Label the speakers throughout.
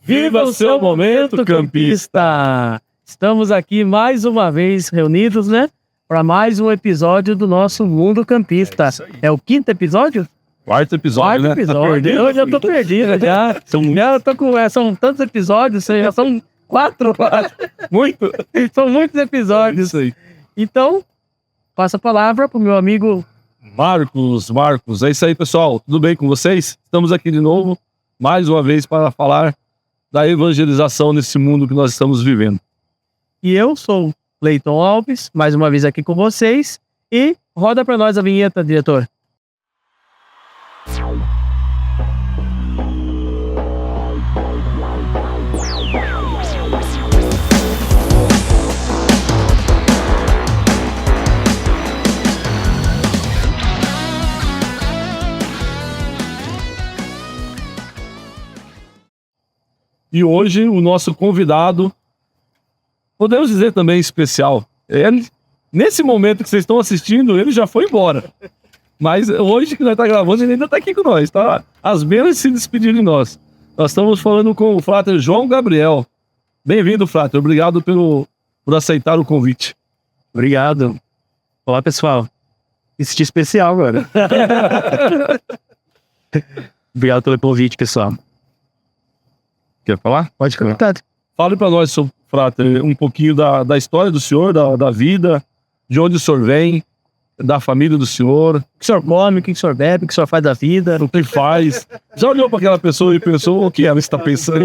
Speaker 1: Viva o seu momento, campista! Estamos aqui mais uma vez reunidos, né? Para mais um episódio do nosso Mundo Campista. É o quinto episódio?
Speaker 2: Quarto episódio,
Speaker 1: Quarto episódio. Eu já tô perdido, já. Eu tô com... São tantos episódios, já são quatro. Muito. São muitos episódios.
Speaker 2: Isso aí.
Speaker 1: Então, passa a palavra pro meu amigo...
Speaker 2: Marcos. É isso aí, pessoal. Tudo bem com vocês? Estamos aqui de novo, mais uma vez, para falar da evangelização nesse mundo que nós estamos vivendo.
Speaker 1: E eu sou Cleiton Alves, mais uma vez aqui com vocês. E roda para nós a vinheta, diretor.
Speaker 2: E hoje o nosso convidado, podemos dizer também especial, ele, nesse momento que vocês estão assistindo, ele já foi embora. Mas hoje que nós estamos gravando, ele ainda está aqui com nós, tá? Às vezes se despedir de nós. Nós estamos falando com o Frater João Gabriel. Bem-vindo, Frater. Obrigado por aceitar o convite.
Speaker 3: Obrigado. Olá, pessoal. Me senti especial agora. Obrigado pelo convite, pessoal.
Speaker 2: Quer falar?
Speaker 3: Pode comentar.
Speaker 2: Fale para nós, seu Frater, um pouquinho da história do senhor, da vida, de onde o senhor vem, da família do senhor.
Speaker 1: O que o senhor come, o que o senhor bebe, o que o senhor faz da vida.
Speaker 2: O que faz. Já olhou para aquela pessoa e pensou o que ela está pensando?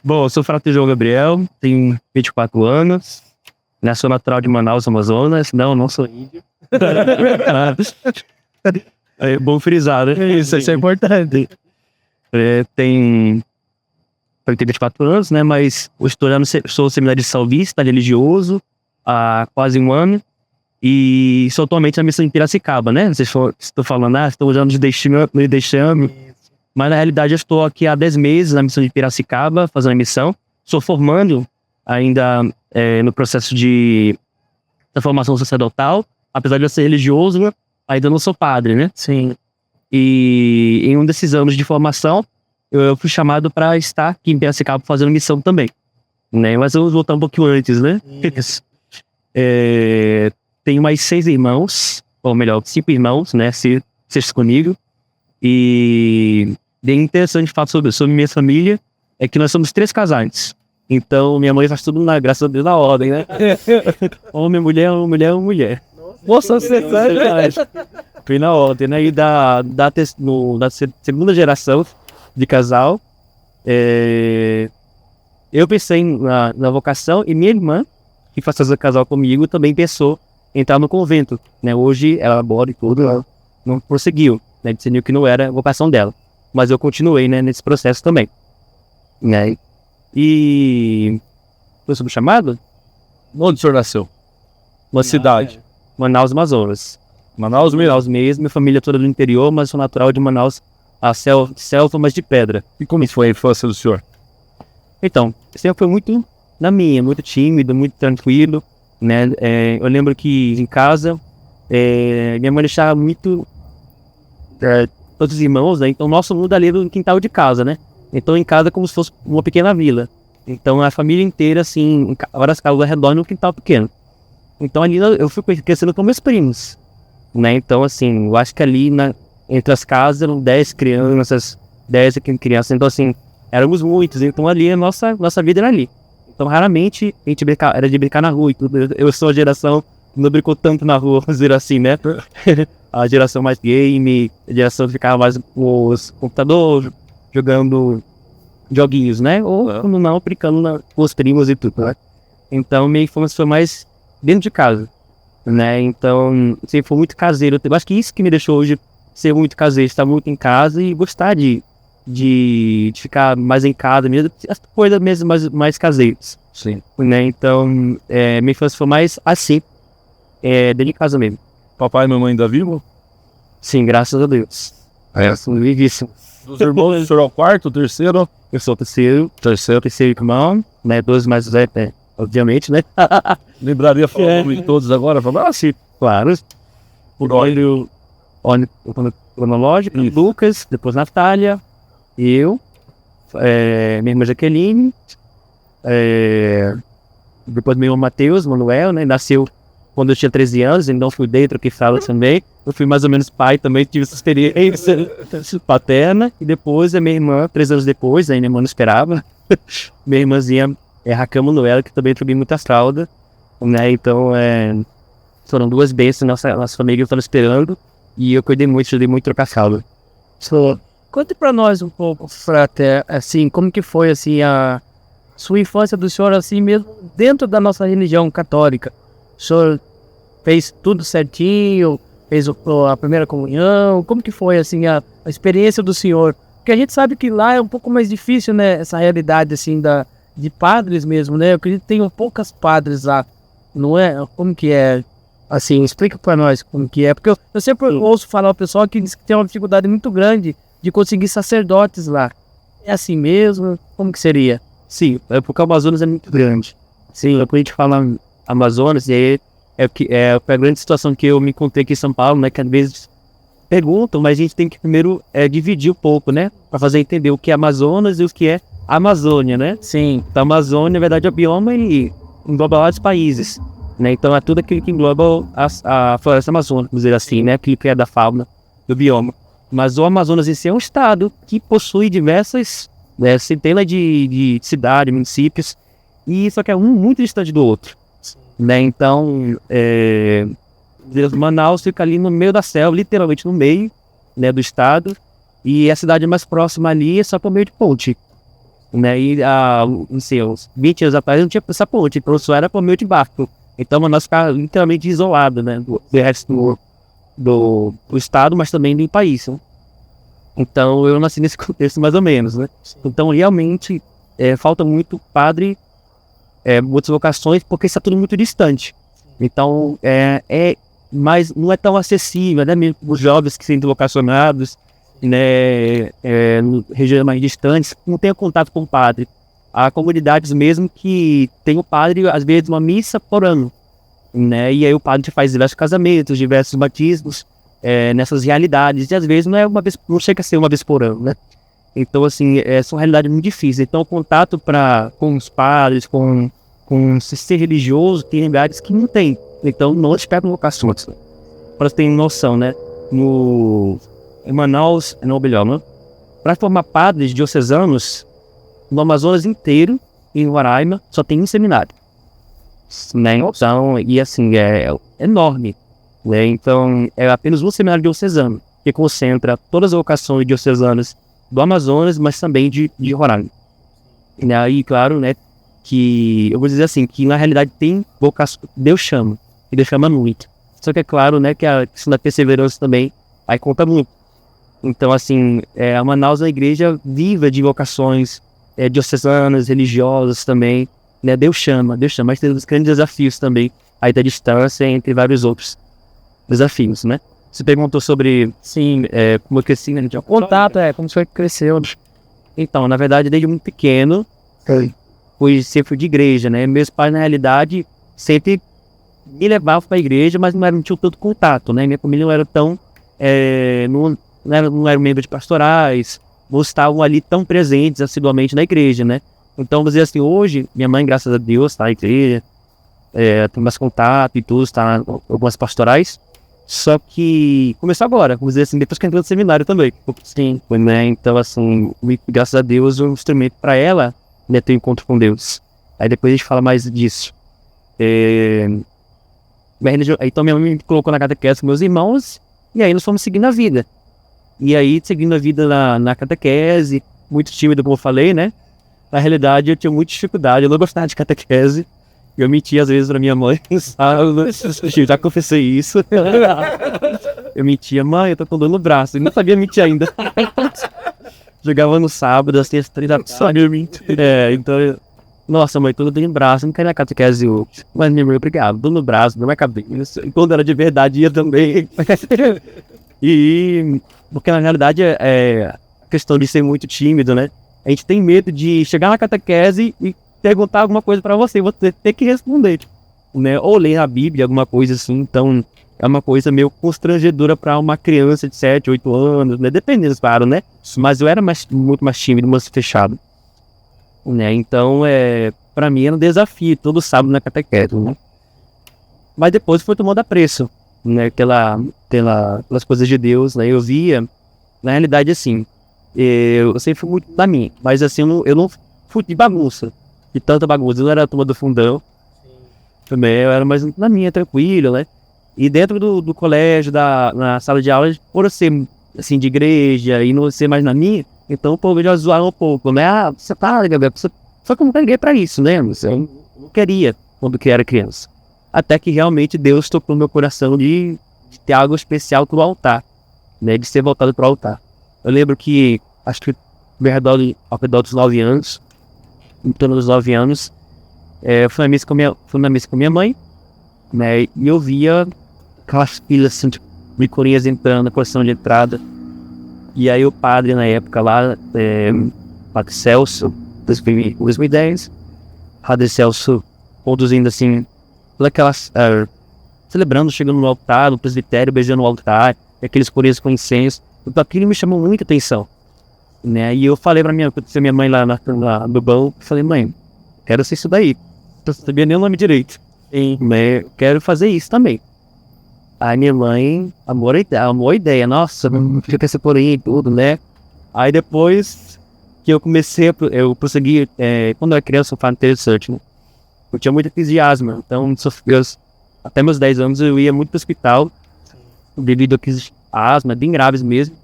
Speaker 3: Bom, eu sou o Frater João Gabriel, tenho 24 anos, sou natural de Manaus, Amazonas. Não sou índio. É bom frisar, né?
Speaker 1: Isso é importante.
Speaker 3: Tenho 24 anos, né? Mas sou seminarista salvista, religioso, há quase um ano. E sou atualmente na missão de Piracicaba, né? Vocês estão falando, estou usando de deixando. Mas na realidade eu estou aqui há 10 meses na missão de Piracicaba, fazendo a missão. Sou formando ainda no processo da formação sacerdotal. Apesar de eu ser religioso, ainda não sou padre, né?
Speaker 1: Sim.
Speaker 3: E em um desses anos de formação, eu fui chamado para estar aqui em Piracicaba fazendo missão também, né? Mas vamos voltar um pouquinho antes, né? Tenho mais 6 irmãos, ou melhor, 5 irmãos, né? 6 comigo. E bem interessante falar sobre minha família é que nós somos 3 casais. Então minha mãe faz tudo graças a Deus na ordem, né? Homem, mulher.
Speaker 1: Nossa, você
Speaker 3: Fui na ordem, né? E da segunda geração de casal, eu pensei na vocação, e minha irmã, que faz fazer casal comigo, também pensou em entrar no convento, né? Hoje ela mora e tudo, ela não prosseguiu, né? Decidiu que não era a vocação dela, mas eu continuei, né, nesse processo também, né? E foi sobre o chamado?
Speaker 2: Onde o senhor nasceu? Uma cidade.
Speaker 3: Manaus, Amazonas.
Speaker 2: Manaus
Speaker 3: mesmo, minha família toda do interior, mas sou natural de Manaus, a selva, mas de pedra.
Speaker 2: E como foi a infância do senhor?
Speaker 3: Então, sempre foi muito na minha, muito tímido, muito tranquilo, né? Eu lembro que em casa, minha mãe deixava muito todos os irmãos, né? Então nosso mundo ali era no quintal de casa, né? Então em casa é como se fosse uma pequena vila. Então a família inteira, assim, várias casas ao redor num quintal pequeno. Então ali eu fui crescendo com meus primos, né? Então assim, eu acho que ali entre as casas eram 10 crianças, 10 crianças, então assim, éramos muitos, então ali a nossa vida era ali. Então raramente a gente era de brincar na rua e tudo. Eu sou a geração que não brincou tanto na rua, vamos dizer assim, né? A geração mais game, a geração que ficava mais com os computadores, jogando joguinhos, né? Ou quando não, brincando com os primos e tudo, né? Então minha infância foi mais dentro de casa, né? Então sempre foi muito caseiro. Eu acho que isso que me deixou hoje ser muito caseiro, estar muito em casa e gostar de ficar mais em casa mesmo, as coisas mesmo mais caseiras.
Speaker 2: Sim.
Speaker 3: Né? Então, minha infância foi mais assim, dentro de casa mesmo.
Speaker 2: Papai e mamãe ainda vivos?
Speaker 3: Sim, graças a Deus. São vivíssimos.
Speaker 2: Dos irmãos, o senhor é o quarto, o terceiro?
Speaker 3: Eu sou o terceiro irmão, né? 2 mais velhos, obviamente, né?
Speaker 2: Lembraria falar o nome de todos agora? Falar,
Speaker 3: sim, claro.
Speaker 2: Por ordem
Speaker 3: cronológico, Lucas, depois Natália, eu, minha irmã Jaqueline, depois meu irmão Matheus, Manuel, né? Nasceu quando eu tinha 13 anos, então fui dentro que fala também. Eu fui mais ou menos pai também, tive essa experiência paterna. E depois a minha irmã, 3 anos depois, aí minha irmã não esperava, minha irmãzinha Raquel Manuela, que também troquei muita fralda, né? Então, foram 2 bênçãos, nossa família estava esperando, e eu cuidei muito, ajudei muito a trocar fralda.
Speaker 1: Conte pra nós um pouco, Frater, assim, como que foi, assim, a sua infância do senhor, assim, mesmo dentro da nossa religião católica. O senhor fez tudo certinho, fez a primeira comunhão, como que foi, assim, a experiência do senhor? Porque a gente sabe que lá é um pouco mais difícil, né, essa realidade, assim, de padres mesmo, né? Eu acredito que tem poucas padres lá, não é? Como que é? Assim, explica pra nós como que é, porque eu sempre ouço falar o pessoal que diz que tem uma dificuldade muito grande de conseguir sacerdotes lá. É assim mesmo? Como que seria?
Speaker 3: Sim, porque o Amazonas é muito grande. Sim, quando a gente fala Amazonas, e aí é a grande situação que eu me encontrei aqui em São Paulo, né? Que às vezes perguntam, mas a gente tem que primeiro dividir um pouco, né? Para fazer entender o que é Amazonas e o que é Amazônia, né?
Speaker 1: Sim.
Speaker 3: Então, a Amazônia, na verdade, é o bioma e engloba vários países, né? Então, é tudo aquilo que engloba a floresta amazônica, vamos dizer assim, né? Aquilo que é da fauna do bioma. Mas o Amazonas em si é um estado que possui diversas, centenas de cidades, municípios, e só que é um muito distante do outro, né? Então, Manaus fica ali no meio da selva, literalmente no meio, né, do estado, e a cidade mais próxima ali é só por meio de ponte, né? E não sei, uns 20 anos atrás não tinha essa ponte, então só era por meio de barco. Então Manaus fica literalmente isolado, né, do resto do estado, mas também do país, né? Então eu nasci nesse contexto mais ou menos, né? Então realmente falta muito padre, muitas vocações, porque está tudo muito distante. Então mas não é tão acessível, né? Mesmo os jovens que são vocacionados, né, regiões mais distantes, não tem contato com o padre. Há comunidades mesmo que tem o padre, às vezes, uma missa por ano, né? E aí o padre faz diversos casamentos, diversos batismos, nessas realidades, e às vezes não chega a ser uma vez por ano, né? Então, assim, são realidades muito difíceis. Então, o contato com os padres, com ser religioso, tem lugares que não tem. Então, não esperam vocações. Para você ter noção, né? Em Manaus, né? Para formar padres diocesanos, no Amazonas inteiro, em Roraima, só tem um seminário, né? Então, e assim, é enorme, né? Então, é apenas um seminário diocesano, que concentra todas as vocações diocesanas do Amazonas, mas também de Roraima. E aí, claro, né, que eu vou dizer assim, que na realidade tem vocação, Deus chama, e Deus chama muito. Só que é claro, né, que a questão da perseverança também, aí conta muito. Então, assim, a Manaus é uma igreja viva de vocações diocesanas, religiosas também, né? Deus chama, mas tem os grandes desafios também, aí da distância, entre vários outros desafios, né? Você perguntou sobre, sim, como eu cresci, né?
Speaker 1: O contato, como você cresceu.
Speaker 3: Então, na verdade, desde muito pequeno, fui sempre de igreja, né? Meus pais, na realidade, sempre me levavam para a igreja, mas não tinham tanto contato, né? Minha família não era tão... não eram membros de pastorais, não estavam ali tão presentes assiduamente na igreja, né? Então, vamos dizer assim, hoje, minha mãe, graças a Deus, está na igreja, tem mais contato e tudo, está em algumas pastorais, só que começou agora, vamos dizer assim, depois que entrou no seminário também. Sim. Né? Então, assim, graças a Deus, um instrumento para ela, né, ter um encontro com Deus. Aí depois a gente fala mais disso. Então, minha mãe me colocou na catequese com meus irmãos, e aí nós fomos seguindo a vida. E aí, seguindo a vida na catequese, muito tímido, como eu falei, né? Na realidade, eu tinha muita dificuldade, eu não gostava de catequese. Eu mentia às vezes pra minha mãe, eu já confessei isso. Eu mentia, mãe, eu tô com dor no braço. Eu não sabia mentir ainda. Jogava no sábado, às 3 da tarde, eu minto. Então, nossa, mãe, tô dor no braço, não quero na catequese hoje. Mas minha mãe, obrigado, dor no braço, não é cabeça. Quando era de verdade, ia também. E porque na realidade a questão de ser muito tímido, né? A gente tem medo de chegar na catequese e perguntar alguma coisa pra você ter que responder, né? Ou ler a Bíblia, alguma coisa assim. Então, é uma coisa meio constrangedora para uma criança de 7, 8 anos, né? Dependendo, claro, né? Mas eu era muito mais tímido, mais fechado, né? Então, para mim era um desafio todo sábado na catequese, né? Mas depois foi tomando apreço, né? Pelas coisas de Deus, né? Eu via, na realidade, assim, eu sempre fui muito da minha, mas assim, eu não fui de bagunça, de tanta bagunça. Eu não era a turma do fundão, também eu era mais na minha, tranquilo, né? E dentro do colégio, na sala de aula, por eu ser, assim, de igreja e não ser mais na minha, então o povo já zoava um pouco, né? Ah, você tá, Gabriel, só que eu não peguei pra isso, né? Eu não queria quando que era criança. Até que realmente Deus tocou no meu coração de ter algo especial pro altar, né? De ser voltado pro altar. Eu lembro que, acho que ao redor dos 9 anos, em torno dos 9 anos, fui na missa com minha mãe, né? E eu via aquelas filas assim, tipo, micurinhas entrando na posição de entrada. E aí o padre na época lá, Padre Celso, 2010, Padre Celso conduzindo assim, todas aquelas, celebrando, chegando no altar, no presbitério, beijando o altar, aqueles corinhos com incenso. Então aquilo me chamou muita atenção, né? E eu falei pra minha mãe lá no banco, falei, mãe, quero ser isso daí. Eu não sabia nem o nome direito. Né? Quero fazer isso também. Aí minha mãe amou a ideia, nossa, fica com esse corinho e tudo, né? Aí depois que eu prossegui, quando eu era criança, eu falo interessante, né? Eu tinha muita crise de asma, então até meus 10 anos eu ia muito pro hospital devido a crise de asma, bem graves mesmo.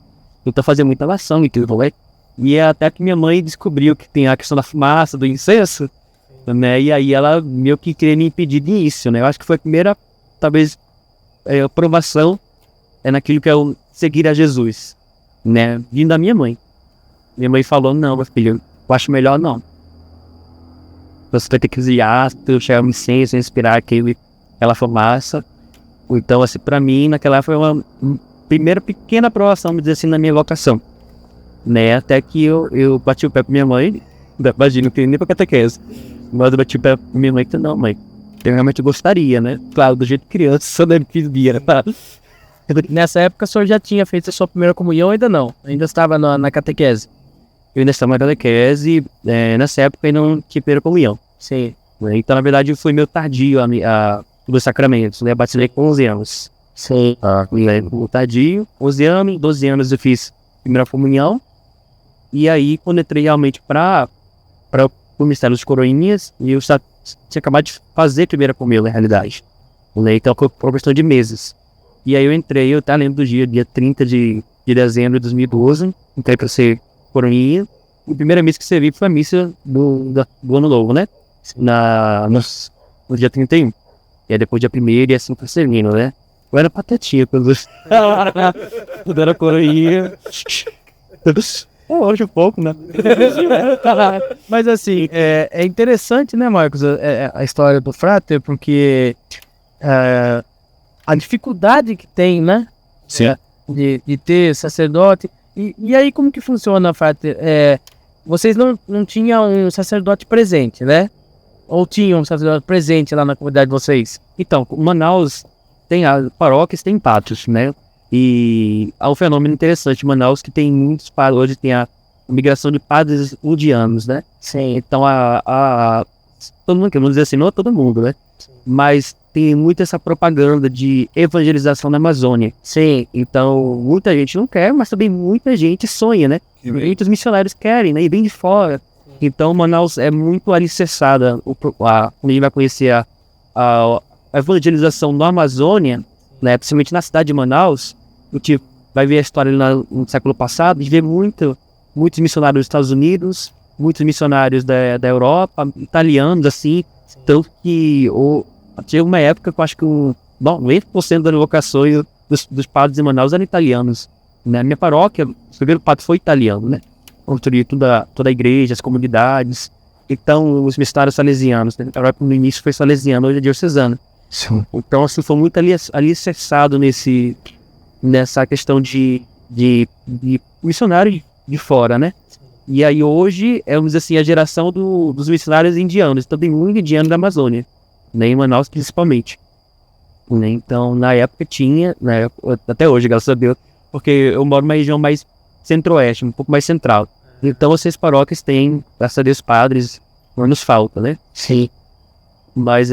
Speaker 3: Então fazia muita lação e tudo, né? E até que minha mãe descobriu que tem a questão da fumaça, do incenso, né? E aí ela meio que queria me impedir disso, né? Eu acho que foi a primeira, talvez, aprovação naquilo que é o seguir a Jesus, né? Vindo da minha mãe. Minha mãe falou, não, meu filho, eu acho melhor não. Você vai ter que desviar, chegar no incenso, respirar aquela fumaça. Então, assim, pra mim, naquela época foi uma primeira pequena aprovação, me dizer assim, na minha vocação, né? Até que eu bati o pé pra minha mãe, imagina, não queria nem pra catequese, mas eu bati o pé pra minha mãe, que não, mãe, eu realmente gostaria, né? Claro, do jeito criança, só deve via, tá?
Speaker 1: Nessa época o senhor já tinha feito a sua primeira comunhão ou ainda não? Ainda estava na catequese?
Speaker 3: Eu ainda estava na catequese, nessa época eu não tinha primeira comunhão.
Speaker 1: Sim.
Speaker 3: Então, na verdade, foi meio tardio dos sacramentos, né? Eu batizei com 11 anos.
Speaker 1: Sim.
Speaker 3: Tardio, 11 anos, 12 anos eu fiz primeira comunhão. E aí, quando entrei realmente para o Mistério dos Coroinhas, eu já tinha acabado de fazer a primeira comunhão, na realidade. Né? Então, foi por questão de meses. E aí eu entrei, eu até lembro do dia 30 de dezembro de 2012, entrei para ser coroinha. A primeira missa que servi foi a missa do Ano Novo, né? No dia 31. E aí depois dia 1º e assim foi servindo, né? Eu era patetinha quando era coroinha. Hoje um pouco, né?
Speaker 1: Mas assim, é interessante, né, Marcos, a história do Frater, porque a dificuldade que tem, né?
Speaker 2: Sim.
Speaker 1: De ter sacerdote. E aí, como que funciona, Frater? Vocês não tinham um sacerdote presente, né? Ou tinham um sacerdote presente lá na comunidade de vocês?
Speaker 3: Então, Manaus tem as paróquias, tem pátios, né? E há um fenômeno interessante em Manaus que tem muitos padres, hoje tem a migração de padres indianos, né?
Speaker 1: Sim.
Speaker 3: Então, todo mundo, vamos dizer assim, não é todo mundo, né? Sim. Mas tem muito essa propaganda de evangelização na Amazônia.
Speaker 1: Sim.
Speaker 3: Então, muita gente não quer, mas também muita gente sonha, né? Muitos missionários querem, né? E vem de fora. Então, Manaus é muito alicerçada. Quando a gente vai conhecer a evangelização na Amazônia, né? Principalmente na cidade de Manaus, a gente vai ver a história no século passado, a gente vê muitos missionários dos Estados Unidos, muitos missionários da Europa, italianos, assim. Tanto que tinha uma época que eu acho que 90% das vocações dos padres de Manaus eram italianos. Na minha paróquia, o primeiro padre foi italiano, né? Construiu toda a igreja, as comunidades. Então, os missionários salesianos, né? No início foi salesiano, hoje é diocesano.
Speaker 1: Sim.
Speaker 3: Então, assim, foi muito alicerçado nessa questão de missionário de fora, né? E aí, hoje, vamos dizer assim, a geração dos missionários indianos. Então, tem muito indiano da Amazônia, né? Em Manaus, principalmente. né? Então, na época tinha, até hoje, graças a Deus, porque eu moro numa região mais centro-oeste, um pouco mais central. Então, essas paróquias têm, graças a Deus, padres, não nos falta, né?
Speaker 1: Sim.
Speaker 3: Mas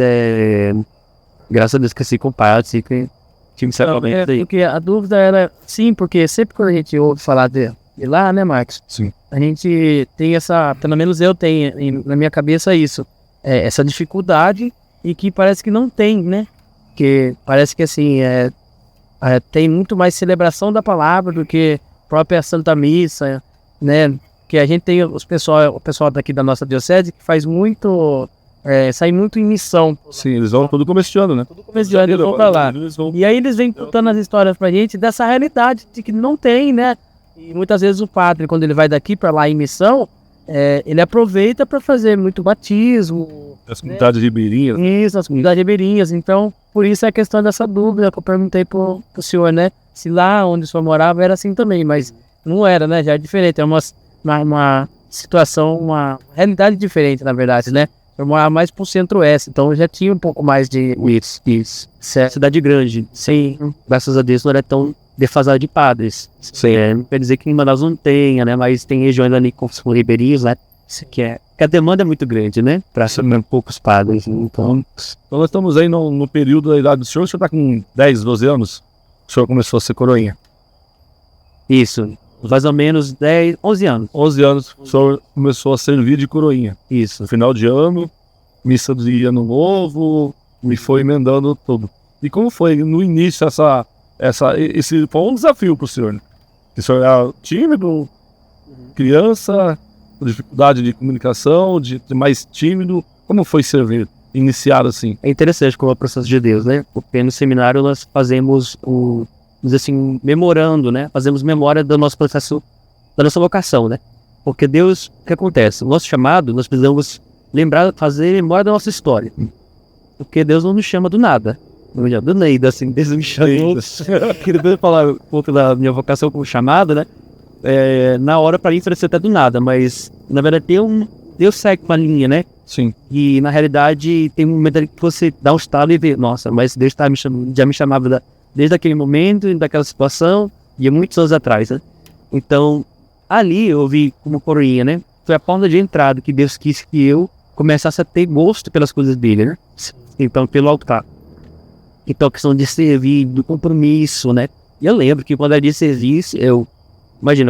Speaker 3: graças a Deus que assim com padres, sempre tive sacramentos aí.
Speaker 1: Porque a dúvida era, sim, porque sempre quando a gente ouve falar de lá, né, Marcos?
Speaker 2: Sim.
Speaker 1: A gente tem pelo menos eu tenho na minha cabeça isso, essa dificuldade e que parece que não tem, né? Que parece que assim, tem muito mais celebração da palavra do que própria Santa Missa, né? Que a gente tem o pessoal daqui da nossa diocese que faz muito, sai muito em missão.
Speaker 2: Sim, eles vão todo começo de ano, né?
Speaker 1: Todo começo de ano eles vão pra lá. E aí eles vêm contando as histórias pra gente dessa realidade de que não tem, né? E muitas vezes o padre, quando ele vai daqui pra lá em missão, ele aproveita para fazer muito batismo.
Speaker 2: As comunidades ribeirinhas.
Speaker 1: Isso, as comunidades ribeirinhas. Então, por isso é a questão dessa dúvida que eu perguntei pro senhor, né? Se lá onde o senhor morava era assim também, mas não era, né? Já é diferente, é uma situação, uma realidade diferente, na verdade, né? Eu morava mais pro centro-oeste, então eu já tinha um pouco mais de...
Speaker 3: Isso. Cidade grande. Sim, graças a Deus não era tão defasado de padres. Não quer dizer que em Manaus não tenha, né? Mas tem regiões ali com ribeirinhos, né? Que a demanda é muito grande, né? Para poucos padres. Então
Speaker 2: nós estamos aí no período da idade do senhor. O senhor está com 10, 12 anos? O senhor começou a ser coroinha?
Speaker 3: Isso. Mais ou menos 10, 11 anos.
Speaker 2: 11 anos o senhor começou a servir de coroinha.
Speaker 3: Isso.
Speaker 2: No final de ano, missa de ano novo, e foi emendando tudo. E como foi no início esse foi um desafio para o senhor, né? O senhor era tímido, criança, com dificuldade de comunicação, de mais tímido. Como foi servir, iniciar assim?
Speaker 3: É interessante como é o processo de Deus, né? Porque no seminário nós fazemos assim, memorando, né? Fazemos memória do nosso processo, da nossa vocação, né? Porque Deus, o que acontece? O nosso chamado, nós precisamos lembrar, fazer memória da nossa história. Porque Deus não nos chama do nada. Do Neida, assim, Deus me chamou. Queria falar um pouco da minha vocação como chamada, né? Na hora pra mim parecia até do nada, mas na verdade Deus segue uma linha, né?
Speaker 2: Sim.
Speaker 3: E na realidade tem um momento ali que você dá um estalo e vê, nossa, mas Deus já me chamava desde aquele momento, daquela situação, e há muitos anos atrás, né? Então, ali eu vi como coroinha, né? Foi a porta de entrada que Deus quis que eu começasse a ter gosto pelas coisas dele, né? Então, pelo altar. Então, a questão de servir, do compromisso, né? E eu lembro que quando era de serviço, eu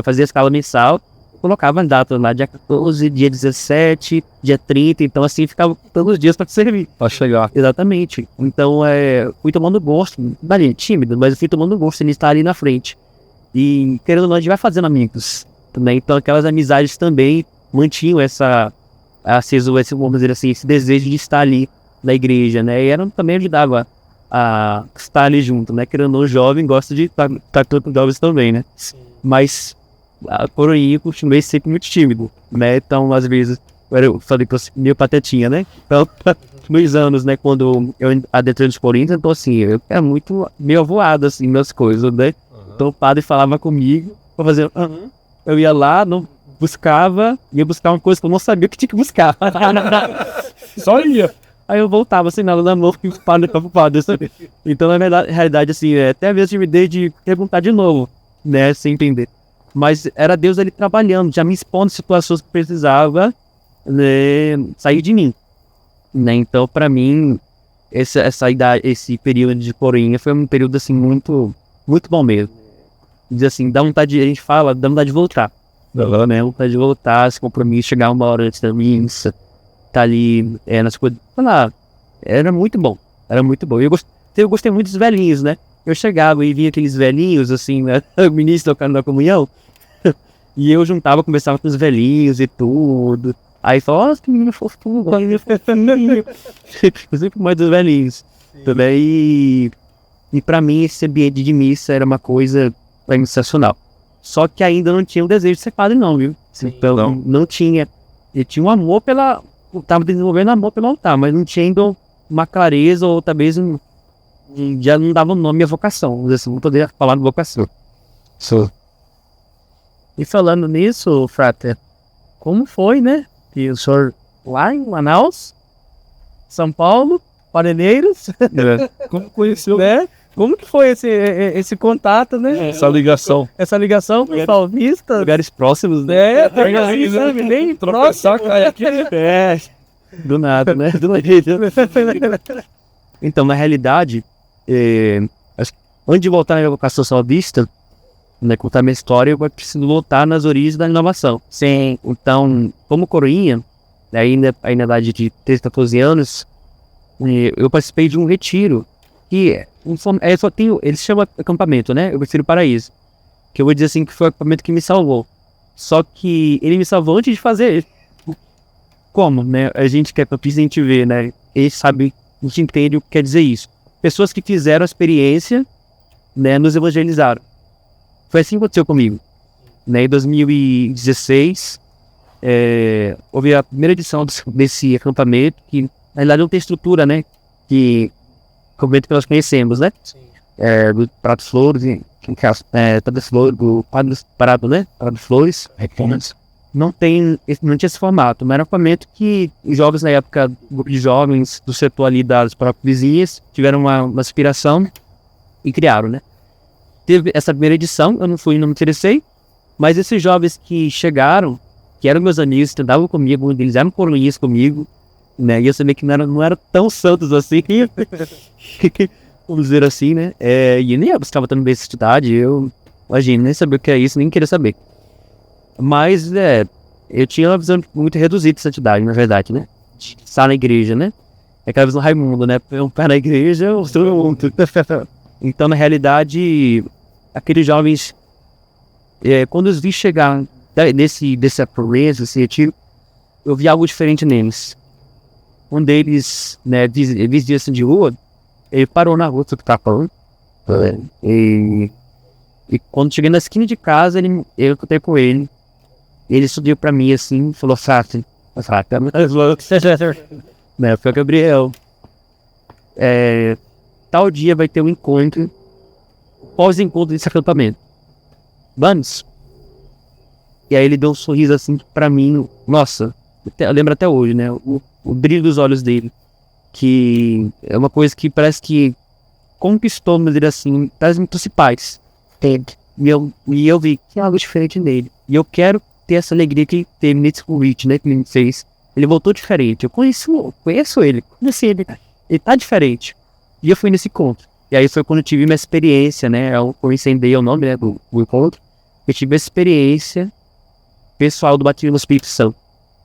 Speaker 3: fazia a escala mensal, colocava a data lá, dia 14, dia 17, dia 30, então assim, ficava todos os dias para servir.
Speaker 2: Para chegar.
Speaker 3: Exatamente. Então, fui tomando gosto, ali, tímido, mas eu fui tomando gosto de estar ali na frente. E, querendo ou não, a gente vai fazendo amigos também. Então, aquelas amizades também mantinham vamos dizer assim, esse desejo de estar ali na igreja, né? E também ajudava a estar ali junto, né? Querendo ou não, jovem gosta de estar com jovens também, né? Sim. Mas a coroinha eu continuei sempre muito tímido, né? Então, às vezes, eu falei que eu meio patetinha, né? Então, nos anos, né? Quando eu adentrei nos Coríntios, então assim, eu era muito meio avoado, assim, nas coisas, né? Então o padre falava comigo, pra fazer, eu ia lá, não ia buscar uma coisa que eu não sabia que tinha que buscar.
Speaker 2: Só ia.
Speaker 3: Aí eu voltava sem nada na mão e o padre ficava ocupado. Então, na realidade, assim, até mesmo timidez de perguntar de novo, né? Sem entender. Mas era Deus ali trabalhando, já me expondo situações que precisava, né, sair de mim. Né? Então, para mim, esse período de coroinha foi um período assim muito, muito bom mesmo. Diz assim, dá vontade, a gente fala, dá vontade de voltar. Né? Vontade de voltar, esse compromisso, chegar uma hora antes da missa, tá ali nas coisas. Era muito bom. Era muito bom. Eu gostei muito dos velhinhos, né? Eu chegava e via aqueles velhinhos, assim, né? O ministro tocando na comunhão. E eu juntava, conversava com os velhinhos e tudo. Aí falava, nossa, que menino fofinho, menino fofinho. Eu sempre mais dos velhinhos. Também. E pra mim, esse ambiente de missa era uma coisa sensacional. Só que ainda não tinha o desejo de ser padre, não, viu? Então, não tinha. Eu tinha um amor tava desenvolvendo amor pelo altar, mas não tinha ainda uma clareza, ou talvez já não dava o nome à vocação. Assim, não poderia falar de vocação.
Speaker 1: E falando nisso, Frater, como foi, né? Que o senhor lá em Manaus, São Paulo, Parelheiros,
Speaker 2: Como conheceu
Speaker 1: né? Como que foi esse contato, né?
Speaker 2: essa ligação?
Speaker 1: Essa ligação com os salmistas?
Speaker 3: Lugares próximos, né?
Speaker 1: Pega assim, sabe? Bem
Speaker 2: Tropeçar,
Speaker 1: próximo.
Speaker 2: cai aqui.
Speaker 3: É, do nada, né? Do nada. Então, na realidade, antes de voltar na vocação salvista, né, contar minha história, eu preciso voltar nas origens da inovação.
Speaker 1: Sim.
Speaker 3: Então, como coroinha, ainda na idade de 13, 14 anos, eu participei de um retiro, que só tem, ele se chama acampamento, né? Eu prefiro paraíso. Que eu vou dizer assim que foi o acampamento que me salvou. Só que ele me salvou antes de fazer ele. Como, né? A gente que é campista, a gente vê, né? Ele sabe, a gente entende o que quer dizer isso. Pessoas que fizeram a experiência, né, nos evangelizaram. Foi assim que aconteceu comigo. Né, em 2016, houve a primeira edição desse acampamento, que na realidade não tem estrutura, né? Que acampamento que nós conhecemos, né? Do Prato Flores, do Padre Parado, né? Parado Flores. Não tinha esse formato, mas era um acampamento que os jovens na época, grupo de jovens do setor ali das próprias vizinhas, tiveram uma inspiração e criaram, né? Teve essa primeira edição, eu não fui, não me interessei, mas esses jovens que chegaram, que eram meus amigos, que andavam comigo, eles eram coroinhas comigo, né? E eu sabia que não eram tão santos assim, vamos dizer assim, né? E nem eu buscava também essa cidade, eu, imagina, nem sabia o que é isso, nem queria saber. Mas, eu tinha uma visão muito reduzida de santidade, na verdade, né? De estar na igreja, né? É aquela visão Raimundo, né? Um pé na igreja, o outro no mundo. Então, na realidade, aqueles jovens, quando eu os vi chegar desse approach, desse retiro, eu vi algo diferente neles. Um deles, né, vizinho assim de rua, ele parou na rua, que tá falando. E quando cheguei na esquina de casa, eu encontrei com ele. Ele subiu pra mim assim, falou, Frater, né, foi o Gabriel. Tal dia vai ter um encontro, pós-encontro desse acampamento. Vamos? E aí ele deu um sorriso assim pra mim, nossa, eu lembro até hoje, né, o brilho dos olhos dele, que é uma coisa que parece que conquistou, mas ele assim, traz muitos pais. E eu vi que é algo diferente nele. E eu quero ter essa alegria que ele teve nesse convite, né, que ele me fez. Ele voltou diferente. Eu conheço ele, conheci ele. Ele tá diferente. E eu fui nesse encontro. E aí foi quando eu tive minha experiência, né, eu incendei o nome, né, do encontro. Eu tive a experiência pessoal do batismo no Espírito Santo.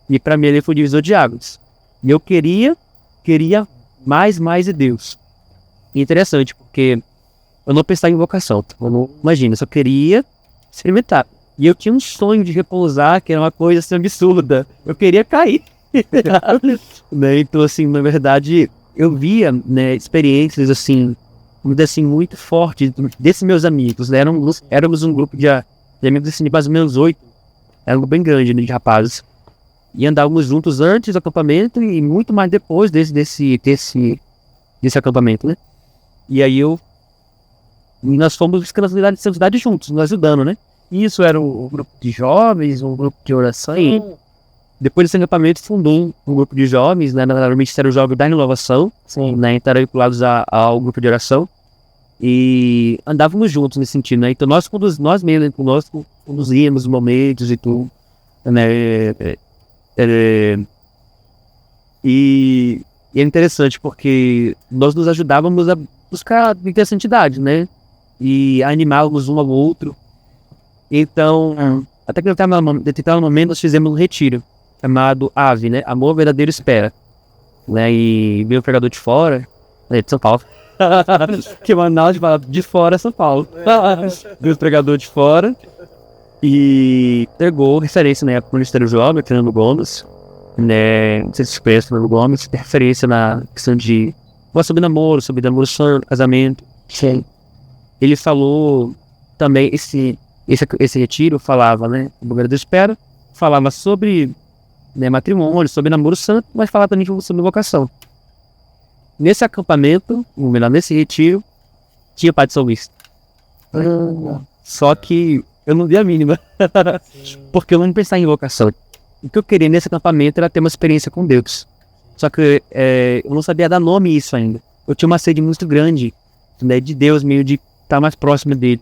Speaker 3: E pra mim ele foi o divisor de águas. E eu queria mais de Deus. E interessante, porque eu não pensava em vocação. Imagina, eu só queria experimentar. E eu tinha um sonho de repousar, que era uma coisa assim absurda. Eu queria cair. Né? Então, assim, na verdade, eu via, né, experiências assim muito fortes desses meus amigos. Né? Éramos um grupo de amigos assim, de mais ou menos 8. Era um grupo bem grande, né, de rapazes. E andávamos juntos antes do acampamento e muito mais depois desse acampamento, né? E aí nós fomos buscando as unidades de santidade juntos, nos ajudando, né?
Speaker 1: Isso era um grupo de jovens, um grupo de oração?
Speaker 3: Sim. Depois desse acampamento fundou um grupo de jovens, né? Normalmente era o jovem da inovação, né? Então eram vinculados ao grupo de oração. E andávamos juntos nesse sentido, né? Então nós mesmos, conduzíamos os momentos e tudo, né? E é interessante porque nós nos ajudávamos a buscar a santidade, né? E animávamos um ao outro. Então, até que em determinado momento nós fizemos um retiro chamado AVE, né? Amor Verdadeiro Espera. Né? E veio o pregador de fora, de São Paulo. Que Manaus de fora é São Paulo. Veio o pregador de fora e pegou referência na época do Ministério Jovem, Fernando Gomes. Né? Não sei se você conhece o Fernando Gomes, tem referência na questão de sobre namoro santo, casamento. Sim. Ele falou também, esse retiro falava, né, o Verdadeiro Espera, falava sobre, né, matrimônio, sobre namoro santo, mas falava também sobre vocação. Nesse acampamento, nesse retiro, tinha Padre Salvista. Só que eu não vi a mínima, porque eu não pensava em vocação. O que eu queria nesse acampamento era ter uma experiência com Deus. Só que eu não sabia dar nome a isso ainda. Eu tinha uma sede muito grande, né, de Deus, meio de estar mais próximo dele.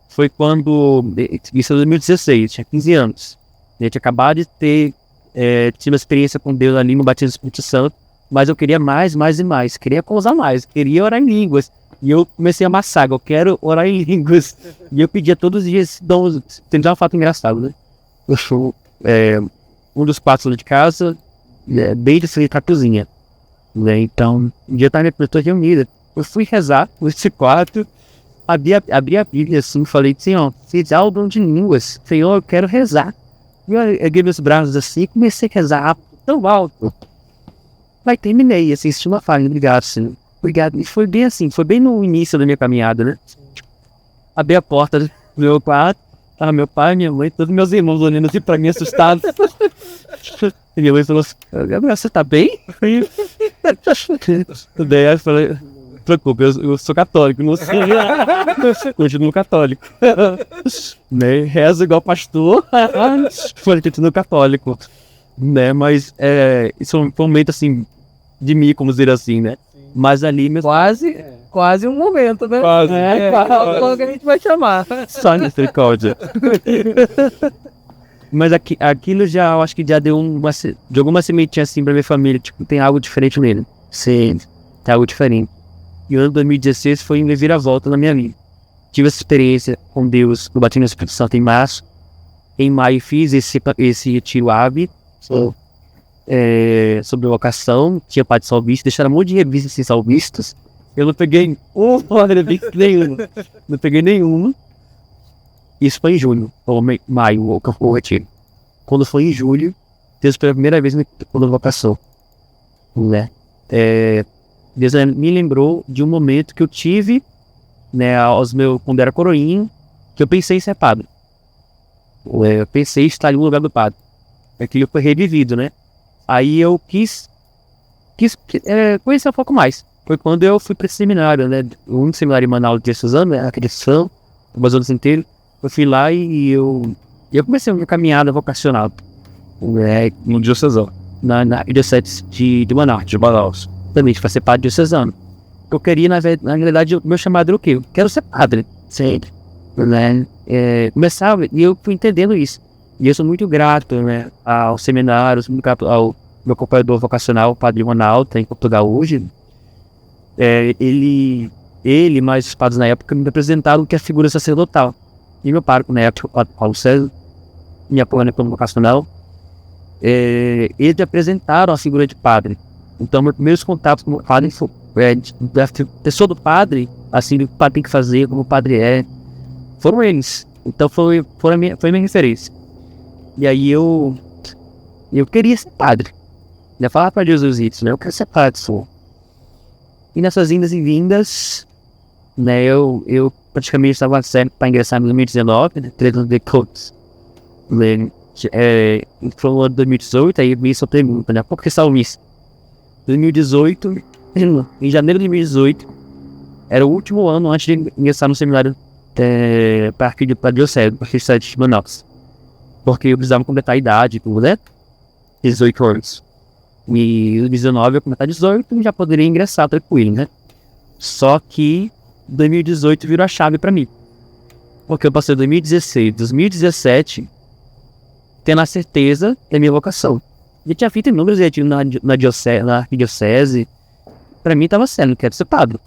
Speaker 3: Foi quando, isso em 2016, tinha 15 anos. Eu tinha acabado de ter tido uma experiência com Deus ali no batismo do Espírito Santo, mas eu queria mais e mais, queria causar mais, queria orar em línguas. E eu comecei a amassar, eu quero orar em línguas. E eu pedia todos os dias, tem um fato engraçado, né? Eu sou um dos quartos lá de casa, bem de frente pra cozinha. Né? Então, um dia eu estava reunida, eu fui rezar nesse quarto, abri a Bíblia assim, falei, Senhor, fiz algo de línguas, Senhor, eu quero rezar. E eu erguei meus braços assim e comecei a rezar tão alto. Mas terminei, assim, assisti uma falha, obrigado, Senhor. Obrigado. E foi bem assim, foi bem no início da minha caminhada, né? Abri a porta do meu quarto, tava meu pai, minha mãe, todos meus irmãos olhando assim pra mim, assustados. E minha mãe falou assim, Gabriel, você tá bem? Daí eu falei, não se preocupe, eu sou católico, não sei. Continuo católico. Né? Rezo igual pastor, continuo católico. Né? Mas isso foi um momento assim, de mim, como dizer assim, né? Mas ali mesmo.
Speaker 1: Quase um momento, né?
Speaker 2: Quase.
Speaker 1: Qual que a gente vai chamar?
Speaker 3: Só misericórdia. Mas aquilo já, eu acho que já deu jogou uma sementinha assim pra minha família. Tipo, tem algo diferente nele. Sim, tem algo diferente. E o ano 2016 foi uma reviravolta na minha vida. Tive essa experiência com Deus no batismo do Espírito Santo em março. Em maio fiz esse retiro AVE. Sobre vocação, tinha pai de salvista, deixaram um monte de revistas sem salvistas. Eu não peguei nenhuma. Não peguei nenhuma. Isso foi em julho, ou maio, o retiro. Quando foi em julho, Deus pela primeira vez me tocou vocação. Né? Deus me lembrou de um momento que eu tive, né, quando era coroinha, que eu pensei em ser padre. Eu pensei em estar no lugar do padre. Aquilo foi revivido, né? Aí eu quis conhecer um pouco mais. Foi quando eu fui para esse seminário, né? O único seminário em Manaus de Suzano, né? Aquele São, o Amazonas inteiro. Eu fui lá e eu comecei a minha caminhada vocacional.
Speaker 2: No diocesano.
Speaker 3: Na Diocese de Manaus.
Speaker 2: De Manaus.
Speaker 3: Também, para ser padre diocesano. Eu queria, na verdade, o meu chamado era o quê? Eu quero ser padre. Sempre. Né? Começava, e eu fui entendendo isso. E eu sou muito grato, né, aos seminários, muito grato ao meu acompanhador vocacional, o padre Ronaldo, tá em Portugal hoje. Ele mais os padres na época me apresentaram que é a figura sacerdotal. E meu pároco na época, o padre Paulo César, me apoiando como vocacional, eles me apresentaram a figura de padre. Então, meus primeiros contatos com o padre, da pessoa do padre, assim, o que o padre tem que fazer, como o padre foram eles. Então, foi a minha referência. E aí eu queria ser padre. Eu falava para Jesus isso, né? Eu quero ser padre, senhor. E nessas indas e vindas, né? Eu praticamente estava certo para ingressar em 2019, né? 3 anos depois. Foi no ano de 2018, aí me isso pergunta, né? Por que salmista? 2018, em janeiro de 2018, era o último ano antes de ingressar no seminário para a Diocese, para a Diocese de Manaus. Porque eu precisava completar a idade, né? 18 anos. E em 2019 eu completar 18 e já poderia ingressar tranquilo, né? Só que 2018 virou a chave pra mim. Porque eu passei 2016, 2017 tendo a certeza da minha vocação. Eu tinha feito inúmeros retiros na arquidiocese. Pra mim tava sendo, quero ser padre.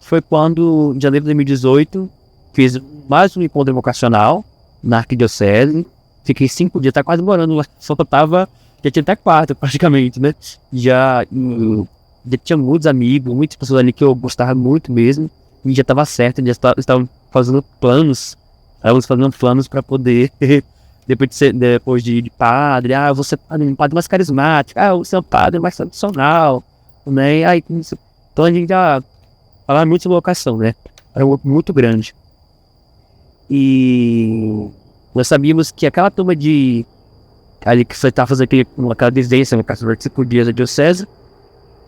Speaker 3: Foi quando, em janeiro de 2018, fiz mais um encontro vocacional na arquidiocese. Fiquei 5 dias, tá quase morando lá. Já tinha até 4 praticamente, né? Já tinha muitos amigos, muitas pessoas ali que eu gostava muito mesmo. E já tava certo, já estavam fazendo planos. Estávamos fazendo planos para poder, depois de padre, eu vou ser um padre mais carismático, eu vou ser um padre mais tradicional, né? Aí, então a gente já falava muito sobre vocação, né? Era um grupo muito grande. E nós sabíamos que aquela turma ali que você estava fazendo aquela residência, no caso de 5 dias da diocese,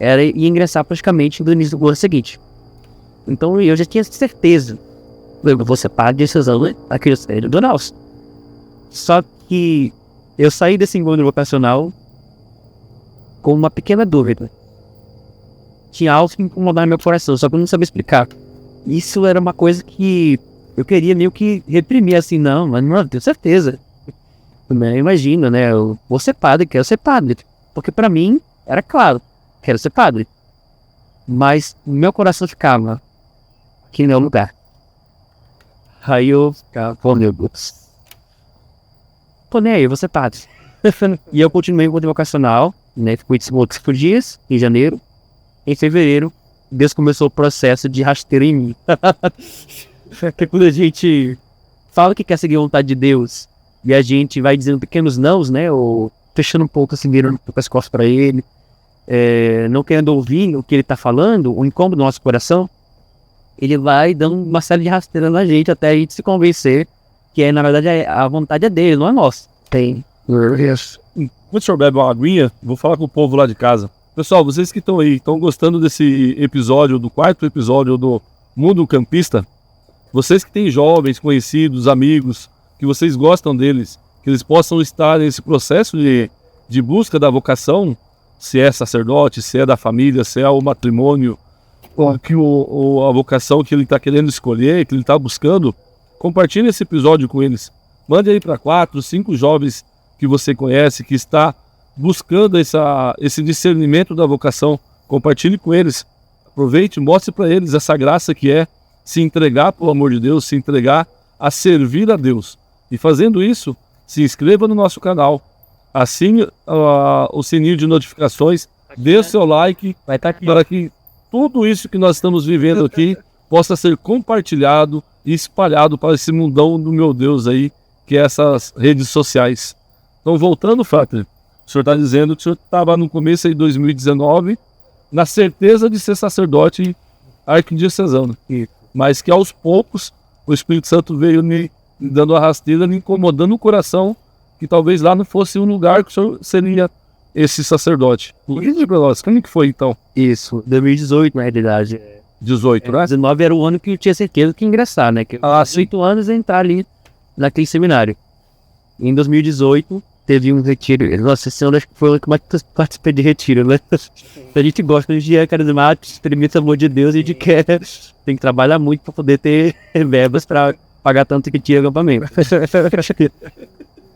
Speaker 3: ia ingressar praticamente no início do ano seguinte. Então eu já tinha certeza, eu vou ser padre diocesano aqui no Manaus. Só que eu saí desse encontro vocacional com uma pequena dúvida. Tinha algo que me incomodava no meu coração, só que eu não sabia explicar. Isso era uma coisa que eu queria meio que reprimir, assim, não, mas não, tenho certeza. Eu imagino, né, eu vou ser padre, quero ser padre. Porque pra mim, era claro, quero ser padre. Mas meu coração ficava, aqui não é o lugar. Aí eu ficava, pô, meu Deus. Pô, nem aí, eu vou ser padre. E eu continuei com o vocacional, né, fui 5 dias, em janeiro. Em fevereiro, Deus começou o processo de rasteiro em mim. Porque quando a gente fala que quer seguir a vontade de Deus, e a gente vai dizendo pequenos nãos, né, ou fechando um pouco, assim, virando um pouco as costas para ele, não querendo ouvir o que ele tá falando, o incômodo do nosso coração, ele vai dando uma série de rasteiras na gente até a gente se convencer que na verdade a vontade é dele, não é nossa.
Speaker 1: Tem.
Speaker 2: Enquanto o senhor bebe uma aguinha, vou falar com o povo lá de casa. Pessoal, vocês que estão aí, estão gostando desse episódio, do 4º episódio do Mundo Campista, vocês que têm jovens, conhecidos, amigos, que vocês gostam deles, que eles possam estar nesse processo de busca da vocação, se é sacerdote, se é da família, se é o matrimônio, ou que a vocação que ele está querendo escolher, que ele está buscando, compartilhe esse episódio com eles. Mande aí para 4, 5 jovens que você conhece, que está buscando esse discernimento da vocação. Compartilhe com eles. Aproveite, mostre para eles essa graça que é se entregar pelo amor de Deus, se entregar a servir a Deus. E fazendo isso, se inscreva no nosso canal. Assine o sininho de notificações, dê o seu like,
Speaker 3: Vai estar aqui.
Speaker 2: para que tudo isso que nós estamos vivendo aqui possa ser compartilhado e espalhado para esse mundão do meu Deus aí, que é essas redes sociais. Então, voltando, Frater, o senhor está dizendo que o senhor estava no começo de 2019 na certeza de ser sacerdote arquidiocesano, mas que aos poucos o Espírito Santo veio me dando a rasteira, me incomodando o coração, que talvez lá não fosse um lugar que o senhor seria esse sacerdote. Diga para nós, como que foi então?
Speaker 3: Isso, 2018 na realidade.
Speaker 2: 18, né?
Speaker 3: 19 era o ano que eu tinha certeza que ia ingressar, né? Que eu tinha 8 anos e entrar ali naquele seminário. Em 2018 teve um retiro. Nossa, esse ano acho que foi o que mais participei de retiro, né? A gente gosta, a gente é carismático, experimenta o amor de Deus e a gente quer. Tem que trabalhar muito para poder ter verbas para pagar tanto que tinha acampamento.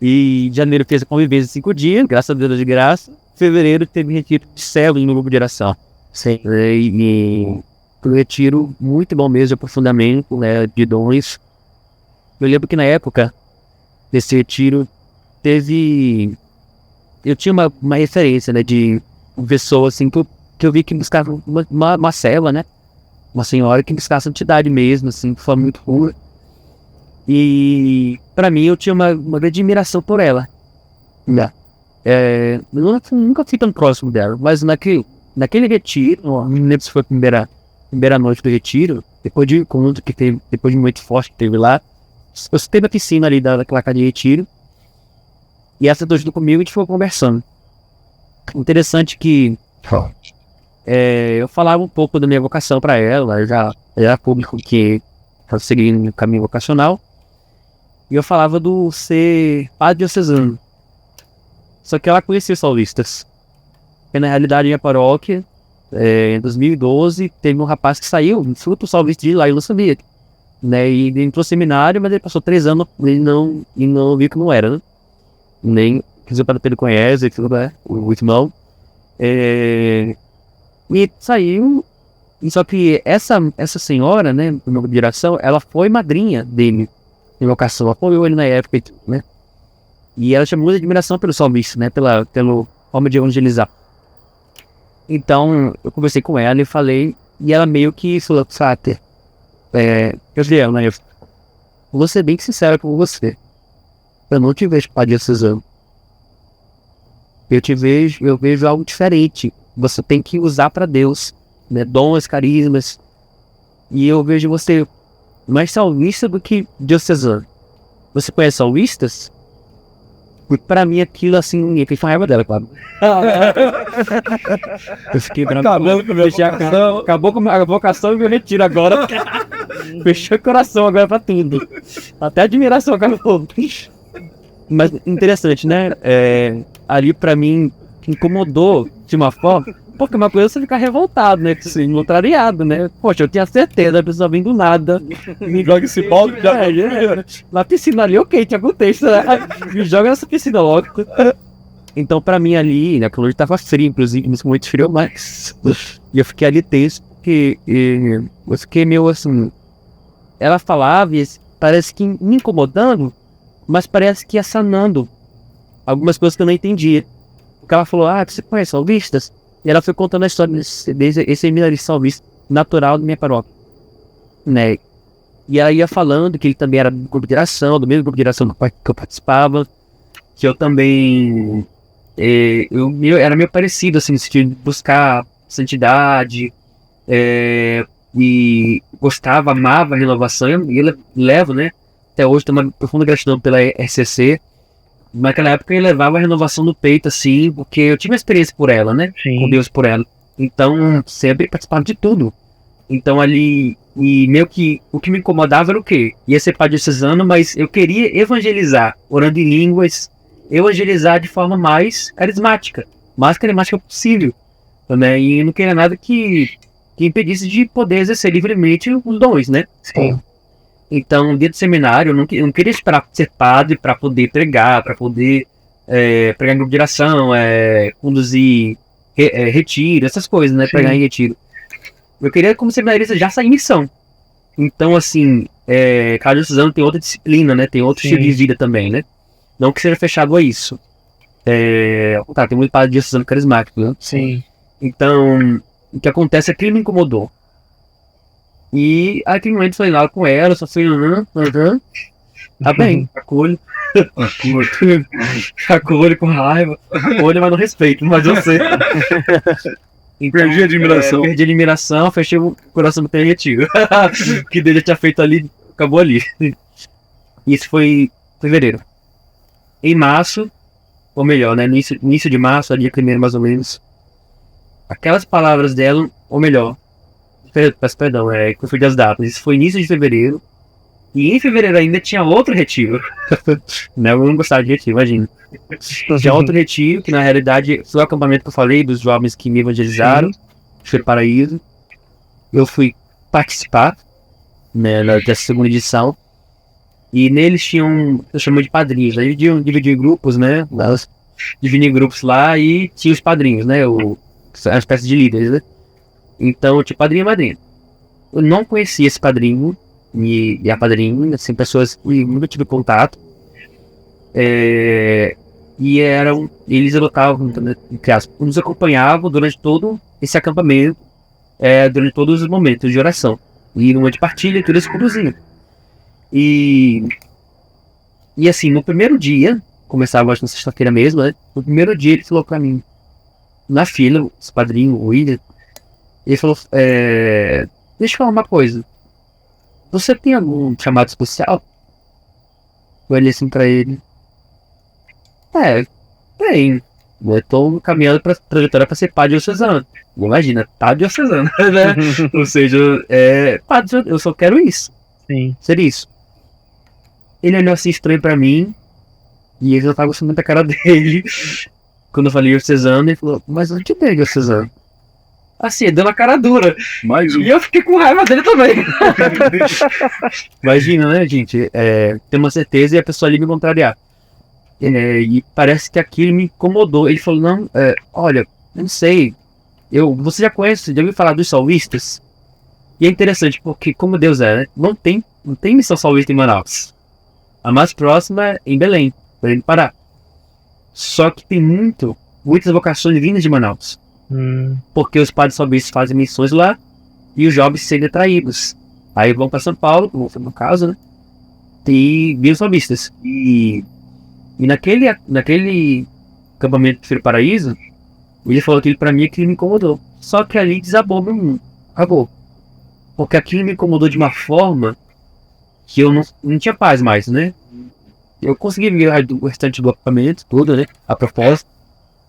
Speaker 3: E em janeiro fez a convivência 5 dias, graças a Deus de graça. Em fevereiro teve retiro de célula no grupo de oração.
Speaker 1: Sim.
Speaker 3: E um retiro muito bom mesmo, de aprofundamento, né, de dons. Eu lembro que na época desse retiro eu tinha uma referência, né, de uma pessoa assim que eu vi que buscava uma célula, né, uma senhora que buscava santidade mesmo, assim, de forma muito pura. E pra mim eu tinha uma grande admiração por ela. Eu nunca fui tão próximo dela, mas naquele retiro, não me lembro se foi a primeira noite do retiro, depois de um encontro que teve, depois de um momento forte que teve lá, eu esteve na piscina ali daquela casa de retiro, e essa dois comigo, a gente foi conversando. Interessante que eu falava um pouco da minha vocação para ela, eu já era público que estava seguindo o caminho vocacional, e eu falava do ser padre diocesano. Só que ela conhecia os saulistas. Porque na realidade, minha paróquia, em 2012, teve um rapaz que saiu, fruto saulista de lá, eu não sabia. Né? E ele entrou no seminário, mas ele passou 3 anos e não viu que não era, né? Nem que o padre Pedro conhece, né? O irmão. E saiu. Só que essa senhora, né, do meu direção, ela foi madrinha dele, em vocação, apoiou ele na época, né? E ela chamou de admiração pelo salmista, né? Pela forma de evangelizar. Então, eu conversei com ela e falei, e ela meio que falou, Frater, Gabriel, né? Vou ser bem sincero com você. Eu não te vejo padre diocesano. Eu vejo algo diferente. Você tem que usar para Deus, né? Dons, carismas. E eu vejo você mais salmista do que diocesano. Você conhece salmistas? Porque pra mim aquilo assim, eu fiquei com raiva dela, claro. Eu fiquei bravo. Acabou com a vocação e meu retiro agora. Fechou o coração agora pra tudo. Até admiração acabou. Mas interessante, né? Ali pra mim, incomodou de uma forma, porque uma coisa é você ficar revoltado, né? Assim, contrariado, né? Poxa, eu tinha certeza, a pessoa vindo do nada.
Speaker 2: Me joga esse pau.
Speaker 3: Na piscina ali, ok, tinha contexto, né? Me joga nessa piscina logo. Então, pra mim ali, né? Aquilo ali tava frio, inclusive, muito frio, mas. E eu fiquei ali tenso, porque eu fiquei meio assim. Ela falava, e parece que me incomodando, mas parece que ia sanando algumas coisas que eu não entendia. Porque ela falou, você conhece salvistas? E ela foi contando a história desse seminarista salvista natural da minha paróquia, né? E ela ia falando que ele também era do grupo de oração, do mesmo grupo de oração que eu participava, que eu também era meio parecido, assim, no sentido de buscar santidade, e gostava, amava a renovação, e eu levo, né? Até hoje tenho uma profunda gratidão pela RCC. Naquela época eu levava a renovação no peito, assim, porque eu tive uma experiência por ela, né?
Speaker 1: Sim.
Speaker 3: Com Deus por ela. Então, sempre participava de tudo. Então, ali, e meio que o que me incomodava era o quê? Ia ser padre diocesano, mas eu queria evangelizar, orando em línguas, evangelizar de forma mais carismática possível, né? E eu não queria nada que impedisse de poder exercer livremente os dons, né?
Speaker 1: Sim.
Speaker 3: Então, dentro do seminário, eu não queria esperar ser padre para poder pregar, para poder pregar em grupo de oração, conduzir retiro, essas coisas, né?
Speaker 1: Sim.
Speaker 3: Pregar em retiro. Eu queria, como seminarista, já sair em missão. Então, assim, cada diocesano tem outra disciplina, né? Tem outro estilo de vida também, né? Não que seja fechado a isso. Tem muito padre diocesano carismático, né?
Speaker 1: Sim.
Speaker 3: Então, o que acontece é que ele me incomodou. E aquele momento foi lá com ela, só fui, tá bem, acolho. Acolho com raiva, acolho, mas não respeito, mas eu sei. Então,
Speaker 2: Perdi a admiração.
Speaker 3: Perdi a admiração, fechei o coração do permitido. O que Deus já tinha feito ali, acabou ali. Isso foi em fevereiro. Em março, ou melhor, né, no início de março, ali, primeiro mais ou menos, aquelas palavras dela, ou melhor, peço perdão, confundi as datas. Isso foi início de fevereiro. E em fevereiro ainda tinha outro retiro. Né? Eu não gostava de retiro, imagina. Tinha outro retiro, que na realidade foi o acampamento que eu falei, dos jovens que me evangelizaram. Foi Paraíso. Eu fui participar, né, dessa segunda edição. E neles tinham, eu chamo de padrinhos. Aí dividiam em grupos, né? Dividiam em grupos lá e tinha os padrinhos, né? A espécie de líderes, né? Então, tipo, padrinho e madrinha. Eu não conhecia esse padrinho e a padrinha, assim, pessoas que nunca tive contato. E eles adotavam, entre aspas, nos acompanhavam durante todo esse acampamento, durante todos os momentos de oração. E numa de partilha, tudo isso conduziam. E assim, no primeiro dia, começava acho na sexta-feira mesmo, né? No primeiro dia ele falou pra mim, na fila, esse padrinho, o William, ele falou, deixa eu falar uma coisa. Você tem algum chamado especial? Eu olhei assim pra ele. Tem. Eu tô caminhando pra trajetória pra ser padre diocesano. Imagina, padre diocesano, né? Ou seja, padre, eu só quero isso.
Speaker 1: Sim.
Speaker 3: Ser isso. Ele olhou assim estranho pra mim. E eu já tava gostando muito da cara dele. Quando eu falei diocesano, ele falou, mas onde tem diocesano? Assim, dando a cara dura. E eu fiquei com raiva dele também. Imagina, né, gente? Ter uma certeza e a pessoa ali me contrariar. E parece que aquilo me incomodou. Ele falou, não, olha, eu não sei. Você já ouviu falar dos salvistas? E é interessante, porque como Deus né? Não tem missão salvista em Manaus. A mais próxima é em Belém do Pará. Só que tem muitas vocações vindas de Manaus. Porque os padres salvistas fazem missões lá e os jovens serem atraídos. Aí vão para São Paulo, como foi no caso, né? E viram salvistas. E naquele acampamento de Feira Paraíso, ele falou aquilo pra mim que me incomodou. Só que ali desabou meu mundo. Acabou. Porque aquilo me incomodou de uma forma que eu não tinha paz mais, né? Eu consegui ver o restante do acampamento, tudo, né? A propósito.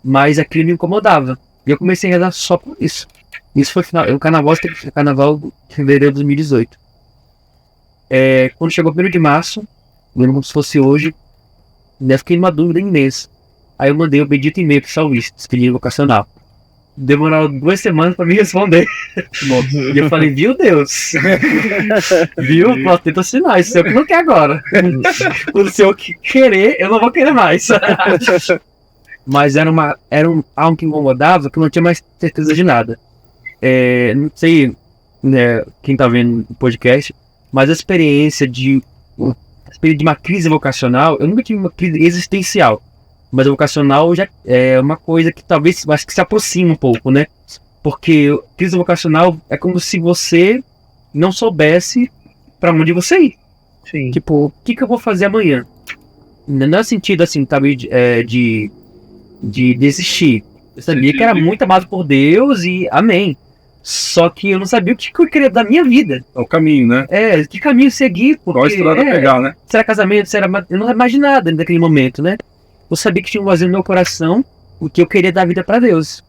Speaker 3: Mas aquilo me incomodava. E eu comecei a rezar só por isso. Isso foi o carnaval de fevereiro de 2018. Quando chegou o 1º de março, lembro como se fosse hoje, eu fiquei numa dúvida imensa. Aí eu mandei o bendito e-mail pro São Luís, despedido vocacional. Demoraram 2 semanas pra me responder. E eu falei, viu, Deus? Viu? Posso tentar assinar, isso é o que não quer agora. Se eu querer, eu não vou querer mais. Mas era algo que incomodava, que eu não tinha mais certeza de nada. Não sei, né, quem tá vendo o podcast, mas a experiência de uma crise vocacional, eu nunca tive uma crise existencial. Mas o vocacional já é uma coisa que talvez acho que se aproxima um pouco, né? Porque crise vocacional é como se você não soubesse pra onde você ir.
Speaker 1: Sim.
Speaker 3: Tipo, o que eu vou fazer amanhã? Não é sentido assim, talvez de desistir. Eu sabia que era muito amado por Deus e amém. Só que eu não sabia o que eu queria da minha vida.
Speaker 2: É o caminho, né?
Speaker 3: Que caminho seguir. Porque,
Speaker 2: Qual a estrada pegar, né?
Speaker 3: se era casamento, se era... Eu não imaginava nada naquele momento, né? Eu sabia que tinha um vazio no meu coração, o que eu queria dar vida para Deus.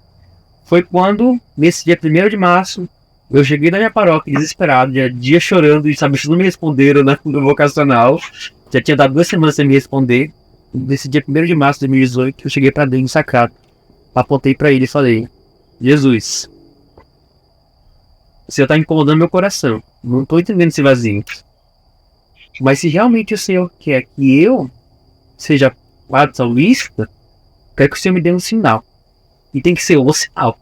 Speaker 3: Foi quando, nesse dia 1º de março, eu cheguei na minha paróquia desesperado, dia chorando, e sabe, eles não me responderam no vocacional. Já tinha dado 2 semanas sem me responder. Nesse dia 1º de março de 2018, eu cheguei para dentro do sacado. Apontei para ele e falei, Jesus, o Senhor está incomodando meu coração. Não estou entendendo esse vazio. Mas se realmente o Senhor quer que eu seja padre salvista, quero que o Senhor me dê um sinal. E tem que ser o sinal.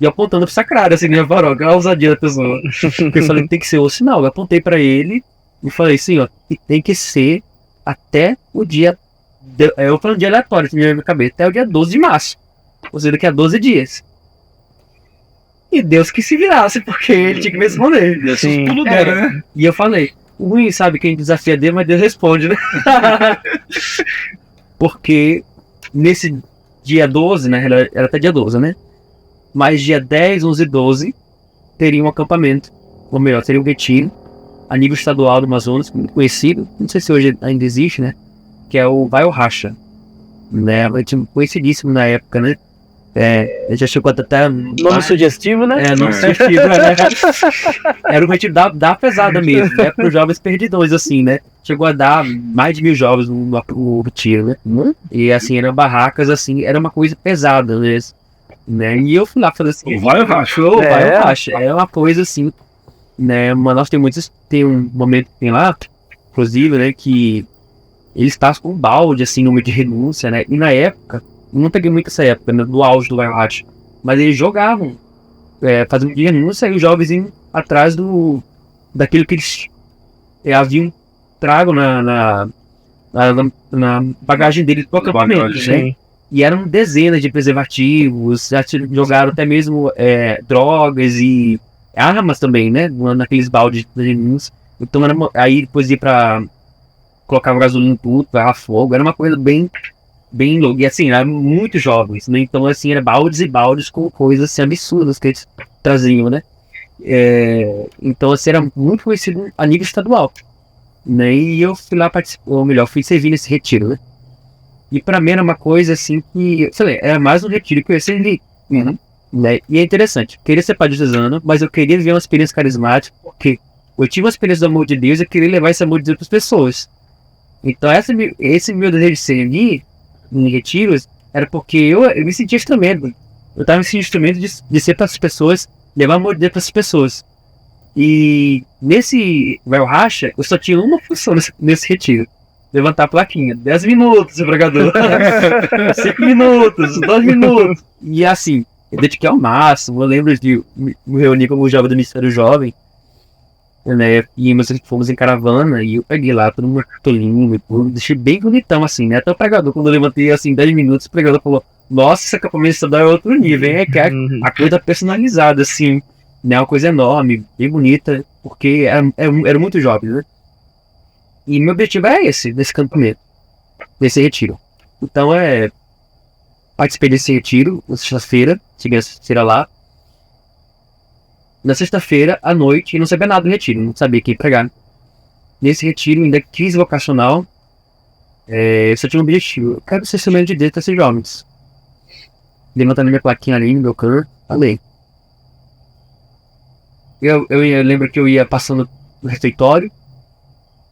Speaker 3: E apontando pro sacrário, assim, minha paróquia, a ousadia da pessoa. Porque eu falei que tem que ser o sinal. Eu apontei pra ele e falei assim, ó, tem que ser até o dia... Eu falei um dia aleatório, que me veio na minha cabeça, até o dia 12 de março. Ou seja, daqui a 12 dias. E Deus que se virasse, porque ele tinha que me responder.
Speaker 2: Sim. Tudo dera, né?
Speaker 3: E eu falei, o ruim, sabe, quem desafia Deus, mas Deus responde, né? Porque nesse dia 12, né, era até dia 12, né? Mas dia 10, 11 e 12 teria um acampamento, ou melhor, teria um retiro a nível estadual do Amazonas, muito conhecido, não sei se hoje ainda existe, né? Que é o Vai o Racha, né? Conhecidíssimo na época, né? Já chegou até...
Speaker 1: Nome sugestivo, né?
Speaker 3: Nome sugestivo, né? Era um retiro da pesada mesmo, né? Para os jovens perdidões, assim, né? Chegou a dar mais de 1.000 jovens no retiro, né? E assim, eram barracas, assim, era uma coisa pesada mesmo, né? E eu fui lá falei assim,
Speaker 2: Vai o racha.
Speaker 3: Vai o racha. É uma coisa assim, né? Manaus tem um momento que tem lá, inclusive, né? Que eles estavam com um balde, assim, no meio de renúncia, né? E na época, não peguei muito essa época, né, do auge do Vai o racha, mas eles jogavam, fazendo de renúncia, e os jovens iam atrás daquilo que eles haviam trago na bagagem deles pro acampamento, né? E eram dezenas de preservativos, já jogaram até mesmo drogas e armas também, né? Naqueles baldes de renúncia. Então aí depois ia pra colocar gasolina em tudo, pegar fogo, era uma coisa bem louca. E assim, eram muito jovens, né? Então assim, era baldes e baldes com coisas assim, absurdas que eles traziam, né? Então assim, era muito conhecido a nível estadual, né? E eu fui lá participar, ou melhor, fui servir nesse retiro, né? E pra mim era uma coisa assim que, sei lá, era mais um retiro que eu ia servir, né? E é interessante, eu queria ser padre diocesano, mas eu queria viver uma experiência carismática, porque eu tive uma experiência do amor de Deus e eu queria levar esse amor de Deus para as pessoas. Então esse meu desejo de servir em retiros era porque eu me sentia instrumento. Eu estava me sentindo instrumento de ser para as pessoas, levar amor de Deus para as pessoas. E nesse Vai o Racha, eu só tinha uma função nesse retiro. Levantar a plaquinha. 10 minutos, seu pregador. 5 minutos, 2 minutos. E assim, eu dediquei ao máximo. Eu lembro de me reunir com o jovem do Ministério Jovem, né? E fomos em caravana e eu peguei lá todo mundo cartolinho e tudo. Deixei bem bonitão assim, né? Até o pregador, quando eu levantei assim 10 minutos, o pregador falou: nossa, esse acampamento estadual é outro nível, hein? Que é a coisa personalizada, assim, né? Uma coisa enorme, bem bonita, porque era muito jovem, né? E meu objetivo é esse, desse acampamento, desse retiro. Então participei desse retiro na sexta-feira, cheguei na sexta-feira lá. Na sexta-feira, à noite, e não sabia nada do retiro, não sabia quem pregar. Nesse retiro, ainda crise vocacional, eu só tinha um objetivo: eu quero ser instrumento de Deus para esses jovens. Levantando minha plaquinha ali no meu canto, falei. Eu lembro que eu ia passando no refeitório,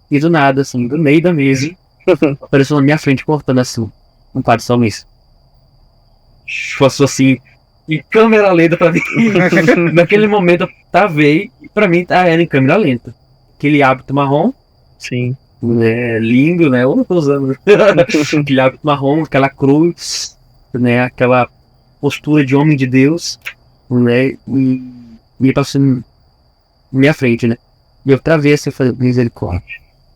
Speaker 3: e do nada, assim, do meio da mesa, apareceu na minha frente cortando assim: um padre salmista. Passou assim, em câmera lenta pra mim. Naquele momento eu travei, e pra mim era em câmera lenta. Aquele hábito marrom,
Speaker 1: Sim.
Speaker 3: lindo, né? Eu não tô usando. Aquele hábito marrom, aquela cruz, né? Aquela postura de homem de Deus, né? E passou na minha frente, né? E eu travei assim, eu falei, misericórdia.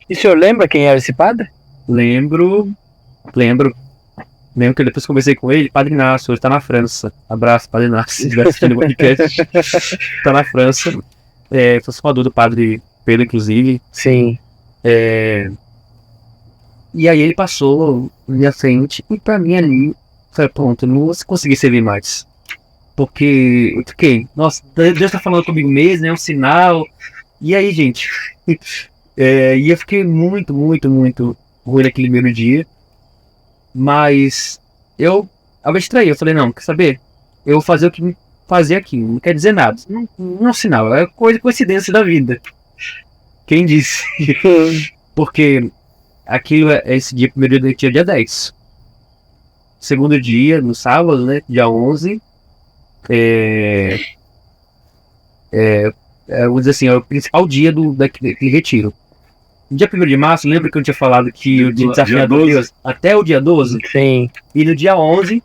Speaker 1: E o senhor lembra quem era esse padre?
Speaker 3: Lembro que depois conversei com ele, Padre Inácio, ele tá na França. Abraço, Padre Inácio, se estiver assistindo o podcast. Tá na França. Foi formador do Padre Pedro, inclusive.
Speaker 1: Sim.
Speaker 3: E aí ele passou na minha frente, e pra mim ali, falei, pronto, eu não vou conseguir servir mais. Porque eu fiquei, nossa, Deus tá falando comigo mesmo, é um sinal. E aí, gente, e eu fiquei muito ruim naquele primeiro dia. Mas eu abstraí, eu falei, não, quer saber? Eu vou fazer o que me fazer aqui, não quer dizer nada. Não é um sinal, é coincidência da vida. Quem disse? Porque aquilo, esse dia, primeiro dia, tinha dia 10. Segundo dia, no sábado, né, dia 11, vou dizer assim, é o principal dia daquele retiro. No dia 1º de março, lembra que eu tinha falado que eu tinha desafiado a Deus até o dia 12?
Speaker 1: Sim.
Speaker 3: E no dia 11,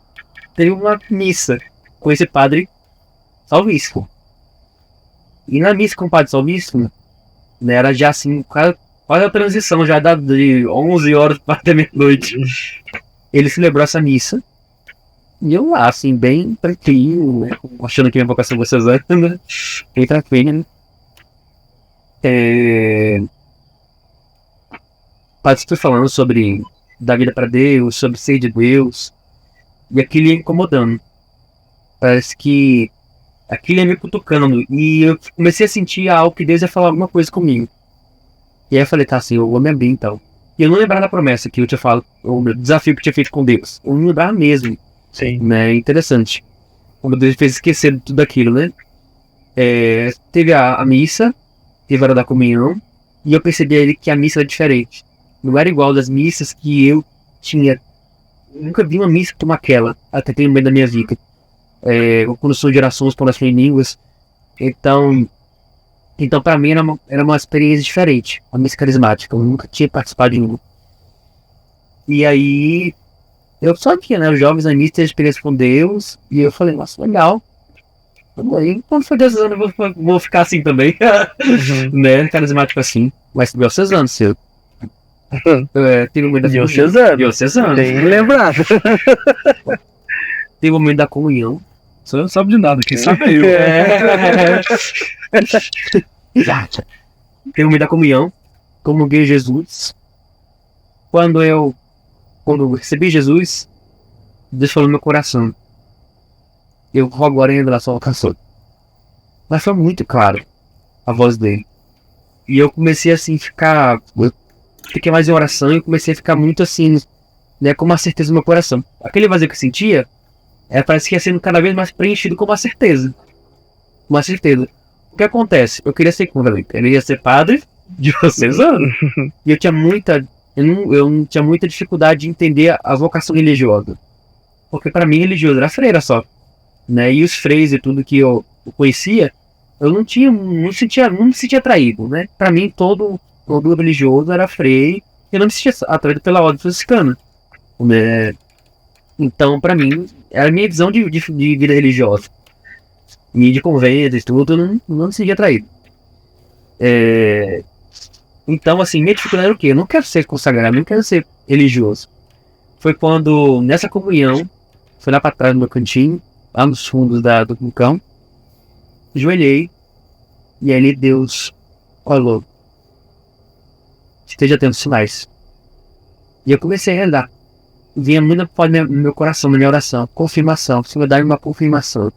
Speaker 3: teve uma missa com esse padre salvístico. E na missa com o padre salvístico, né, era já assim, quase a transição, já de 11 horas para meia-noite. Ele celebrou essa missa. E eu lá, assim, bem tranquilo, né, achando que minha vocação vai ser Cesana, né, bem tranquilo, né. O padre foi falando sobre dar vida para Deus, sobre ser de Deus, e aquilo ia incomodando. Parece que aquilo ia me cutucando, e eu comecei a sentir algo que Deus ia falar alguma coisa comigo. E aí eu falei, tá, assim, eu vou me abrir então. E eu não lembrava da promessa que eu tinha falado, o desafio que eu tinha feito com Deus. Eu não lembrava mesmo.
Speaker 1: Sim.
Speaker 3: Né, interessante. Como Deus fez esquecer de tudo aquilo, né? Teve a missa, teve a hora da comunhão, e eu percebi ali que a missa era diferente. Não era igual das missas que eu tinha. Eu nunca vi uma missa como aquela, até tem no meio da minha vida. Quando sou de orações, quando em línguas. Então para mim era uma experiência diferente, uma missa carismática. Eu nunca tinha participado de uma. E aí, eu sabia, né? Os jovens na missa têm experiência com Deus, e eu falei, nossa, legal. Aí, quando foi diocesano, eu vou ficar assim também. Né? Carismático assim. Mas diocesano, seu. Teve o momento da diocesano.
Speaker 1: Tem lembrado.
Speaker 3: Teve o momento da comunhão.
Speaker 2: Você não sabe de nada, quem sabe é eu.
Speaker 3: Teve o momento da comunhão. Comunguei Jesus. Quando eu recebi Jesus, Deus falou no meu coração, eu rogo agora em revelação ao cantor. Mas foi muito claro a voz dele. E eu comecei assim eu fiquei mais em oração e comecei a ficar muito assim, né, com uma certeza no meu coração. Aquele vazio que eu sentia, parece que ia sendo cada vez mais preenchido com uma certeza. Uma certeza. O que acontece? Eu queria ser convalente, eu ia ser padre diocesano. E eu tinha muita dificuldade de entender a vocação religiosa. Porque para mim religioso era freira só, né? E os freios e tudo que eu conhecia, eu não me sentia atraído, né? Para mim todo religioso era freio, eu não me sentia atraído pela ordem franciscana, né? Então para mim era a minha visão de vida religiosa e de convento e tudo, eu não me sentia atraído. Então assim, minha dificuldade era o quê? Eu não quero ser consagrado, eu não quero ser religioso. Foi quando nessa comunhão, fui lá para trás do meu cantinho, lá nos fundos do vulcão, ajoelhei, e aí Deus falou, esteja atento aos sinais. E eu comecei a andar. Vinha muito no meu coração, na minha oração, confirmação, Senhor, dá-me uma confirmação.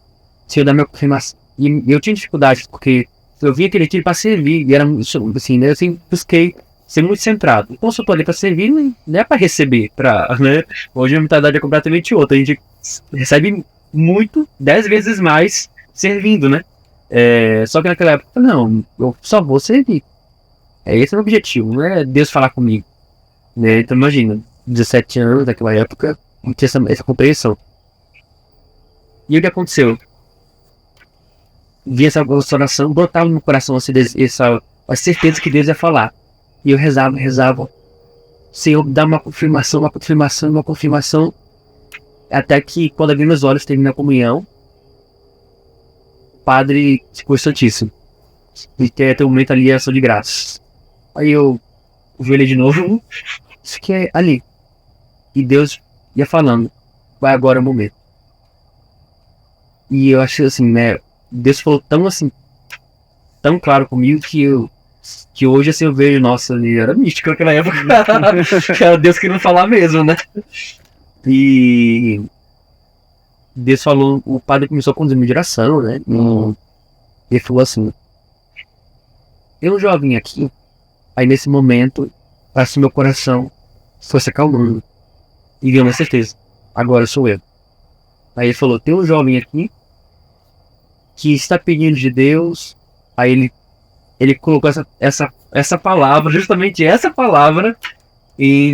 Speaker 3: Senhor, dá-me uma confirmação. E eu tinha dificuldade, porque eu vinha aquele tiro para servir, e era assim, né, eu sempre busquei ser muito centrado. Então, se eu tô ali para servir, não é para receber, né? Hoje a mentalidade é completamente outra. A gente recebe muito, 10 vezes mais servindo, né? Só que naquela época, não, eu só vou servir. Esse é o objetivo, não é Deus falar comigo, né? Então imagina, 17 anos naquela época, ter essa compreensão. E o que aconteceu? Vi essa oração, brotava no meu coração a certeza que Deus ia falar. E eu rezava. Senhor, dá uma confirmação. Até que, quando abri meus olhos, terminei a comunhão, o padre ficou santíssimo. E tem um momento ali, ação de graças. Aí eu vi ele de novo, fiquei ali. E Deus ia falando, vai agora o momento. E eu achei assim, né, Deus falou tão claro comigo que hoje assim eu vejo, nossa, ele era místico naquela época. Que era Deus querendo falar mesmo, né? E Deus falou, o padre começou a conduzir minha direção, né? E ele falou assim, tem um jovem aqui. Aí nesse momento, parece que meu coração foi se acalmando. E deu uma certeza, agora sou eu. Aí ele falou, tem um jovem aqui que está pedindo de Deus. Aí ele colocou essa palavra, justamente essa palavra,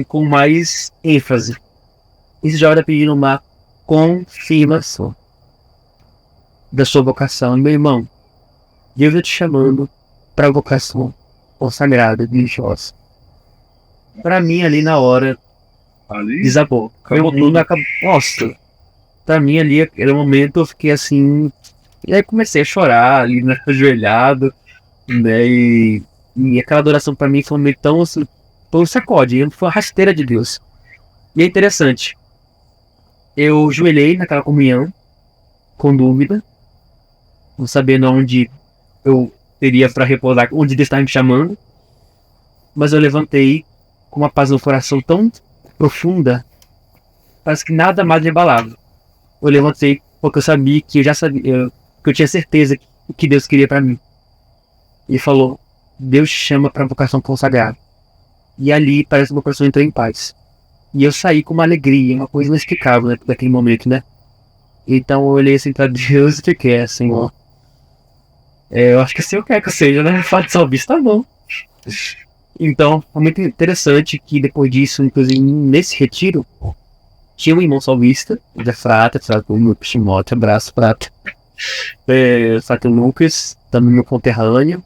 Speaker 3: com mais ênfase. Esse jovem está pedindo uma confirmação da sua vocação. E, meu irmão, Deus está te chamando para a vocação consagrada, religiosa. Para mim, ali na hora, desabou. Meu mundo acabou. Nossa, para mim ali, aquele momento eu fiquei assim. E aí comecei a chorar ali, né, ajoelhado, né, e aquela adoração para mim foi um momento tão assim, foi um sacode, foi uma rasteira de Deus. E é interessante, eu ajoelhei naquela comunhão, com dúvida, não sabendo onde eu teria para repousar, onde Deus estava me chamando, mas eu levantei com uma paz no coração tão profunda, parece que nada mais me abalava. Eu levantei porque eu sabia que eu já sabia, que eu tinha certeza o que Deus queria para mim. E falou, Deus te chama para vocação consagrada. E ali parece que meu coração entrou em paz. E eu saí com uma alegria, uma coisa inexplicável, né, naquele momento, né? Então eu olhei assim para Deus e fiquei assim, ó. Eu acho que assim eu quero que eu seja, né? Fato de salvista, tá bom. Então, foi muito interessante que depois disso, inclusive nesse retiro, tinha um irmão salvista, da Frata, o meu Pishimote, abraço, Frata. Frata Lucas, também meu conterrâneo.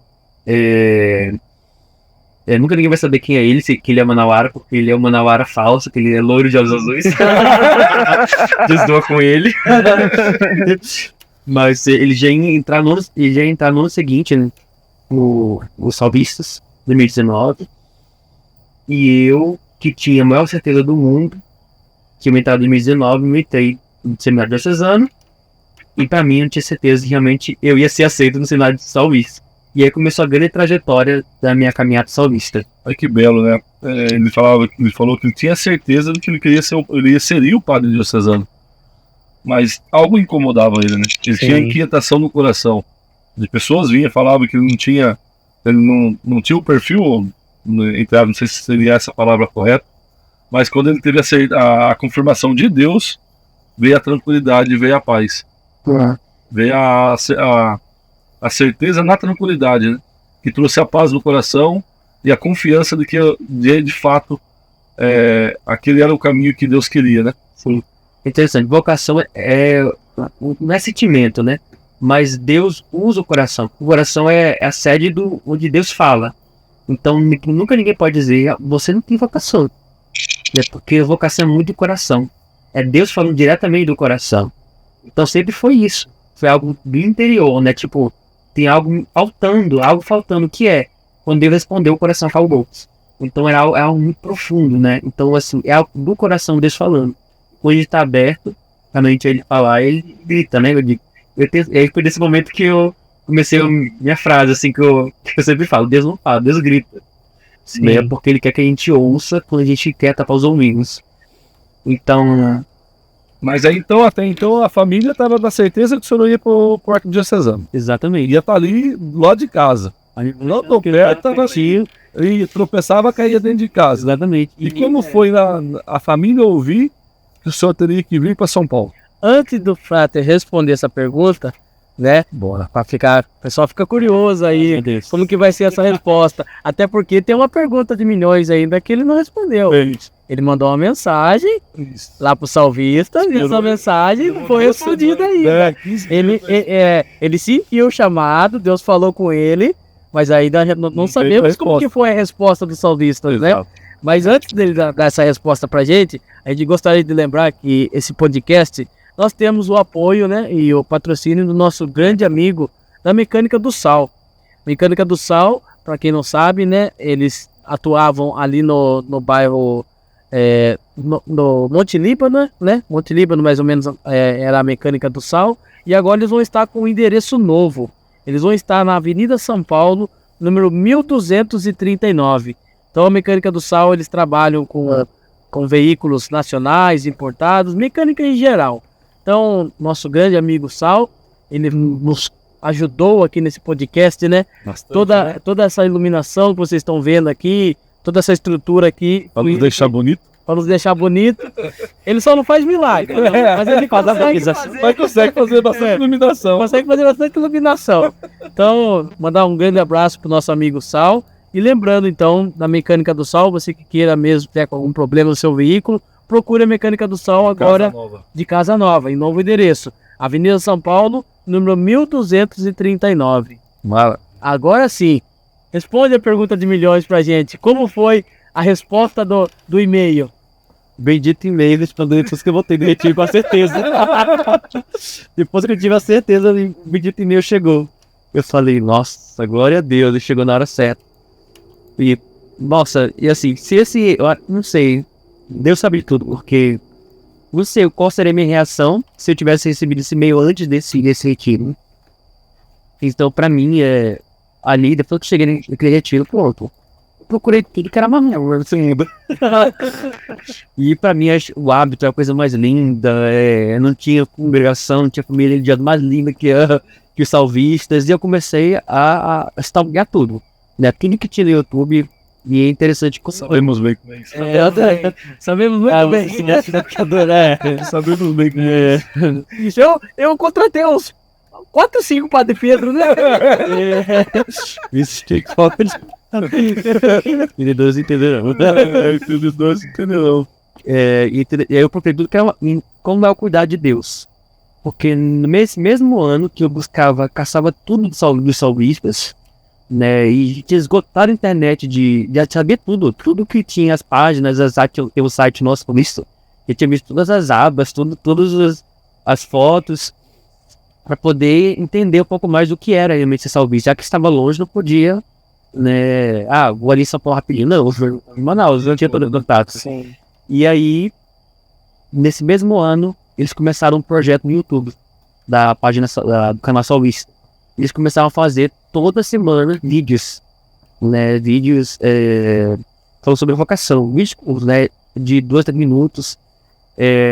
Speaker 3: Nunca ninguém vai saber quem é ele, que ele é Manauara, porque ele é um Manauara falso, que ele é loiro de olhos azuis. Desdoa com ele. Mas ele já ia entrar no ano seguinte, né, os salvistas, 2019. E eu, que tinha a maior certeza do mundo, que eu entrava em 2019, me entrei no seminário diocesano. E pra mim, eu não tinha certeza que realmente eu ia ser aceito no seminário de salvista. E aí começou a grande trajetória da minha caminhada salvista.
Speaker 2: Olha que belo, né? Ele falou que ele tinha certeza de que ele ia seria o padre diocesano. Mas algo incomodava ele, né? Ele tinha inquietação no coração. As pessoas vinham e falavam que ele não tinha o perfil, não sei se seria essa a palavra correta, mas quando ele teve a confirmação de Deus, veio a tranquilidade, veio a paz. Veio a certeza na tranquilidade, né? Que trouxe a paz no coração e a confiança de que de fato aquele era o caminho que Deus queria, né?
Speaker 3: Sim. Interessante, vocação não é sentimento, né? Mas Deus usa o coração. O coração é a sede onde Deus fala. Então nunca ninguém pode dizer, você não tem vocação. Porque vocação é muito do coração. É Deus falando diretamente do coração. Então sempre foi isso. Foi algo do interior, né? Tipo, tem algo faltando, que é quando Deus respondeu, o coração falou. Então é algo muito profundo, né? Então, assim, é algo do coração Deus falando. Quando ele está aberto, quando a gente ele falar, ele grita, né? Aí foi nesse momento que eu comecei minha frase, assim, que eu sempre falo, Deus não fala, Deus grita. Né? Porque ele quer que a gente ouça quando a gente quer tapar os ouvidos. Então...
Speaker 2: Mas aí, até então, a família estava na certeza que o senhor ia pro arquidiocesano.
Speaker 3: Exatamente.
Speaker 2: Ia estar ali, lá de casa. Não tô perto, estava assim, e tropeçava, caía dentro de casa.
Speaker 3: Exatamente.
Speaker 2: E como foi a família ouvir que o senhor teria que vir para São Paulo?
Speaker 1: Antes do Frater responder essa pergunta, né? Bora, para ficar, o pessoal fica curioso aí, como que vai ser essa resposta. Até porque tem uma pergunta de milhões ainda que ele não respondeu. Ele mandou uma mensagem
Speaker 2: Isso.
Speaker 1: lá pro salvista e essa mensagem não foi respondida ainda. Ele sentiu o chamado, Deus falou com ele, mas ainda não sabemos como que foi a resposta do salvista, né?
Speaker 2: Exato.
Speaker 1: Mas antes dele dar essa resposta pra gente, a gente gostaria de lembrar que esse podcast, nós temos o apoio, né, e o patrocínio do nosso grande amigo da Mecânica do Sal. Mecânica do Sal, para quem não sabe, né, eles atuavam ali no bairro no Monte Líbano, né? Monte Líbano mais ou menos era a Mecânica do Sal, e agora eles vão estar com um endereço novo. Eles vão estar na Avenida São Paulo, número 1239. Então a Mecânica do Sal, eles trabalham com veículos nacionais, importados, mecânica em geral. Então, nosso grande amigo Sal, ele nos ajudou aqui nesse podcast, né?
Speaker 2: Bastante,
Speaker 1: Toda essa iluminação que vocês estão vendo aqui, toda essa estrutura aqui.
Speaker 2: Pra nos deixar bonito.
Speaker 1: Para nos deixar bonito. Ele só não faz milagre, mas ele
Speaker 2: Consegue fazer bastante iluminação.
Speaker 1: Consegue fazer bastante iluminação. Então, mandar um grande abraço pro nosso amigo Sal. E lembrando, então, da Mecânica do Sal, você que queira mesmo ter algum problema no seu veículo, procure a Mecânica do Sal agora de Casa Nova, em novo endereço. Avenida São Paulo, número 1239.
Speaker 2: Mala.
Speaker 1: Agora sim, responde a pergunta de milhões pra gente. Como foi a resposta do e-mail?
Speaker 3: Bendito e-mail, respondendo depois que eu voltei do retiro com a certeza. Depois que eu tive a certeza, o bendito e-mail chegou. Eu falei, nossa, glória a Deus, ele chegou na hora certa. E, nossa, e assim, eu não sei, Deus sabe de tudo, porque não sei qual seria a minha reação se eu tivesse recebido esse e-mail antes desse retiro. Então, pra mim, ali, depois que eu cheguei naquele retiro, pronto. Eu procurei tudo que era manual, assim. E pra mim, o hábito é a coisa mais linda. Não tinha congregação, não tinha família religiosa mais linda que os salvistas. E eu comecei a stalkear tudo. Né? Tudo que tinha no YouTube. E é interessante.
Speaker 2: Sabemos bem como é isso.
Speaker 1: Sabemos muito bem.
Speaker 2: Sabemos bem como é isso.
Speaker 1: Eu contratei uns 4, 5 Padre Pedro, né?
Speaker 3: Isso tem que falar. Entendedores entenderão.
Speaker 2: Entendedores entenderão.
Speaker 3: E aí eu procurei tudo que era como é o cuidar de Deus. Porque nesse mesmo ano que eu caçava tudo dos salvistas, né, e tinha esgotado a internet de saber tudo que tinha as páginas, tem um site nosso com isso. Eu tinha visto todas as abas, todas as fotos, para poder entender um pouco mais do que era realmente ser salvista. Já que estava longe, não podia, né? Vou ali em São Paulo rapidinho. Não, em Manaus, não tinha todo o contato.
Speaker 1: Sim.
Speaker 3: E aí, nesse mesmo ano, eles começaram um projeto no YouTube, da página do canal Salvista. Eles começaram a fazer toda semana vídeos, né? Vídeos falando sobre vocação, vídeos, né, de 2 a 3 minutos,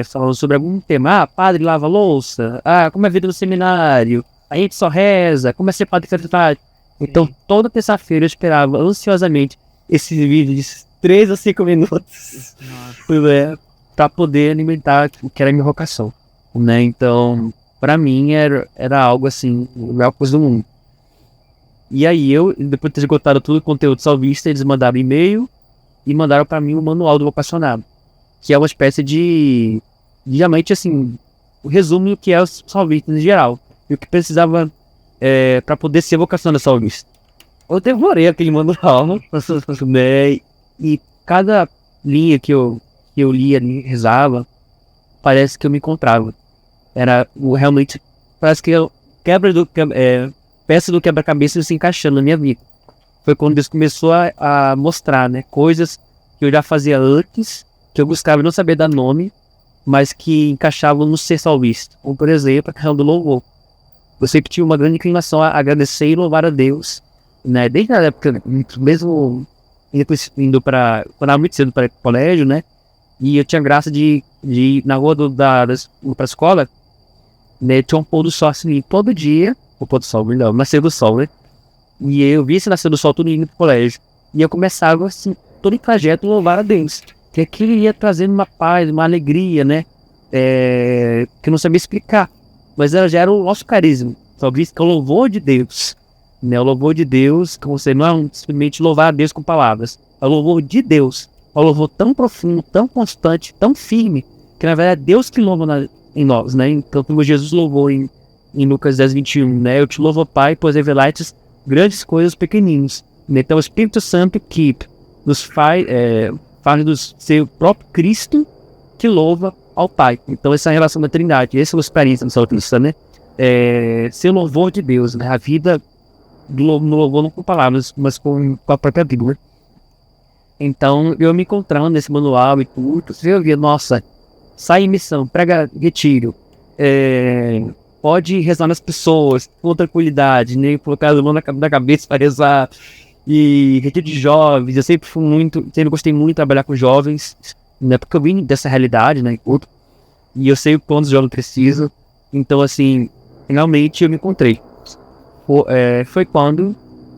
Speaker 3: falando sobre algum tema. Padre lava louça, como é a vida do seminário, a gente só reza, como é ser padre secretário. Então, toda terça-feira eu esperava ansiosamente esses vídeos de 3 a 5 minutos para poder alimentar o que era a minha vocação, né? Então, para mim era algo assim, a melhor coisa do mundo. E aí depois de ter esgotado todo o conteúdo salvista, eles mandaram e-mail e mandaram para mim o manual do vocacionado, que é uma espécie de realmente assim, o resumo do que é o salvista em geral, e o que precisava para poder ser vocacionado salvista. Eu devorei aquele manual, né? E cada linha que eu lia ali, rezava, parece que eu me encontrava. Era realmente, parece que eu peça do quebra-cabeça se encaixando na minha vida. Foi quando Deus começou a mostrar, né, coisas que eu já fazia antes, que eu buscava não saber dar nome, mas que encaixavam no ser salvista. Como, por exemplo, a questão do louvor. Eu sempre tinha uma grande inclinação a agradecer e louvar a Deus, né? Desde a época, mesmo indo para, quando eu era muito cedo para o colégio, né? E eu tinha graça de ir na rua para a escola, né? Tinha um pôr do sol assim, todo dia, o pôr do sol, não, nascer do sol, né? E eu vi esse nascer do sol tudo indo pro colégio. E eu começava assim, todo o trajeto louvar a Deus. Que aquilo ia trazendo uma paz, uma alegria, né? Que eu não sabia explicar. Mas ela já era o nosso carisma. Talvez que é o louvor de Deus. Né? O louvor de Deus, que você não é simplesmente louvar a Deus com palavras. É o louvor de Deus. um louvor tão profundo, tão constante, tão firme, que na verdade é Deus que louva em nós, né? Então, como Jesus louvou em Lucas 10:21, né? Eu te louvo, Pai, pois revelaste grandes coisas pequeninos. Então, o Espírito Santo que nos faz ser o próprio Cristo que louva ao Pai. Então, essa é a relação da Trindade. Essa é a experiência do salmista, né? Ser o louvor de Deus, né? A vida no louvor não com palavras, mas com a própria vida, né? Então, eu me encontrando nesse manual e tudo, eu via, nossa, sai em missão, prega retiro, pode rezar nas pessoas com tranquilidade, nem colocar a mão na cabeça para rezar, e retiro de jovens. Eu sempre gostei muito de trabalhar com jovens, né, porque eu vim dessa realidade, né, e eu sei o quanto os jovens precisam. Então, assim, realmente eu me encontrei. Foi quando,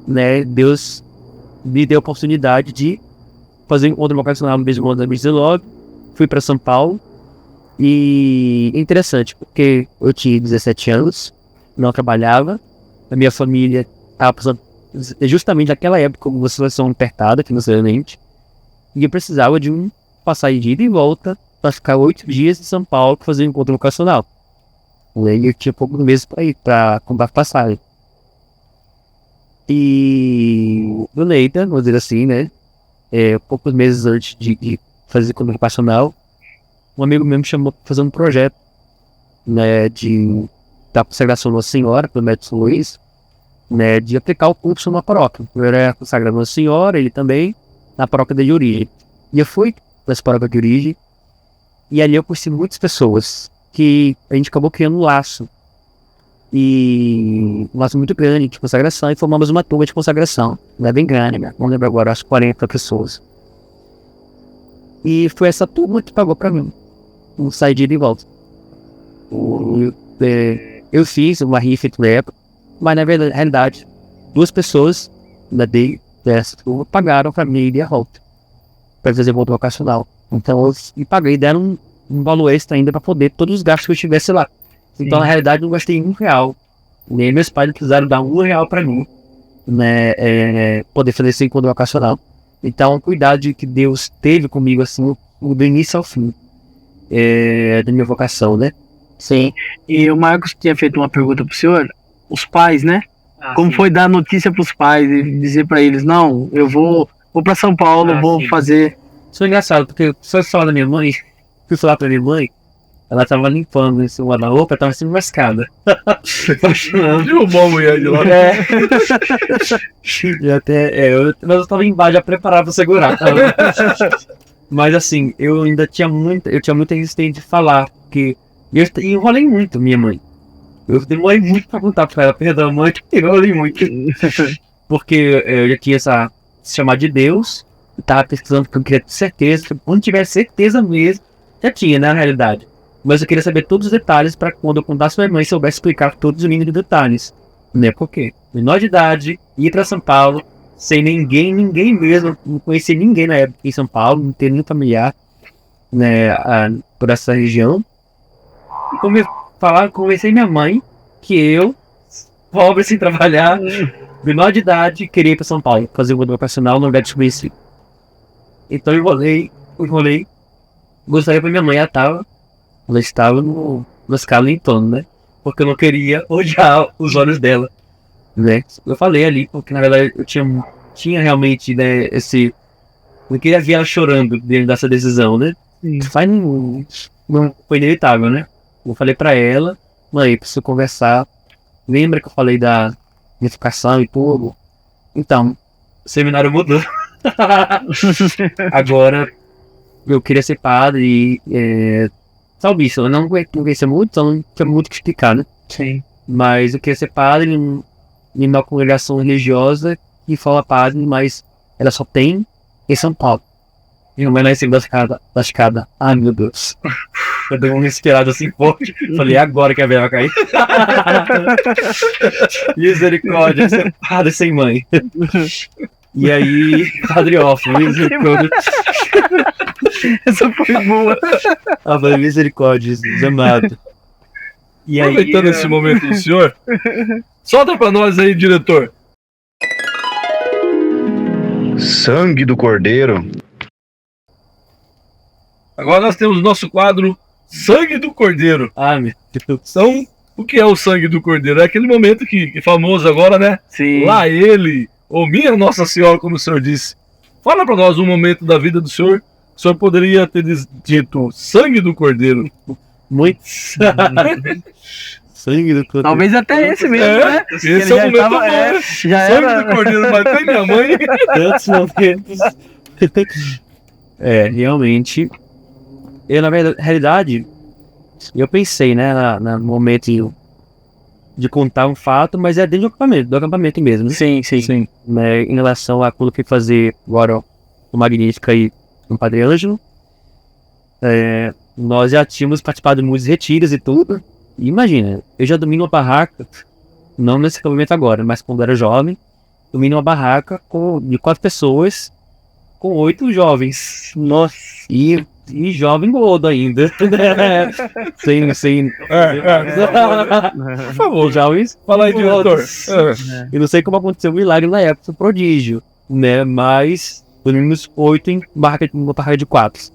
Speaker 3: né, Deus me deu a oportunidade de fazer um encontro vocacional no mesmo ano de 2019. Fui para São Paulo. E é interessante, porque eu tinha 17 anos, não trabalhava, a minha família estava passando justamente naquela época uma situação apertada financeiramente, e eu precisava de um passagem de ida e volta para ficar 8 dias em São Paulo para fazer um encontro vocacional. E aí eu tinha poucos meses para ir, para comprar passagem. E do Leita, vamos dizer assim, né? Poucos meses antes de fazer encontro vocacional, um amigo meu me chamou para fazer um projeto, né, da consagração Nossa Senhora, pelo médico São Luís, né, de aplicar o curso numa paróquia. Eu era consagrado Nossa Senhora, ele também, na paróquia de origem. E eu fui nessa paróquia de origem, e ali eu conheci muitas pessoas, que a gente acabou criando um laço. E um laço muito grande de consagração, e formamos uma turma de consagração, né, bem grande, né, não lembro agora, acho 40 pessoas. E foi essa turma que pagou para mim um sair de ida e volta. Eu fiz uma rifa na época, mas na realidade 2 pessoas dessa turma pagaram para mim ir a volta para fazer volta vocacional. Então eu paguei, deram um valor extra ainda para poder todos os gastos que eu tivesse lá. Sim. Então na realidade eu não gastei R$1, nem meus pais precisaram dar R$1 para mim, né, poder fazer esse encontro vocacional. Então o cuidado que Deus teve comigo assim do início ao fim da minha vocação, né?
Speaker 4: Sim. E o Marcos tinha feito uma pergunta pro senhor, os pais, né? Como sim. Foi dar notícia pros pais e dizer pra eles, não, eu vou pra São Paulo, vou sim. fazer...
Speaker 3: Isso é engraçado, porque só falar da minha mãe, fui falar pra minha mãe, ela tava limpando em cima da roupa, tava sendo mascada.
Speaker 2: Viu bom mulher de lá?
Speaker 3: Mas eu tava embaixo, já preparado pra segurar. Mas assim, eu ainda tinha muita resistência de falar, porque eu enrolei muito minha mãe. Eu demorei muito pra contar pra ela, perdão mãe, eu enrolei muito. Porque eu já tinha essa chamada de Deus, tava pesquisando porque eu queria ter certeza, quando tiver certeza mesmo, já tinha, né, na realidade. Mas eu queria saber todos os detalhes para quando eu contasse pra minha mãe, soubesse explicar todos os mínimos detalhes. Né, porque menor de idade, ir pra São Paulo, sem ninguém mesmo, não conhecia ninguém na época em São Paulo, não ter nenhum familiar, né, por essa região. E conversei minha mãe que eu, pobre sem trabalhar, menor de idade, queria ir para São Paulo, fazer um encontro vocacional no lugar desconhecido. Então eu enrolei, gostaria pra minha mãe, ela estava no escala em torno, né, porque eu não queria odiar os olhos dela. Né? Eu falei ali, porque na verdade eu tinha realmente, né, não queria ver ela chorando dentro dessa decisão, né? Não foi inevitável, né? Eu falei pra ela, mãe, preciso conversar. Lembra que eu falei da unificação e tudo? Então, o seminário mudou. Agora, eu queria ser padre e salvista. Eu não conhecia muito, então não tinha muito o que explicar, né?
Speaker 4: Sim.
Speaker 3: Mas eu queria ser padre em uma congregação religiosa que fala padre, mas ela só tem em São Paulo. E não é lá em cima da escada. Ai, meu Deus. Eu dei um respirado assim forte. Falei, agora que a velha vai cair. Misericórdia, ser padre sem mãe. E aí, padre off, misericórdia.
Speaker 4: Essa foi boa.
Speaker 3: Falei, misericórdia, amado.
Speaker 2: E aí, aproveitando esse momento do senhor, solta pra nós aí, diretor.
Speaker 5: Sangue do Cordeiro.
Speaker 2: Agora nós temos o nosso quadro Sangue do Cordeiro.
Speaker 3: Ah, meu Deus.
Speaker 2: Então, o que é o sangue do Cordeiro? É aquele momento que é famoso agora, né?
Speaker 4: Sim.
Speaker 2: Lá ele, ou minha Nossa Senhora, como o senhor disse. Fala pra nós um momento da vida do senhor. O senhor poderia ter dito sangue do Cordeiro.
Speaker 3: Muito. Sangue do Cordeiro.
Speaker 4: Talvez até esse mesmo, né?
Speaker 2: Esse
Speaker 4: Ele
Speaker 2: é o
Speaker 4: já
Speaker 2: momento
Speaker 4: tava-
Speaker 2: bom, né?
Speaker 4: já
Speaker 2: Sangue
Speaker 4: era.
Speaker 2: do Cordeiro, mas tem minha mãe.
Speaker 3: Tantos momentos. Realmente. Eu, na realidade, eu pensei, né, no momento de contar um fato, mas é dentro do acampamento mesmo, né?
Speaker 1: Sim.
Speaker 3: Né, em relação àquilo que eu fui fazer agora o Magnífica e no Padre Ângelo. Nós já tínhamos participado de muitos retiros e tudo. E imagina, eu já dormi numa barraca, não nesse acampamento agora, mas quando era jovem, dormi numa barraca de 4 pessoas, com 8 jovens. Nossa! E jovem gordo ainda. sem
Speaker 2: Por favor,
Speaker 3: jovens.
Speaker 2: fala aí, diretor.
Speaker 3: Eu não sei como aconteceu o milagre na época, um prodígio, né? Mas dormimos 8 em uma barraca de 4.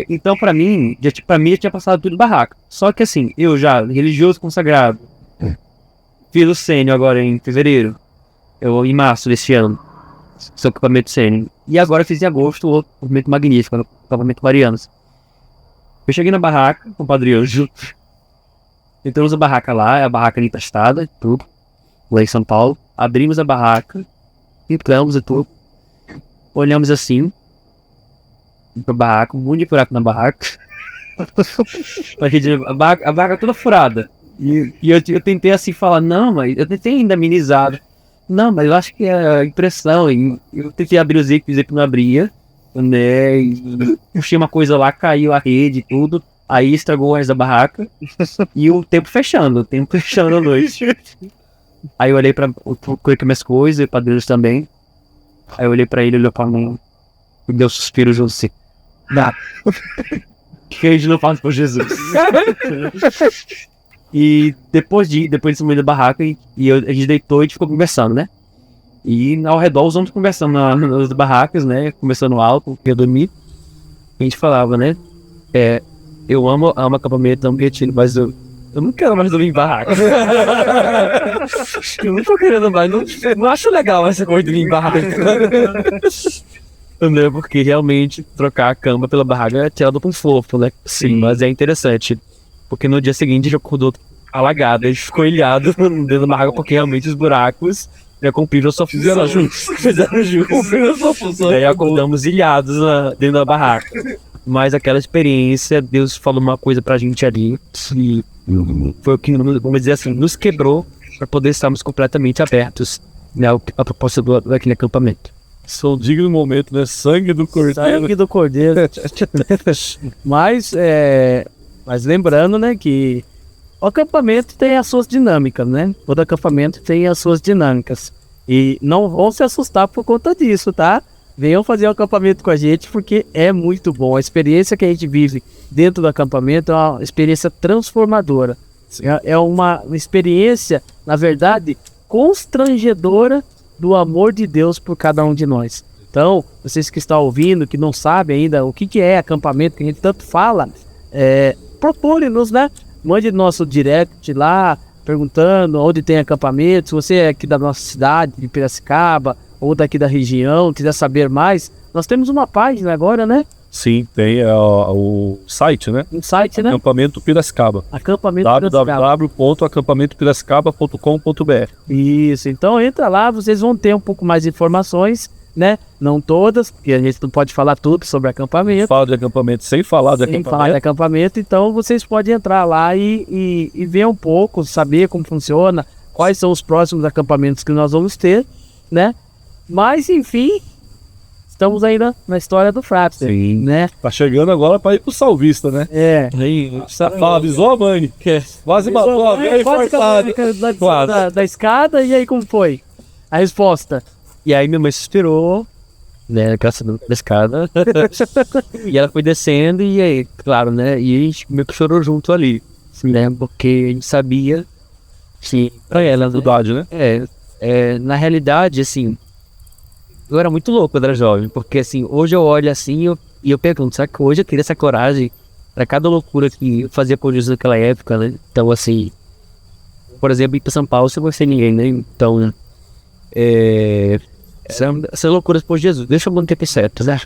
Speaker 3: Então, pra mim, já tinha passado tudo barraca. Só que assim, eu já, religioso consagrado, fiz o sênior agora em fevereiro, em março deste ano, seu acampamento sênior. E agora fiz em agosto o acampamento magnífico, o acampamento Marianos. Eu cheguei na barraca com o Padre Ângelo. Entramos na barraca lá, é a barraca empestada, tudo, lá em São Paulo. Abrimos a barraca, entramos e tudo. Olhamos assim, pra barraca, um monte de buraco na barraca. A barraca toda furada. E eu tentei assim falar, não, mas eu tentei ainda amenizar. Não, mas eu acho que é a impressão. E eu tentei abrir o zíper não abria, né? E puxei uma coisa lá, caiu a rede e tudo. Aí estragou o resto da barraca. E o tempo fechando à noite. Aí eu olhei coloquei minhas coisas, pra Deus também. Aí eu olhei pra ele, olhou pra mim. Me deu um suspiro junto assim. Nada. Que a gente não faz por Jesus. E depois desse momento da barraca, a gente deitou e a gente ficou conversando, né? E ao redor os homens conversando nas barracas, né? Conversando alto, eu dormi. A gente falava, né? Eu amo acampamento, amo retiro, mas eu não quero mais dormir em barraca. Eu não tô querendo mais, não acho legal essa coisa de dormir em barraca. Né? Porque realmente trocar a cama pela barraca é tirado com fofo, né? Sim, mas é interessante. Porque no dia seguinte a gente acordou alagado, a gente ficou ilhado dentro da barraca porque realmente os buracos já cumpriram a sua função. Fizeram jus. Cumpriram a sua função. Daí acordamos ilhados dentro da barraca. Mas aquela experiência, Deus falou uma coisa pra gente ali, que foi o que, vamos dizer assim, nos quebrou para poder estarmos completamente abertos, né, a proposta daquele acampamento.
Speaker 2: São digno momento, né? Sangue do Cordeiro.
Speaker 1: Sangue do Cordeiro. Mas lembrando, né, que o acampamento tem as suas dinâmicas, né? Todo acampamento tem as suas dinâmicas. E não vão se assustar por conta disso, tá? Venham fazer o acampamento com a gente, porque é muito bom. A experiência que a gente vive dentro do acampamento é uma experiência transformadora. É uma experiência, na verdade, constrangedora do amor de Deus por cada um de nós. Então, vocês que estão ouvindo, que não sabem ainda o que é acampamento, que a gente tanto fala, procure-nos, né? Mande nosso direct lá, perguntando onde tem acampamento. Se você é aqui da nossa cidade, de Piracicaba, ou daqui da região, quiser saber mais, nós temos uma página agora, né?
Speaker 2: Sim, tem o site, né?
Speaker 1: Um site, né?
Speaker 2: Acampamento Piracicaba.
Speaker 1: Acampamento Piracicaba.
Speaker 2: www.acampamentoPiracicaba.com.br.
Speaker 1: Isso, então entra lá, vocês vão ter um pouco mais de informações, né? Não todas, porque a gente não pode falar tudo sobre acampamento.
Speaker 2: Fala de acampamento sem falar de
Speaker 1: Sem
Speaker 2: acampamento.
Speaker 1: falar de acampamento, então vocês podem entrar lá e ver um pouco, saber como funciona, quais são os próximos acampamentos que nós vamos ter, né? Mas, enfim, estamos ainda na história do Frapster,
Speaker 2: Sim.
Speaker 1: né?
Speaker 2: Tá chegando agora pra ir pro salvista, né? Avisou a mãe. Quase matou a velha forçada.
Speaker 1: Da escada, e aí como foi a resposta?
Speaker 3: E aí minha mãe suspirou, né, da escada, e ela foi descendo, e aí, claro, né, e a gente meio que chorou junto ali, né, porque a gente sabia que pra ela,
Speaker 2: Verdade, né?
Speaker 3: na realidade, assim, eu era muito louco quando era jovem, porque assim, hoje eu olho assim, E eu pergunto, será que hoje eu teria essa coragem para cada loucura que eu fazia por Jesus naquela época, né? Então, assim, por exemplo, ir para São Paulo sem conhecer ninguém, né? Então, essas loucuras por Jesus, deixa eu manter que certo, né?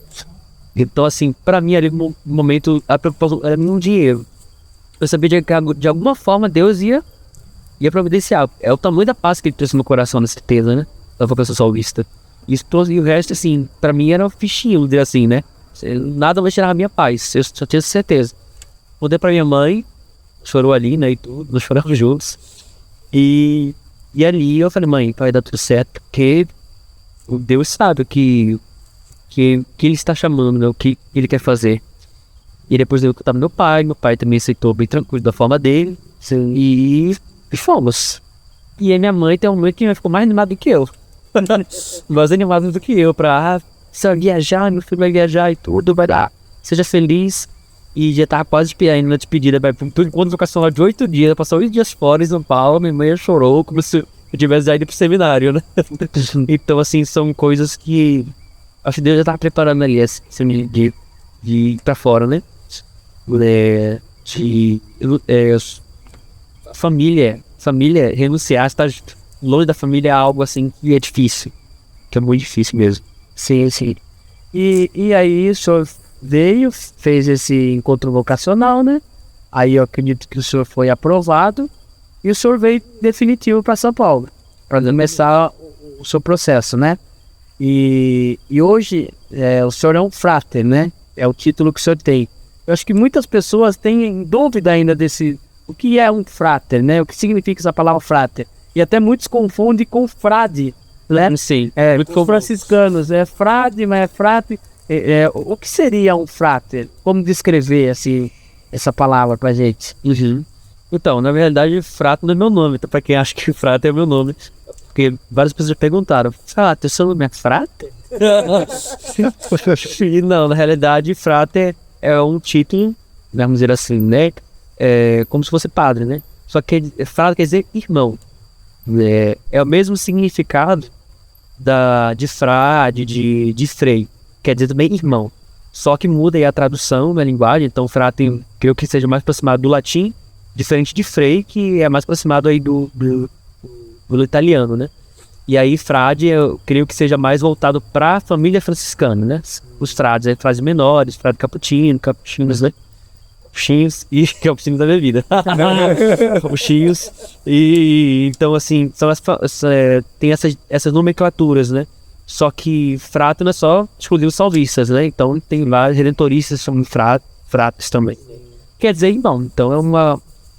Speaker 3: Então, assim, para mim, ali no momento, a preocupação era no dinheiro. Eu sabia de alguma forma Deus ia providenciar. É o tamanho da paz que ele trouxe no meu coração, na certeza, né? Da vocação salvista. Isso, e o resto, assim, pra mim era um fichinho, vamos dizer assim, né? Nada vai tirar a minha paz, eu só tinha certeza. Mudei pra minha mãe, chorou ali, né, e tudo, nós choramos juntos. E ali eu falei, mãe, vai dar tudo certo, porque o Deus sabe o que ele está chamando, né, o que ele quer fazer. E depois eu tava meu pai também aceitou bem tranquilo da forma dele. Sim. E fomos. E aí minha mãe tem um momento que ficou mais animada do que eu. Mais animada do que eu pra você vai viajar, meu filho vai viajar e tudo, vai dar. Seja feliz. E já tava quase indo na despedida, vai para um encontro vocacional de 8 dias, passou 8 dias fora em São Paulo, minha mãe chorou como se eu tivesse ido pro seminário, né? Então, assim, são coisas que acho que Deus já tava preparando ali, assim, de ir pra fora, né? Família, renunciar, estar longe da família é algo assim que é difícil, que é muito difícil mesmo.
Speaker 1: Sim, sim. E aí o senhor veio, fez esse encontro vocacional, né? Aí eu acredito que o senhor foi aprovado e o senhor veio definitivo para São Paulo, para começar o seu processo, né? E hoje o senhor é um frater, né? É o título que o senhor tem. Eu acho que muitas pessoas têm dúvida ainda o que é um frater, né? O que significa essa palavra frater. E até muitos confundem com frade, né?
Speaker 3: Sim.
Speaker 1: Com franciscanos. É frade, mas é frater. O que seria um frater? Como descrever assim, essa palavra pra gente?
Speaker 3: Uhum. Então, na verdade, frater não é meu nome. Então, pra quem acha que frater é meu nome. Porque várias pessoas perguntaram, frater, seu nome é frater? E não, na realidade, frater é um título, vamos dizer assim, né? Como se fosse padre, né? Só que frater quer dizer irmão. É o mesmo significado de frade, de frei. Quer dizer também irmão. Só que muda aí a tradução da linguagem. Então, frater, creio que seja mais aproximado do latim, diferente de frei, que é mais aproximado aí do italiano, né? E aí, frade, eu creio que seja mais voltado para a família franciscana, né? Os frades, frades menores, frade capuchinos, né? Capuchinhos e capuchinos da minha vida. Capuchinhos. E então, assim, tem essas nomenclaturas, né? Só que frato não é só exclusivo salvistas, né? Então, tem vários redentoristas que chamam frates também. Quer dizer, irmão. Então,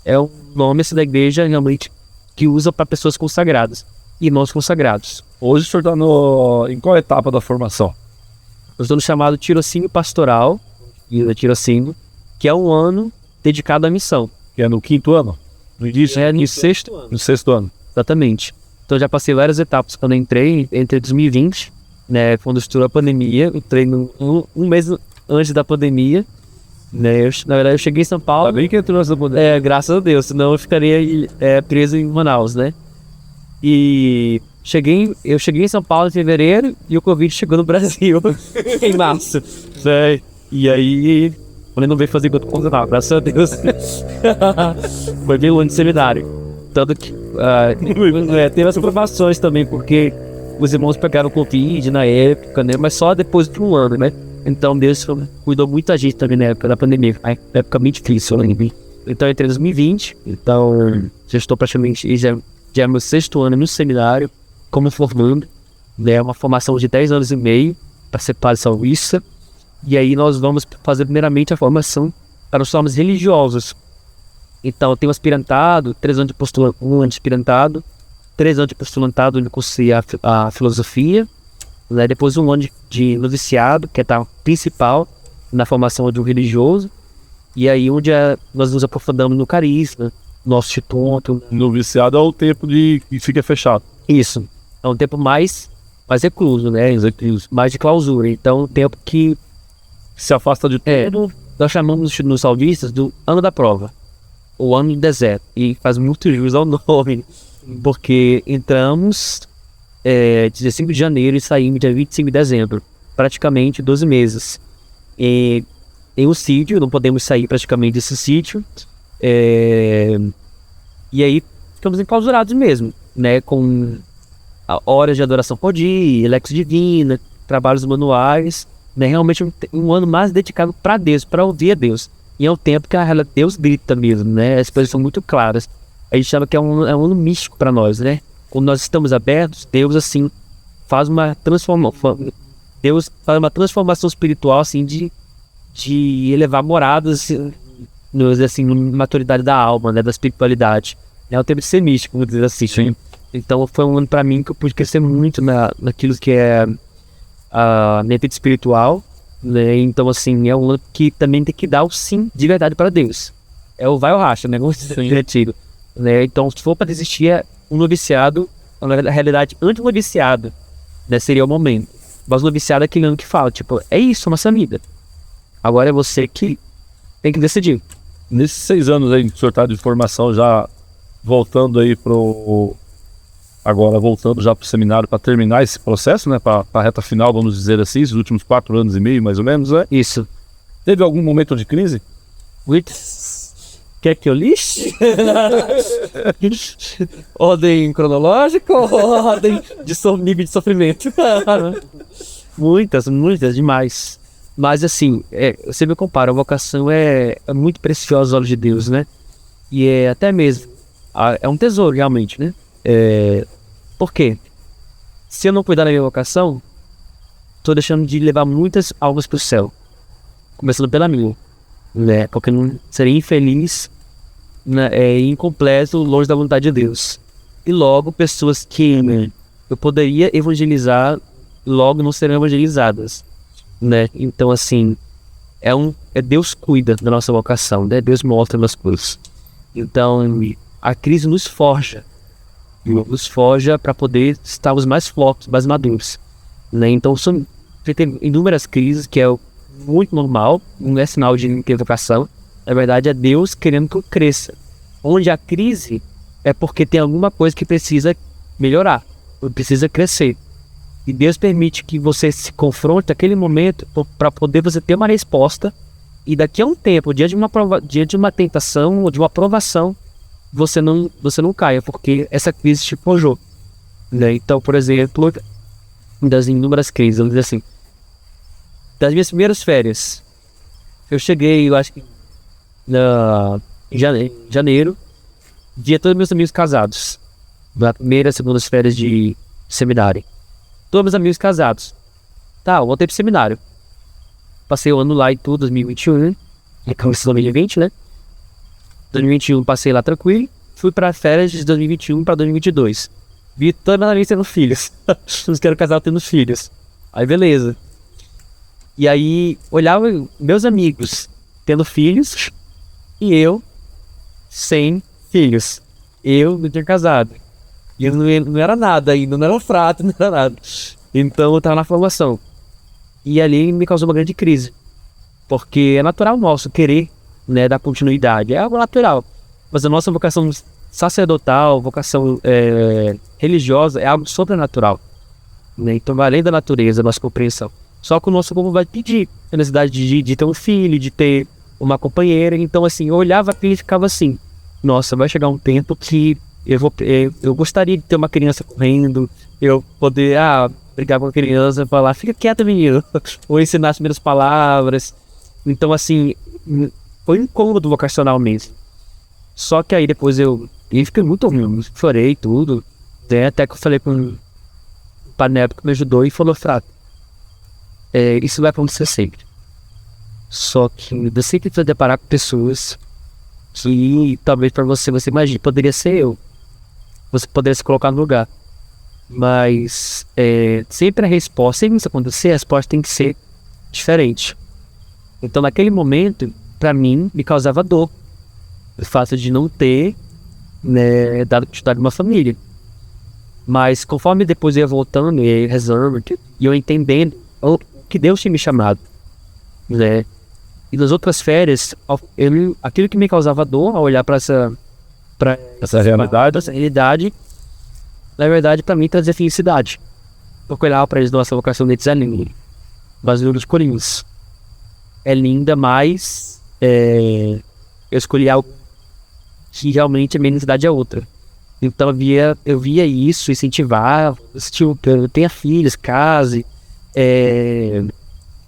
Speaker 3: é um nome assim, da igreja realmente que usa para pessoas consagradas. Irmãos consagrados.
Speaker 2: Hoje o senhor está em qual etapa da formação?
Speaker 3: Eu estou no chamado tirocínio pastoral, tirocínio, que é um ano dedicado à missão.
Speaker 2: Que é no 5º ano? No início?
Speaker 3: É no 6º.
Speaker 2: No 6º ano.
Speaker 3: Exatamente. Então já passei várias etapas quando eu entrei, entre 2020, né, quando estourou a pandemia. Eu entrei um mês antes da pandemia. Né, na verdade, eu cheguei em São Paulo.
Speaker 2: Tá bem que entrou nessa pandemia.
Speaker 3: Graças a Deus, senão eu ficaria preso em Manaus, né? E eu cheguei em São Paulo em fevereiro e o Covid chegou no Brasil em março. Né? E aí, quando eu não veio fazer enquanto condenado, graças a Deus. Foi bem longe de seminário. Tanto que teve as informações também, porque os irmãos pegaram Covid na época, né? Mas só depois de um ano, né? Então Deus cuidou muita gente também na época da pandemia. Uma época bem difícil, né? Então eu entrei em 2020, então já estou praticamente, já é meu 6º ano no seminário, como formando, né? Uma formação de 10 anos e meio para ser padre salvista. E aí nós vamos fazer primeiramente a formação para os formas religiosos. Então eu tenho aspirantado, 3 anos de postulantado, 1 ano de aspirantado, 3 anos de postulantado onde eu cursei a filosofia, né? Depois 1 ano de noviciado, que é a principal na formação de um religioso. E aí onde nós nos aprofundamos no carisma, nosso instituto.
Speaker 2: Noviciado é o tempo que fica fechado.
Speaker 3: Isso. É um tempo mais recluso, né? Mais de clausura. Então, um tempo que
Speaker 2: se afasta de tudo.
Speaker 3: Nós chamamos nos salvistas do ano da prova. O ano do deserto. E faz muito jus ao nome. Porque entramos 15 de janeiro e saímos dia 25 de dezembro. Praticamente 12 meses. em um sítio, não podemos sair praticamente desse sítio. E aí ficamos enclausurados mesmo, né? Com horas de adoração por dia, Lex Divina, trabalhos manuais, né? Realmente um ano mais dedicado para Deus, para ouvir a Deus. E é um tempo que Deus grita mesmo, né? As coisas são muito claras. A gente chama que é um ano místico para nós, né? Quando nós estamos abertos, Deus assim faz uma transformação. Deus faz uma transformação espiritual assim de elevar moradas assim, na maturidade da alma, né? Da espiritualidade. É um tempo de ser místico, vamos dizer assim.
Speaker 2: Sim.
Speaker 3: Então foi um ano para mim que eu pude crescer muito naquilo que é a minha vida espiritual, né? Então assim, é um ano que também tem que dar o sim de verdade para Deus. É o vai ou racha, né? Vamos dizer divertido, né? Então se for para desistir, é um noviciado, na realidade anti-noviciado, né? Seria o momento. Mas o noviciado é aquele ano que fala, tipo, é isso, nossa vida. Agora é você que tem que decidir.
Speaker 2: Nesses 6 anos aí que o senhor tá de formação, já voltando aí agora voltando já pro seminário para terminar esse processo, né? Para a reta final, vamos dizer assim, os últimos 4 anos e meio, mais ou menos, né?
Speaker 3: Isso.
Speaker 2: Teve algum momento de crise?
Speaker 3: Quer que eu lixe? Ordem cronológica ou ordem de nível de sofrimento? Muitas demais. Mas assim, eu sempre comparo, a vocação é muito preciosa aos olhos de Deus, né? E é até mesmo, é um tesouro realmente, né? Por quê? Se eu não cuidar da minha vocação, estou deixando de levar muitas almas para o céu. Começando pela minha, né? Porque eu não seria infeliz, né? Incompleto, longe da vontade de Deus. E logo, pessoas que eu poderia evangelizar, logo não serão evangelizadas, né? Então assim, Deus cuida da nossa vocação, né? Deus mostra nas coisas. Então a crise nos forja para poder estarmos mais fortes, mais maduros, né? Então tem inúmeras crises, que é muito normal, não é sinal de ter vocação. Na verdade é Deus querendo que eu cresça. Onde a crise é porque tem alguma coisa que precisa melhorar, precisa crescer. E Deus permite que você se confronte naquele momento para poder você ter uma resposta. E daqui a um tempo, diante de uma tentação ou de uma provação, você não caia, porque essa crise te forjou, né? Então, por exemplo, das inúmeras crises, vamos dizer assim, das minhas primeiras férias, eu cheguei, eu acho que em janeiro, via todos meus amigos casados, na primeira e segunda férias de seminário. Todos meus amigos casados. Tá, eu voltei pro seminário. Passei o ano lá e tudo, 2021, começou 2020, né? 2021 passei lá tranquilo. Fui pra férias de 2021 pra 2022. Vi toda minha família tendo filhos. Os que eram casados tendo filhos. Aí beleza. E aí olhava meus amigos tendo filhos e eu sem filhos. Eu não tinha casado. E eu não era nada ainda, não era frato, não era nada. Então eu tava na formação. E ali me causou uma grande crise. Porque é natural nosso querer, né, dar continuidade. É algo natural. Mas a nossa vocação sacerdotal, vocação religiosa, é algo sobrenatural, né? Então vai além da natureza, da nossa compreensão. Só que o nosso povo vai pedir a necessidade de ter um filho, de ter uma companheira. Então assim, eu olhava aquilo e ficava assim, nossa, vai chegar um tempo que eu gostaria de ter uma criança correndo, eu poder brigar com a criança, falar, fica quieto, menino, ou ensinar as primeiras palavras. Então assim, foi um incômodo vocacional mesmo. Só que aí depois eu fiquei muito ruim, chorei tudo, né? Até que eu falei com um panel que me ajudou e falou, fraco, isso vai acontecer sempre. Só que você sempre vai deparar com pessoas que talvez para você imagine, poderia ser eu. Você poderia se colocar no lugar. Mas sempre a resposta, sempre isso acontecer, a resposta tem que ser diferente. Então naquele momento, para mim, me causava dor o fato de não ter, né, dado continuidade uma família. Mas conforme depois eu ia voltando e rezando, e eu entendendo o que Deus tinha me chamado, né? E nas outras férias, aquilo que me causava dor ao olhar para essa realidade, na verdade, para mim trazia felicidade. Porque eu olhava para eles, nossa vocação de desanimo, baseado nos corinhos. é linda, mas eu escolhi algo que realmente a minha necessidade é outra. Então eu via isso, incentivar, tipo, tenha filhos, case,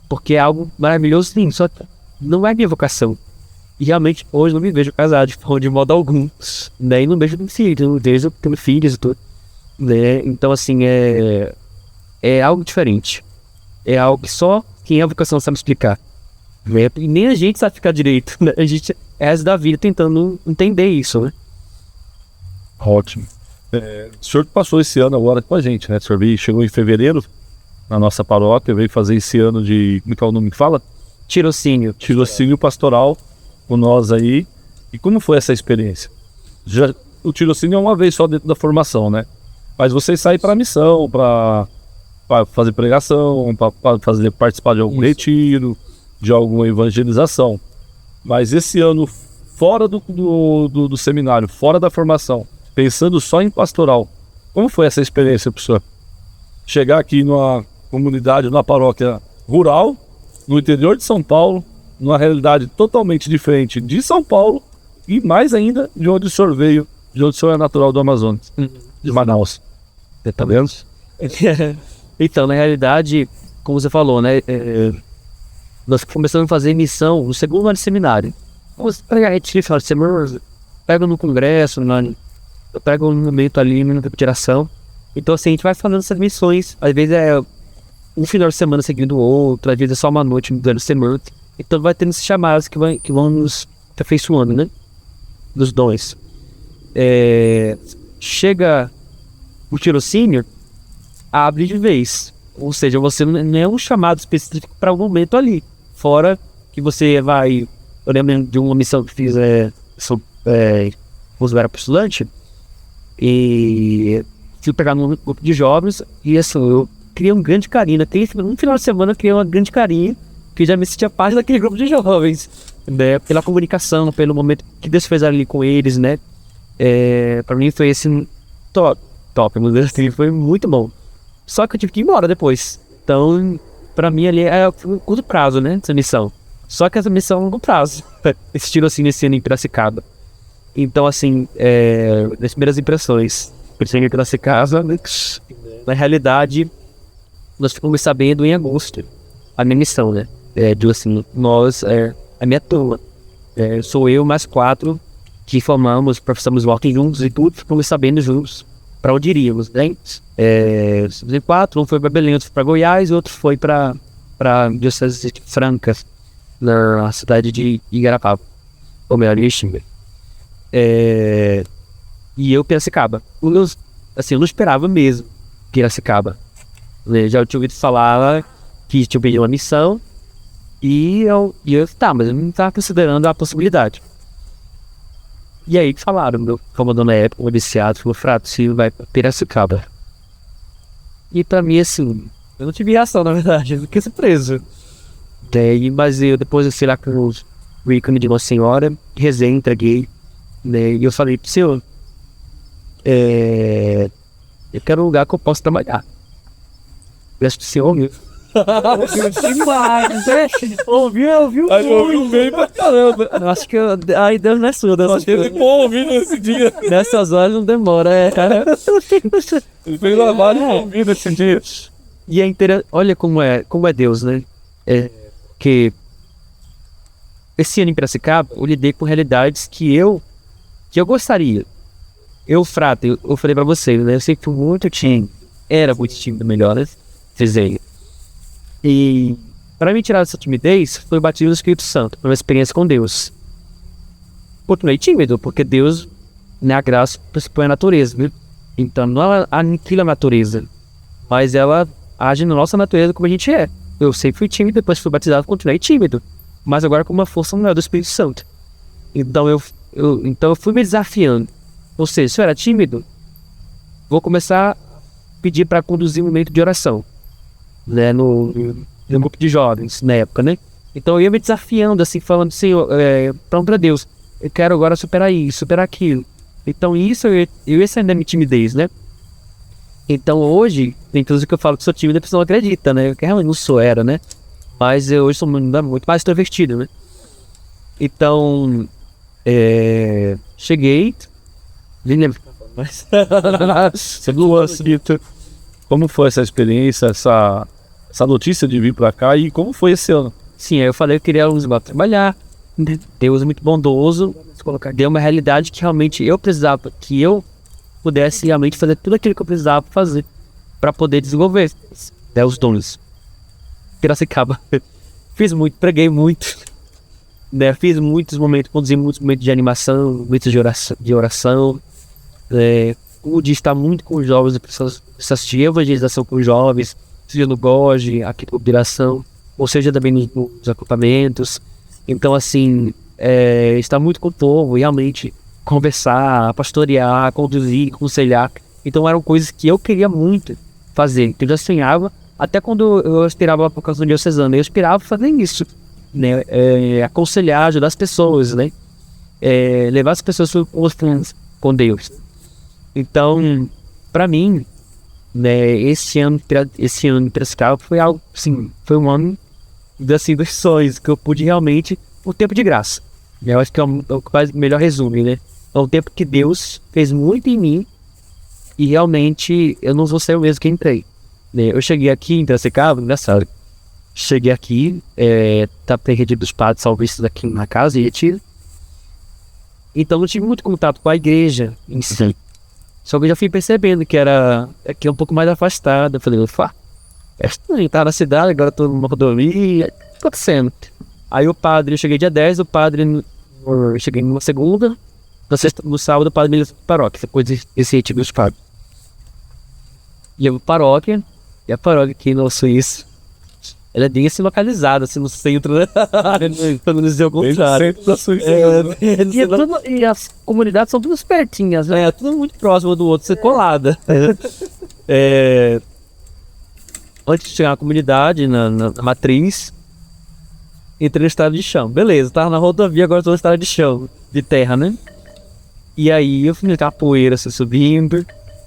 Speaker 3: porque é algo maravilhoso, sim, só que não é minha vocação. E realmente hoje não me vejo casado de modo algum, né? E não vejo filhos, não vejo tendo filhos e tudo, né? Então assim, é algo diferente. É algo que só quem é a vocação sabe explicar, né? E nem a gente sabe explicar direito, né? A gente é da vida tentando entender isso, né?
Speaker 2: Ótimo. O senhor passou esse ano agora com a gente, né? O senhor chegou em fevereiro na nossa paróquia, veio fazer esse ano de... Como é que é o nome que fala?
Speaker 3: Tirocínio
Speaker 2: Pastoral com nós aí. E como foi essa experiência? O tirocínio é uma vez só dentro da formação, né? Mas vocês saem para missão, para fazer pregação, para participar de algum retiro, de alguma evangelização. Mas esse ano, fora do seminário, fora da formação, pensando só em pastoral, como foi essa experiência, professor? Chegar aqui numa comunidade, numa paróquia rural, no interior de São Paulo, numa realidade totalmente diferente de São Paulo e mais ainda de onde o senhor veio, de onde o senhor é natural do Amazonas, de Manaus. Tá vendo?
Speaker 3: Então, na realidade, como você falou, né? Nós começamos a fazer missão no segundo ano de seminário. Vamos pregar retiro, final de semana, pega no congresso, pega um momento ali, na retiração. Então, assim, a gente vai falando essas missões. Às vezes é um final de semana seguindo o outro, às vezes é só uma noite durante a semana. Então, vai tendo esses chamados que vão nos aperfeiçoando, né? Dos dons. Chega o tirocínio, abre de vez. Ou seja, você não é um chamado específico para um momento ali. Fora que você vai... Eu lembro de uma missão que fiz eu era postulante e fui pegar num grupo de jovens e assim, eu criei um grande carinho. No final de semana eu criei uma grande carinho que já me sentia parte daquele grupo de jovens, né? Pela comunicação, pelo momento que Deus fez ali com eles, né? Para mim foi esse top, meu Deus, foi muito bom. Só que eu tive que ir embora depois. Então, pra mim ali é curto prazo, né? Essa missão. Só que essa missão é longo prazo. Esse tirocínio nesse ano em Piracicaba. Então, assim, nas primeiras impressões, por ser em Piracicaba, né? Na realidade, nós ficamos sabendo em agosto a minha missão, né? Assim, a minha turma. Sou eu mais 4 que formamos, professamos voto juntos e tudo, ficamos sabendo juntos para onde iríamos, né? 4, um foi para Belém, outro foi para Goiás, outro foi para Diocese de Franca, na cidade de Igarapava, ou melhor, Ixinga. E eu, Piracicaba. Eu não esperava mesmo Piracicaba. Já eu tinha ouvido falar que tinha pedido uma missão e eu mas eu não estava considerando a possibilidade. E aí que falaram, meu comandante na época, o viciado, falou, Frato, você vai pra Piracicaba. E pra mim, assim, eu não tive reação, na verdade, eu fiquei surpreso. Mas depois eu fui lá com o ícone de Nossa Senhora, rezei, entreguei, né, e eu falei pro senhor, eu quero um lugar que eu possa trabalhar. Peço pro senhor, meu. Ouviu?
Speaker 2: Aí ouviu bem pra caramba.
Speaker 3: Eu acho que aí Deus não é surdo.
Speaker 2: Eu acho que ele ficou ouvindo esse dia.
Speaker 3: Nessas horas não demora,
Speaker 2: Ele fez lavado ouvindo esse dia.
Speaker 3: E é interessante, olha como é Deus, né? Que esse ano em Piracicaba eu lidei com realidades que eu gostaria. Frato, eu falei pra vocês, né? Eu sei que fui muito tímido. Era muito tímido, melhor, né? Fiz. E para me tirar dessa timidez, foi o batismo do Espírito Santo, foi uma experiência com Deus. Continuei tímido, porque Deus, né, a graça põe a natureza, viu? Então não ela aniquila a natureza, mas ela age na nossa natureza como a gente é. Eu sempre fui tímido, depois fui batizado, continuei tímido, mas agora com uma força maior do Espírito Santo. Então eu fui me desafiando. Ou seja, se eu era tímido, vou começar a pedir para conduzir um momento de oração, né, no grupo de jovens na época, né? Então eu ia me desafiando, assim, falando assim, para Deus, eu quero agora superar isso, superar aquilo. Então isso eu ia saindo da minha timidez, né? Então hoje, tem coisas que eu falo que sou tímido, a pessoa não acredita, né? Eu realmente não sou, né? Mas eu hoje sou muito mais extrovertido, né? Então, cheguei, nem lembro, mas
Speaker 2: Como foi essa experiência, essa notícia de vir pra cá e como foi esse ano?
Speaker 3: sim, aí eu falei que eu queria um lugar pra trabalhar, Deus é muito bondoso, deu uma realidade que realmente eu precisava, que eu pudesse realmente fazer tudo aquilo que eu precisava fazer para poder desenvolver, né, os dons. Piracicaba, fiz muito, preguei muito, né, fiz muitos momentos, conduzi muitos momentos de animação, momentos de oração, pude estar muito com os jovens, assistir evangelização com os jovens, seja no GOG, aqui na Operação, ou seja também nos acampamentos. Então, assim, estar muito com o povo, realmente conversar, pastorear, conduzir, aconselhar. Então, eram coisas que eu queria muito fazer, que eu já sonhava, até quando eu aspirava para o canção diocesano, eu aspirava a fazer isso, né? Aconselhar, ajudar as pessoas, né? Levar as pessoas com Deus. Então, para mim, né, esse ano em Piracicaba foi algo, assim, foi um ano assim, dos sonhos, que eu pude realmente, um tempo de graça. Eu acho que é o que faz melhor resume, né? É um tempo que Deus fez muito em mim e realmente eu não vou ser o mesmo que entrei, né? Eu cheguei aqui em Piracicaba, engraçado. Cheguei aqui, tá perdido dos padres salvistas aqui na casa, em Retiro. Então não tive muito contato com a igreja em si. Só que eu já fui percebendo que era aqui um pouco mais afastado. Eu falei, é estranho, tá na cidade, agora tô numa rodovia, o que tá acontecendo? Aí o padre, eu cheguei dia 10, eu cheguei numa segunda, no sábado o padre me levou pra paróquia, depois desse retiro dos padres. E eu paróquia, e a paróquia aqui no Suíço, ela é bem assim localizada, assim no centro, né? Pra não dizer o contrário.
Speaker 2: Centro da Suíça.
Speaker 1: E as comunidades são todas pertinhas, né?
Speaker 3: Tudo muito próximo do outro, ser colada. Antes de chegar na comunidade, na matriz, entrei no estado de chão. Beleza, tava na rodovia, agora tô no estado de chão, de terra, né? E aí eu fui naquela poeira assim, subindo,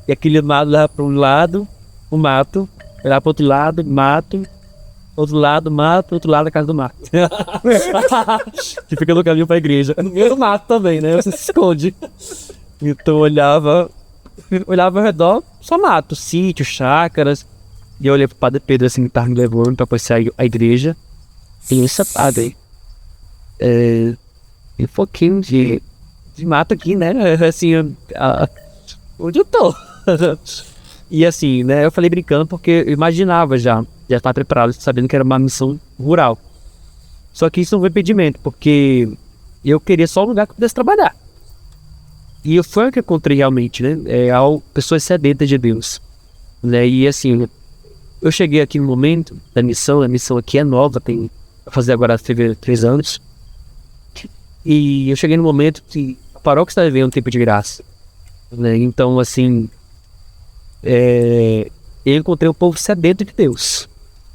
Speaker 3: e aquele mato lá para um lado, o mato, lá para outro lado, mato, outro lado, mato, outro lado a casa do mato. Que fica no caminho pra igreja. No meio do mato também, né? Você se esconde. Então eu olhava ao redor, só mato, sítio, chácaras. E eu olhei pro padre Pedro assim, que tava me levando pra conhecer a igreja. Tem esse padre aí. Um pouquinho de mato aqui, né? Assim, onde eu tô? E assim, né? Eu falei brincando porque eu imaginava já estava preparado, sabendo que era uma missão rural. Só que isso não foi impedimento, porque eu queria só um lugar que eu pudesse trabalhar. E foi o que eu encontrei realmente, né? Pessoas sedentas de Deus. Né? E assim, eu cheguei aqui no momento da missão, a missão aqui é nova, vai fazer agora fevereiro 3 anos. E eu cheguei no momento que a paróquia está vivendo um tempo de graça. Né? Então, assim, eu encontrei um povo sedento de Deus.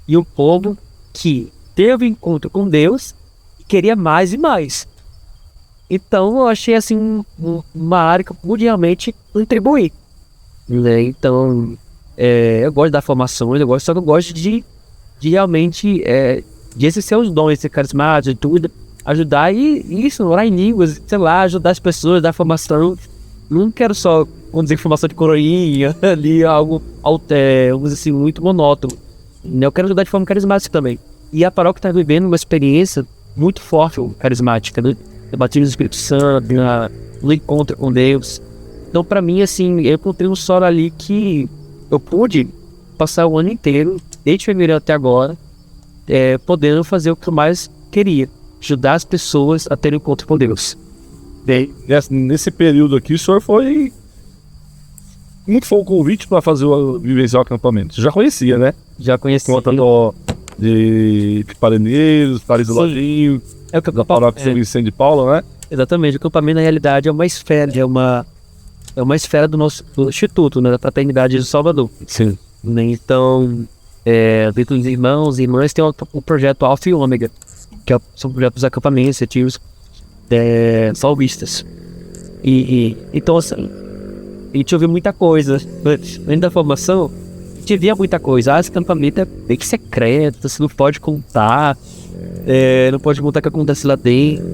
Speaker 3: E um povo que teve encontro com Deus e queria mais e mais. Então eu achei assim uma área que eu pude realmente contribuir, né? Então eu gosto da formação, só que eu gosto de realmente de exercer os dons, ser carismático, tudo, ajudar e isso, orar em línguas, sei lá, ajudar as pessoas, dar formação. Não quero só, vamos dizer, formação de coroinha, ali algo vamos dizer assim, muito monótono. Eu quero ajudar de forma carismática também. E a paróquia está vivendo uma experiência muito forte, carismática, né? O batismo do Espírito Santo, no encontro com Deus. Então, para mim, assim, eu encontrei um solo ali que eu pude passar o ano inteiro, desde fevereiro até agora, podendo fazer o que eu mais queria: ajudar as pessoas a terem um encontro com Deus.
Speaker 2: Bem, nesse período aqui, o senhor foi... Como que foi o convite para fazer vivenciar o acampamento? Você já conhecia, né?
Speaker 3: Já conheci.
Speaker 2: Conta de Paraneiros, Paris do Lojinho, da paróquia São Vicente de Paulo, né?
Speaker 3: Exatamente. O acampamento, na realidade, é uma esfera, é uma esfera do nosso instituto, né? Da Fraternidade de Salvador.
Speaker 2: Sim.
Speaker 3: Então, dentro dos irmãos e irmãs, tem o projeto Alfa e Ômega, que são projetos dos acampamentos, retiros salvistas. Então, assim, a gente ouviu muita coisa. Dentro da formação, gente via muita coisa. Esse acampamento é bem secreto, você não pode contar, não pode contar o que acontece lá dentro.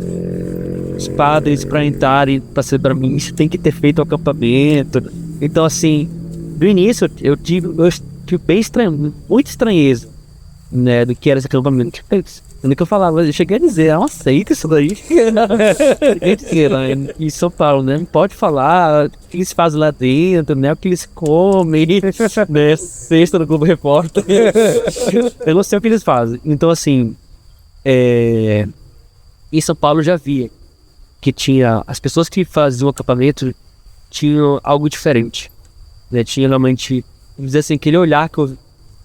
Speaker 3: Os padres, para entrarem, para celebrar missa, tem que ter feito o acampamento. Então, assim, no início, eu tive bem estranho, muito estranheza, né, do que era esse acampamento. No que eu falava, eu cheguei a dizer, não aceita isso daí. Cheguei a dizer, lá em São Paulo, né? Não pode falar o que eles fazem lá dentro, né? O que eles comem, né? Sexta no Globo Repórter. Eu não sei o que eles fazem. Então, assim, em São Paulo eu já via que tinha, as pessoas que faziam o acampamento tinham algo diferente, né? Tinha realmente, vamos dizer assim, aquele olhar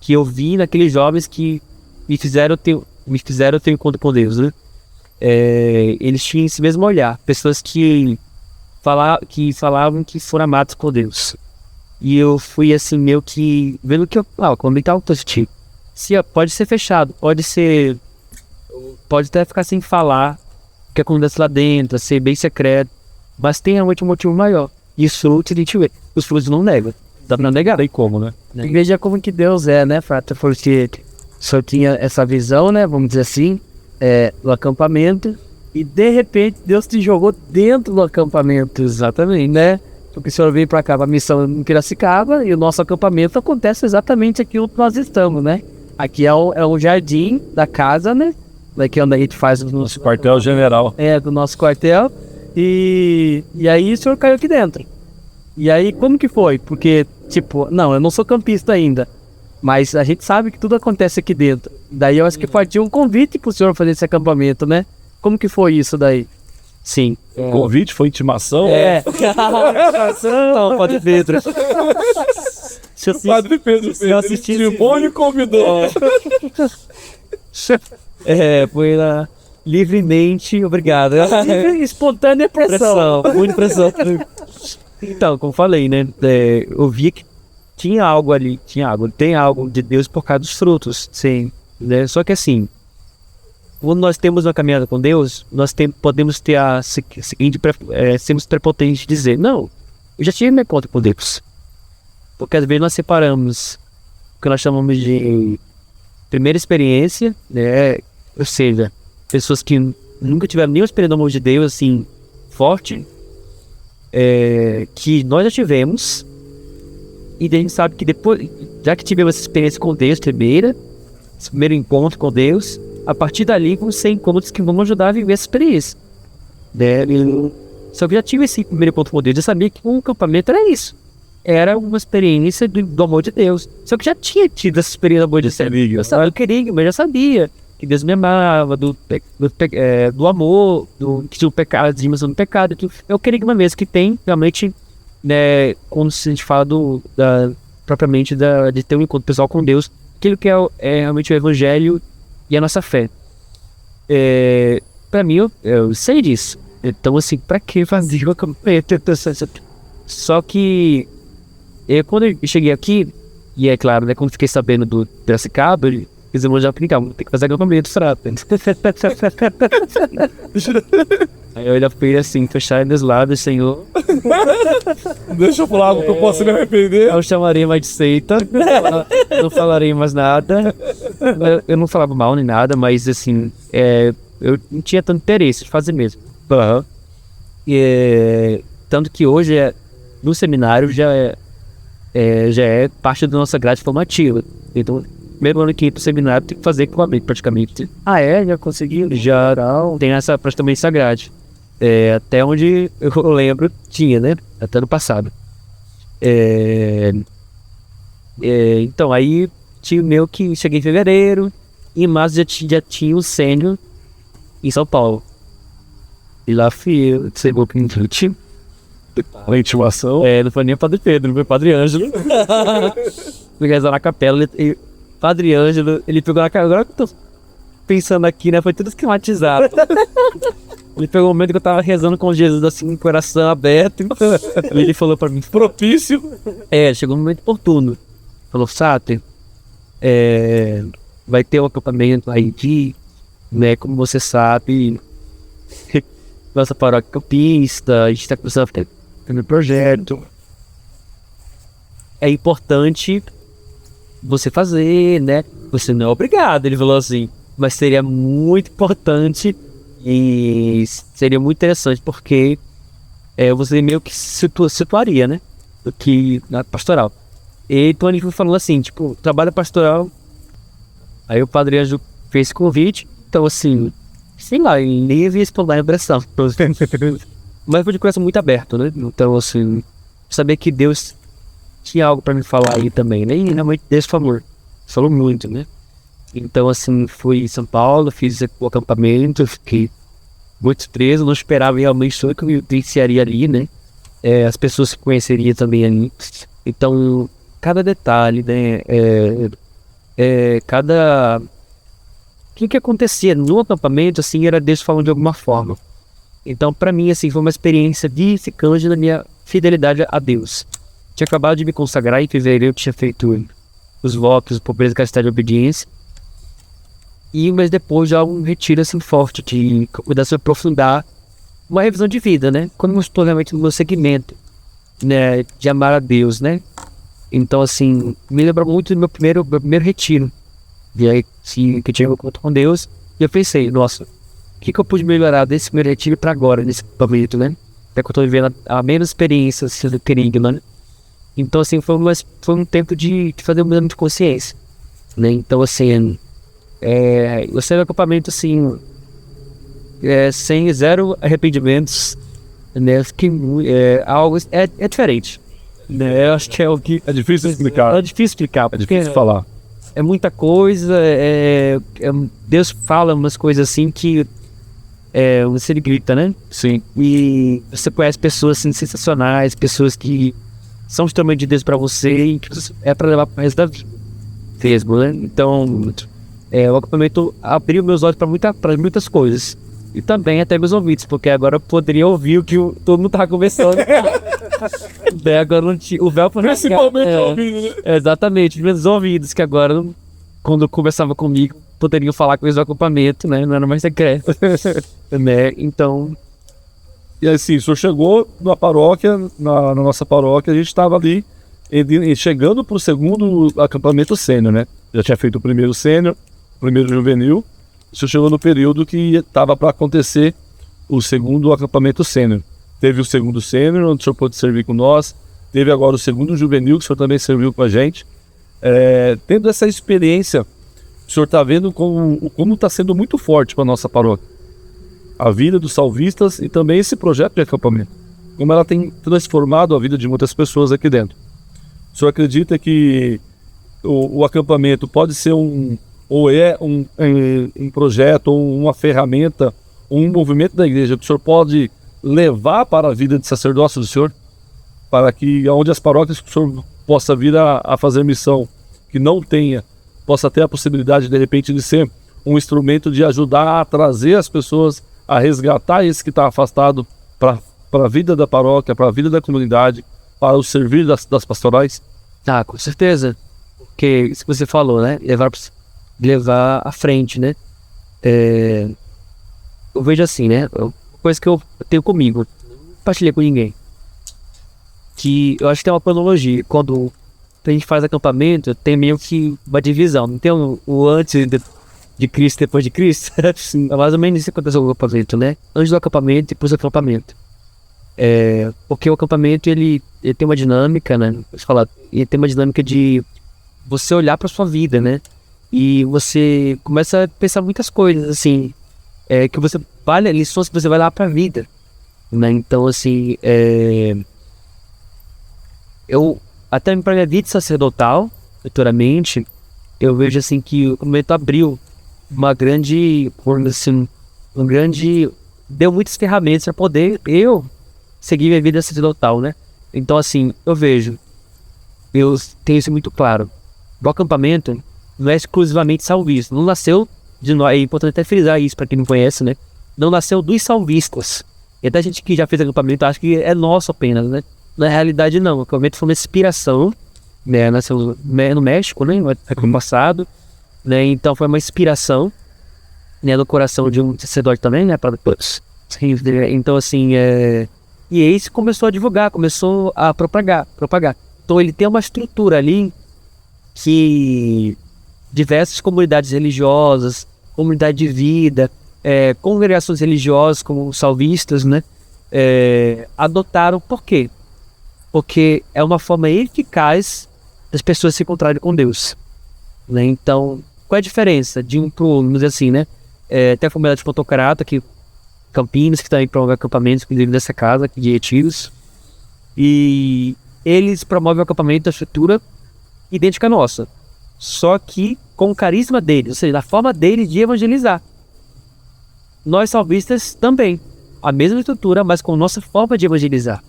Speaker 3: que eu vi naqueles jovens que me fizeram ter encontro com Deus, né? Eles tinham esse mesmo olhar, pessoas que falavam que foram amados por Deus. E eu fui assim, meio que vendo que como está o positivo. Pode ser fechado, pode até ficar sem falar o que acontece lá dentro, ser bem secreto, mas tem realmente um motivo maior. E os frutos a gente vê, os frutos não negam, dá pra negar, tem como, né?
Speaker 1: E veja como que Deus é, né, Frata? Porque só tinha essa visão, né, vamos dizer assim, do acampamento, e de repente Deus te jogou dentro do acampamento.
Speaker 3: Exatamente,
Speaker 1: né? Porque o senhor veio para cá, para a missão em Piracicaba, e o nosso acampamento acontece exatamente aquilo que nós estamos, né? Aqui é o jardim da casa, né? Daqui onde a gente faz o nosso
Speaker 2: quartel-general.
Speaker 1: Do nosso quartel. E aí o senhor caiu aqui dentro. E aí, como que foi? Porque, tipo, não, eu não sou campista ainda, mas a gente sabe que tudo acontece aqui dentro. Daí eu acho que partiu um convite pro senhor fazer esse acampamento, né? Como que foi isso daí?
Speaker 3: Sim.
Speaker 2: Convite? Foi intimação?
Speaker 3: Não, Padre Pedro.
Speaker 2: Padre Pedro me convidou.
Speaker 3: Foi lá livremente, obrigado.
Speaker 1: Espontânea pressão.
Speaker 3: Muita pressão. Então, como falei, né? Eu vi que tinha algo ali, tem algo de Deus por causa dos frutos.
Speaker 1: Sim.
Speaker 3: Né? Só que assim, quando nós temos uma caminhada com Deus, nós podemos ter a seguinte, sermos prepotentes de dizer, não, eu já tive meu encontro com Deus. Porque às vezes nós separamos o que nós chamamos de primeira experiência, né? Ou seja, pessoas que nunca tiveram nenhuma experiência do amor de Deus, assim, forte, que nós já tivemos, e a gente sabe que depois, já que tivemos essa experiência com Deus primeira, esse primeiro encontro com Deus, a partir dali vão ser encontros que vão ajudar a viver essa experiência, né? Só que eu já tive esse primeiro encontro com Deus, eu sabia que um acampamento era isso, era uma experiência do amor de Deus. Só que já tinha tido essa experiência do amor de Deus, eu queria, mas já sabia que Deus me amava, do amor, que tinha o pecado, a dimensão do pecado. Eu queria uma vez que tem realmente, né, quando a gente fala propriamente de ter um encontro pessoal com Deus, aquilo que é realmente o Evangelho e a nossa fé. Pra mim, eu sei disso. Então, assim, pra que fazer o acampamento? Só que quando eu cheguei aqui, e é claro, né, quando fiquei sabendo do Piracicaba, os irmãos já aplicavam, tem que fazer acampamento, frata. Aí eu olhei pra ele assim, fechar nos lábios, Senhor.
Speaker 2: Deixa eu falar algo que eu possa me arrepender.
Speaker 3: Eu chamarei mais de seita, não falarei mais nada. Eu não falava mal nem nada, mas assim, eu não tinha tanto interesse de fazer mesmo. Tanto que hoje, no seminário, já é parte da nossa grade formativa. Então, mesmo ano que ir pro seminário, tem que fazer equipamento praticamente.
Speaker 1: Já conseguiu?
Speaker 3: Já tem praticamente essa grade. Até onde eu lembro, tinha, né? Até no passado. Então, aí tinha meu que cheguei em fevereiro, e em março já tinha o sênior em São Paulo. E lá fui eu, chegou com o time.
Speaker 2: A intimação?
Speaker 3: Não foi nem o Padre Pedro, foi o Padre Ângelo. Fui rezar na capela, e Padre Ângelo, ele pegou na capela. Agora que eu tô pensando aqui, né? Foi tudo esquematizado. Ele pegou o momento que eu tava rezando com Jesus, assim, com o coração aberto. E ele falou pra mim,
Speaker 2: propício.
Speaker 3: Chegou um momento oportuno. Falou, Sáter, vai ter um acampamento aí de, né? Como você sabe, nossa paróquia campista, a gente tá começando a ter um projeto. É importante você fazer, né? Você não é obrigado, ele falou assim, mas seria muito importante e seria muito interessante porque você meio que situaria, né? Do que na pastoral. E então ele falou assim, tipo, trabalho pastoral. Aí o Padre Ângelo fez esse convite, então assim, sei lá, ele nem havia explodado a impressão. Mas foi de coração muito aberto, né? Então assim, saber que Deus tinha algo pra me falar aí também, né? E realmente Deus falou muito, né? Então assim, fui em São Paulo, fiz o acampamento, fiquei muito surpreso, não esperava realmente tudo que eu vivenciaria ali, né? As pessoas que conheceria também ali. Então, cada detalhe, né? O que acontecia no acampamento, assim, era Deus falando de alguma forma. Então, pra mim, assim, foi uma experiência edificante na minha fidelidade a Deus. Tinha acabado de me consagrar em fevereiro, eu tinha feito os votos, pobreza, castidade e obediência. Mas depois já um retiro assim forte de cuidar sobre aprofundar uma revisão de vida, né? Quando eu estou realmente no meu segmento, né, de amar a Deus, né? Então assim, me lembra muito do meu primeiro retiro. E aí, sim, que eu tive um encontro com Deus, e eu pensei, nossa, o que eu pude melhorar desse primeiro retiro para agora, nesse acampamento, né? Até que eu estou vivendo a menos experiência sendo querigma, né? Então assim, foi um tempo de fazer um exame de consciência, né? Então assim, eu saí do acampamento assim, sem zero arrependimentos, né? Fiquei algo diferente, né? Eu acho que é o que
Speaker 2: É difícil explicar.
Speaker 3: é difícil explicar,
Speaker 2: É difícil falar.
Speaker 3: é muita coisa, Deus fala umas coisas assim que você grita, né?
Speaker 2: Sim.
Speaker 3: E você conhece pessoas assim, sensacionais, pessoas que são extremamente de Deus pra você e que é pra levar pro resto da vida mesmo, né? Então, o acampamento abriu meus olhos pra muitas coisas. E também até meus ouvidos, porque agora eu poderia ouvir o que todo mundo tava conversando. Agora não tinha. O véu para
Speaker 2: Principalmente ouvindo, né?
Speaker 3: Exatamente, meus ouvidos, que agora, quando conversava comigo, poderiam falar coisas do acampamento, né? Não era mais secreto. Né? Então.
Speaker 2: E assim, o senhor chegou na paróquia, na nossa paróquia, a gente estava ali chegando para o segundo acampamento sênior, né? Já tinha feito o primeiro sênior, o primeiro juvenil. O senhor chegou no período que estava para acontecer o segundo acampamento sênior. Teve o segundo sênior, onde o senhor pôde servir com nós. Teve agora o segundo juvenil, que o senhor também serviu com a gente. Tendo essa experiência, o senhor está vendo como está sendo muito forte para a nossa paróquia a vida dos salvistas e também esse projeto de acampamento. Como ela tem transformado a vida de muitas pessoas aqui dentro. O senhor acredita que o acampamento pode ser um projeto, ou uma ferramenta, um movimento da igreja que o senhor pode levar para a vida de sacerdócio do senhor? Para que onde as paróquias que o senhor possa vir a fazer missão, que não tenha, possa ter a possibilidade de repente de ser um instrumento de ajudar a trazer as pessoas, a resgatar esse que está afastado para a vida da paróquia, para a vida da comunidade, para o servir das pastorais?
Speaker 3: Ah, com certeza. Porque isso que você falou, né? Levar à frente, né? Eu vejo assim, né? Uma coisa que eu tenho comigo, não compartilhei com ninguém. Que eu acho que tem uma cronologia. Quando a gente faz acampamento, tem meio que uma divisão. Não tem o antes de Cristo e depois de Cristo? É mais ou menos isso que aconteceu no acampamento, né? Antes do acampamento e depois do acampamento. Porque o acampamento, ele tem uma dinâmica, né? Ele tem uma dinâmica de você olhar para sua vida, né? E você começa a pensar muitas coisas, assim, que você vale, lições que você vai lá para a vida, né? Então, assim, eu, até para minha vida sacerdotal, futuramente, eu vejo, assim, que o acampamento abriu deu muitas ferramentas para poder eu seguir minha vida sacerdotal, né? Então, assim, eu tenho isso muito claro. O acampamento não é exclusivamente salvista. Não nasceu de nós. É importante até frisar isso para quem não conhece, né? Não nasceu dos salvistas. E até a gente que já fez acampamento acha que é nosso apenas, né? Na realidade, não. O acampamento foi uma inspiração, né? Nasceu no México, né? No ano passado, né? Então foi uma inspiração, né? No coração de um sacerdote também, né? Então, assim, e aí se começou a divulgar, começou a propagar. Então ele tem uma estrutura ali que diversas comunidades religiosas, comunidade de vida, congregações religiosas como os salvistas, né, adotaram. Por quê? Porque é uma forma eficaz das pessoas se encontrarem com Deus, né? Então, qual é a diferença de um para o outro, vamos dizer assim, né? Tem a comunidade de Pontocarata, aqui Campinas, que também promove acampamentos, inclusive dessa casa, aqui de Retiros, e eles promovem o acampamento da estrutura idêntica à nossa, só que com o carisma deles, ou seja, a forma deles de evangelizar. Nós salvistas também, a mesma estrutura, mas com nossa forma de evangelizar.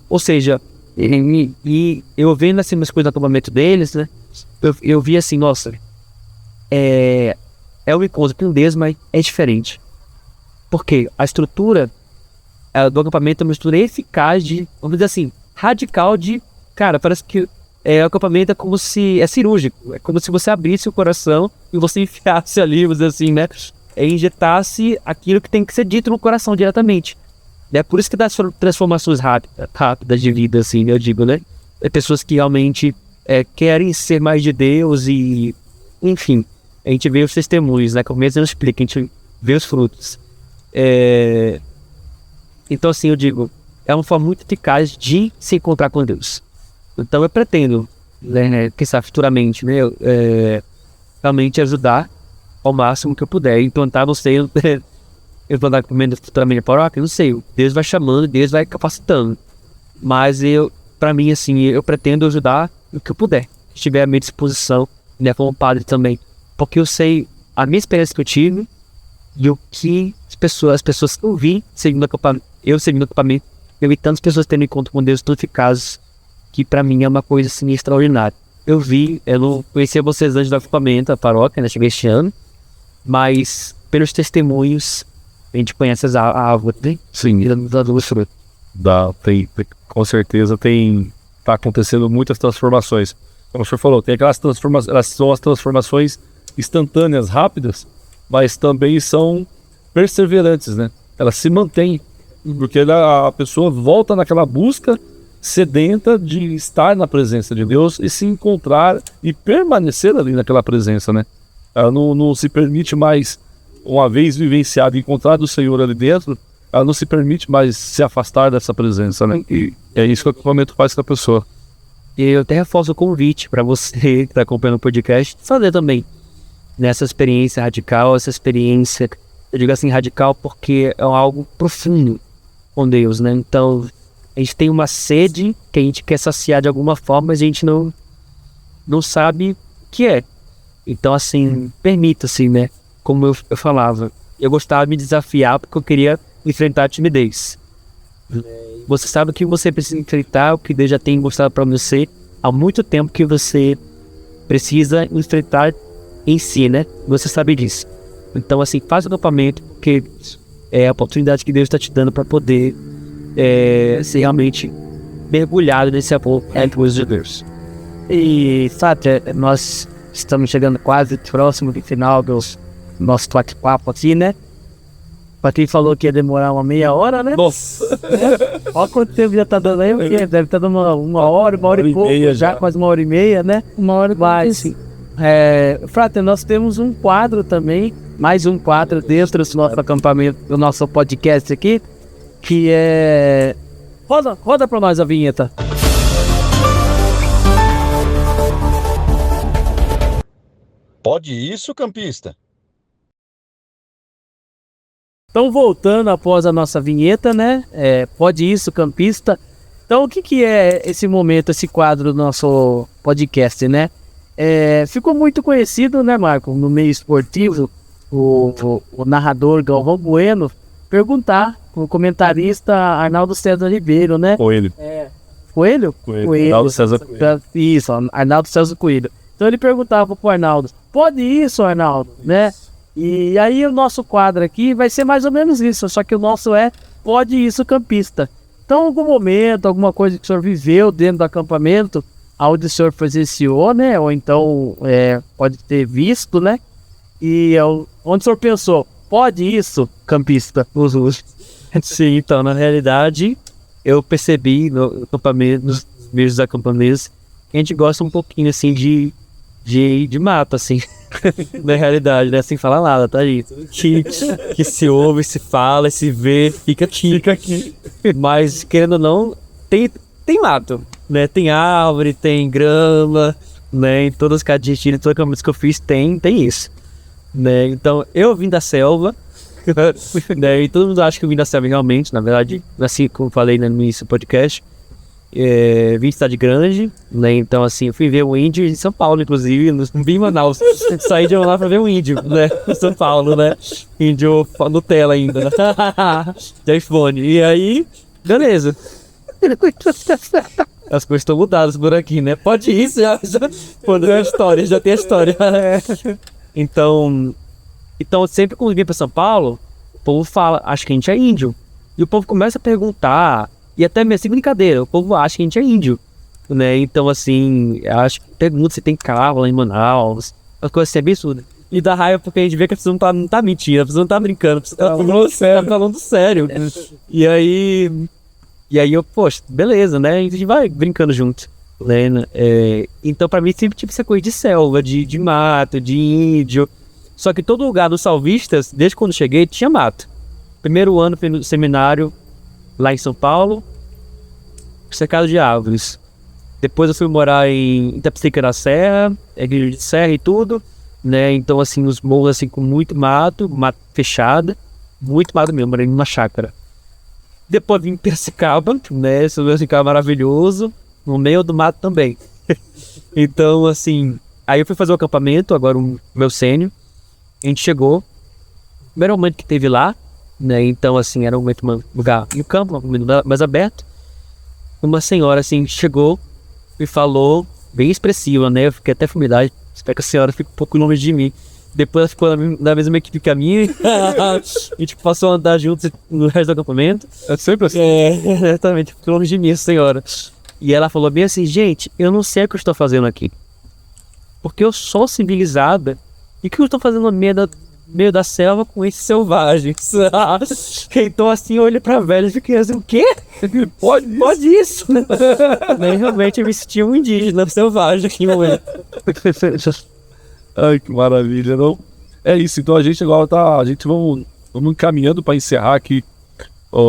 Speaker 3: Ou seja, e eu vendo assim umas coisas do acampamento deles, né, eu vi assim, nossa, é um encontro com Deus, mas é diferente. Porque a estrutura do acampamento é uma estrutura eficaz de, vamos dizer assim, radical de, cara, parece que o acampamento é como se, é cirúrgico, é como se você abrisse o coração e você enfiasse ali, vamos dizer assim, né, injetasse aquilo que tem que ser dito no coração diretamente. É por isso que dá transformações rápidas de vida, assim, eu digo, né, pessoas que realmente querem ser mais de Deus e, enfim, a gente vê os testemunhos, né, como mesmo explica, a gente vê os frutos. Então, assim, eu digo, é uma forma muito eficaz de se encontrar com Deus. Então, eu pretendo, né, quem sabe futuramente, né, realmente ajudar ao máximo que eu puder, implantar, não sei, implantar futuramente a paróquia, não sei, Deus vai chamando, Deus vai capacitando. Mas pra mim, assim, eu pretendo ajudar o que eu puder, se estiver à minha disposição, né, como padre também. Porque eu sei a minha experiência que eu tive e o que as pessoas que eu vi seguindo o acampamento, eu vi tantas pessoas tendo encontro com Deus tão eficazes, que pra mim é uma coisa assim extraordinária. Eu não conhecia vocês antes do acampamento, a paróquia, né, cheguei este ano, mas pelos testemunhos a gente conhece a árvore, né?
Speaker 2: Sim. Com certeza tá acontecendo muitas transformações. Como o senhor falou, tem aquelas transformações, elas são as transformações instantâneas, rápidas, mas também são perseverantes, né? Elas se mantêm, porque a pessoa volta naquela busca sedenta de estar na presença de Deus e se encontrar e permanecer ali naquela presença, né? Ela não se permite mais, uma vez vivenciado e encontrado o Senhor ali dentro, ela não se permite mais se afastar dessa presença, né? E é isso que o acampamento faz com a pessoa.
Speaker 3: E eu até reforço o convite para você que está acompanhando o podcast, fazer também nessa experiência radical, essa experiência, eu digo assim, radical porque é algo profundo com Deus, né? Então, a gente tem uma sede que a gente quer saciar de alguma forma, mas a gente não sabe o que é. Então, assim, permita-se, né? Como eu falava, eu gostava de me desafiar porque eu queria enfrentar a timidez. Você sabe o que você precisa enfrentar, o que Deus já tem mostrado para você há muito tempo que você precisa enfrentar em si, né? Você sabe disso. Então, assim, faz o acampamento, porque é a oportunidade que Deus está te dando para poder ser realmente mergulhado nesse amor entre os de Deus. E, sabe, nós estamos chegando quase próximo do final do nosso bate-papo aqui, né? Pra quem falou que ia demorar uma meia hora, né?
Speaker 2: Nossa!
Speaker 3: Olha quanto tempo já tá dando aí, porque deve estar dando uma hora e pouco, já quase uma hora e meia, né? Uma hora e mais. Frater, nós temos um quadro também, mais um quadro dentro do nosso acampamento, do nosso podcast aqui, que é... Roda pra nós a vinheta.
Speaker 5: Pode isso, campista?
Speaker 3: Então, voltando após a nossa vinheta, né? Pode isso, campista. Então, o que é esse momento, esse quadro do nosso podcast, né? Ficou muito conhecido, né, Marco, no meio esportivo, o narrador Galvão Bueno perguntar o comentarista Arnaldo César Ribeiro, né?
Speaker 2: Coelho.
Speaker 3: Coelho?
Speaker 2: Arnaldo César Coelho.
Speaker 3: Isso, Arnaldo César Coelho. Então ele perguntava pro Arnaldo, pode isso, Arnaldo, né? E aí o nosso quadro aqui vai ser mais ou menos isso, só que o nosso pode isso, campista. Então, algum momento, alguma coisa que o senhor viveu dentro do acampamento, onde o senhor presenciou, né? Ou então pode ter visto, né? E onde o senhor pensou, pode isso, campista? Sim, então, na realidade, eu percebi no acampamento, nos meios dos acampamentos, que a gente gosta um pouquinho, assim, de de mato, assim, na realidade, né? Sem falar nada, tá aí? Que se ouve, se fala, se vê, fica aqui. Mas, querendo ou não, tem mato, né? Tem árvore, tem grama, né? Em todas as cadinhas, em todas as caminhas que eu fiz, tem isso, né? Então, eu vim da selva, né? E todo mundo acha que eu vim da selva realmente, na verdade, assim como eu falei no início do podcast, vim de cidade grande, né? Então, assim, eu fui ver o índio em São Paulo, inclusive, não vim em Manaus, saí de lá pra ver o índio, né? Em São Paulo, né? Índio Nutella ainda, né? De iPhone. E aí, beleza. As coisas estão mudadas por aqui, né? Pode ir, já tem a história, já tem a história. Então, sempre quando vim pra São Paulo, o povo fala, acho que a gente é índio. E o povo começa a perguntar, e até mesmo sem brincadeira, o povo acha que a gente é índio, né? Então, assim, acho que pergunta se tem carro lá em Manaus, uma coisa assim absurda. E dá raiva porque a gente vê que a pessoa não tá mentindo, a pessoa não tá brincando, a pessoa tá falando sério. E aí eu, poxa, beleza, né? A gente vai brincando junto, né? Então, pra mim, sempre tive essa coisa de selva, de mato, de índio. Só que todo lugar dos salvistas, desde quando cheguei, tinha mato. Primeiro ano fui no seminário lá em São Paulo, cercado de árvores. Depois eu fui morar em Itapecerica da Serra, igreja de serra e tudo, né? Então, assim, os morros assim com muito mato fechada, muito mato mesmo, morei numa chácara. Depois vim em Piracicaba, né? Esse Piracicaba maravilhoso, no meio do mato também. Então, assim, aí eu fui fazer o acampamento, agora o meu sênior. A gente chegou, primeiro momento que teve lá, né? Então, assim, era um lugar no campo, um momento mais aberto. Uma senhora, assim, chegou e falou, bem expressiva, né? Eu fiquei até familiar, espero que a senhora fique um pouco longe de mim. Depois ela ficou na mesma equipe que a minha. A gente passou a andar juntos no resto do acampamento.
Speaker 2: É sempre assim.
Speaker 3: Exatamente, ficou longe de mim, essa senhora. E ela falou bem assim, gente, eu não sei o que eu estou fazendo aqui. Porque eu sou civilizada. E o que eu estou fazendo no meio da selva com esses selvagens? Então assim, eu olhei pra velha e fiquei assim, o quê? Pode isso? Né? Realmente eu me senti um indígena selvagem aqui no momento.
Speaker 2: Ai, que maravilha, não? É isso, então a gente agora vamos encaminhando para encerrar aqui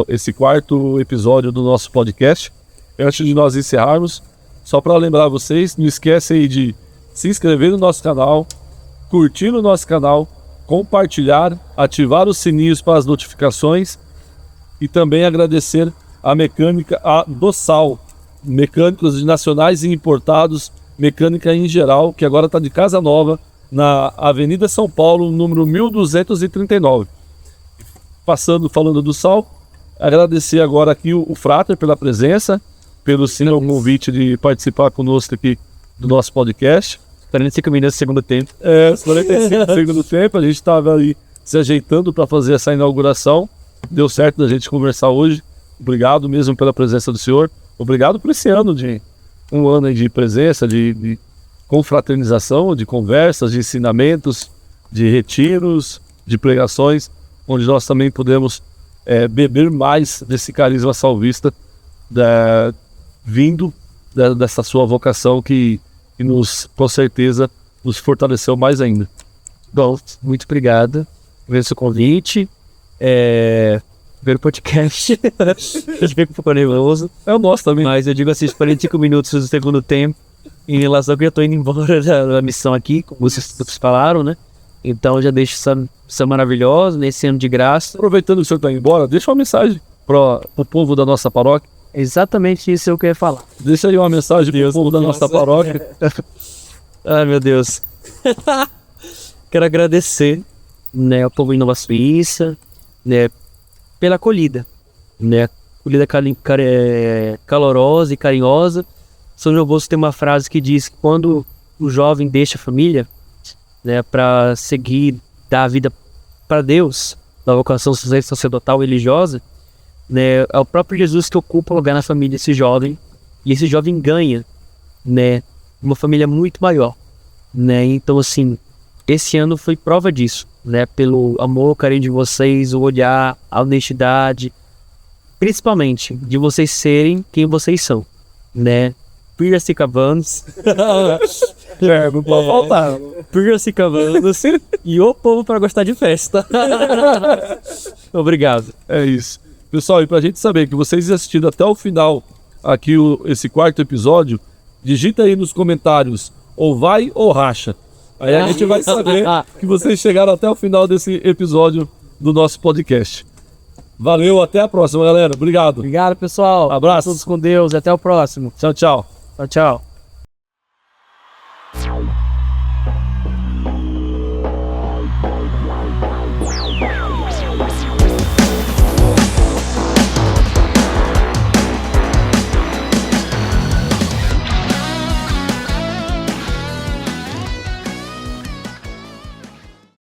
Speaker 2: esse quarto episódio do nosso podcast. Antes de nós encerrarmos, só para lembrar vocês, não esquece aí de se inscrever no nosso canal, curtir no nosso canal, compartilhar, ativar os sininhos para as notificações e também agradecer a mecânica do Sal, mecânicos nacionais e importados, mecânica em geral, que agora está de casa nova, na Avenida São Paulo, número 1239. Falando do Sal, agradecer agora aqui o Frater pela presença, pelo convite de participar conosco aqui do nosso podcast.
Speaker 3: 45 minutos do segundo tempo.
Speaker 2: 45 do segundo tempo, a gente estava ali se ajeitando para fazer essa inauguração. Deu certo da gente conversar hoje. Obrigado mesmo pela presença do senhor. Obrigado por esse ano um ano de presença, de confraternização, de conversas, de ensinamentos, de retiros, de pregações, onde nós também podemos beber mais desse carisma salvista vindo dessa sua vocação que nos, com certeza, nos fortaleceu mais ainda.
Speaker 3: Bom, muito obrigado pelo seu convite, pelo podcast. Eu fico um pouco nervoso.
Speaker 2: É o nosso também.
Speaker 3: Mas eu digo assim, 45 minutos do segundo tempo, em relação que eu tô indo embora da missão aqui, como vocês falaram, né? Então eu já deixo essa maravilhosa, nesse ano de graça.
Speaker 2: Aproveitando que o senhor está indo embora, deixa uma mensagem para o povo da nossa paróquia.
Speaker 3: Exatamente isso que eu ia falar.
Speaker 2: Deixa aí uma mensagem para o povo da nossa paróquia.
Speaker 3: Ai, meu Deus. Quero agradecer, né, ao povo de Nova Suíça, né, pela acolhida, né, acolhida calorosa e carinhosa. São João Bosco tem uma frase que diz que quando o jovem deixa a família, né, para seguir, dar a vida para Deus, na vocação sacerdotal religiosa, né, é o próprio Jesus que ocupa o lugar na família desse jovem, e esse jovem ganha, né, uma família muito maior, né. Então, assim, esse ano foi prova disso, né, pelo amor, carinho de vocês, o olhar, a honestidade, principalmente de vocês serem quem vocês são, né. Piracicabanos,
Speaker 2: Não pode faltar.
Speaker 3: Pirce Cavalos e o povo para gostar de festa. Obrigado.
Speaker 2: É isso. Pessoal, e pra gente saber que vocês assistiram até o final aqui esse quarto episódio, digita aí nos comentários ou vai ou racha. Aí a gente vai saber que vocês chegaram até o final desse episódio do nosso podcast. Valeu, até a próxima, galera. Obrigado.
Speaker 1: Obrigado, pessoal.
Speaker 2: Abraço.
Speaker 1: Todos com Deus. Até o próximo.
Speaker 2: Tchau, tchau.
Speaker 1: Tchau, tchau.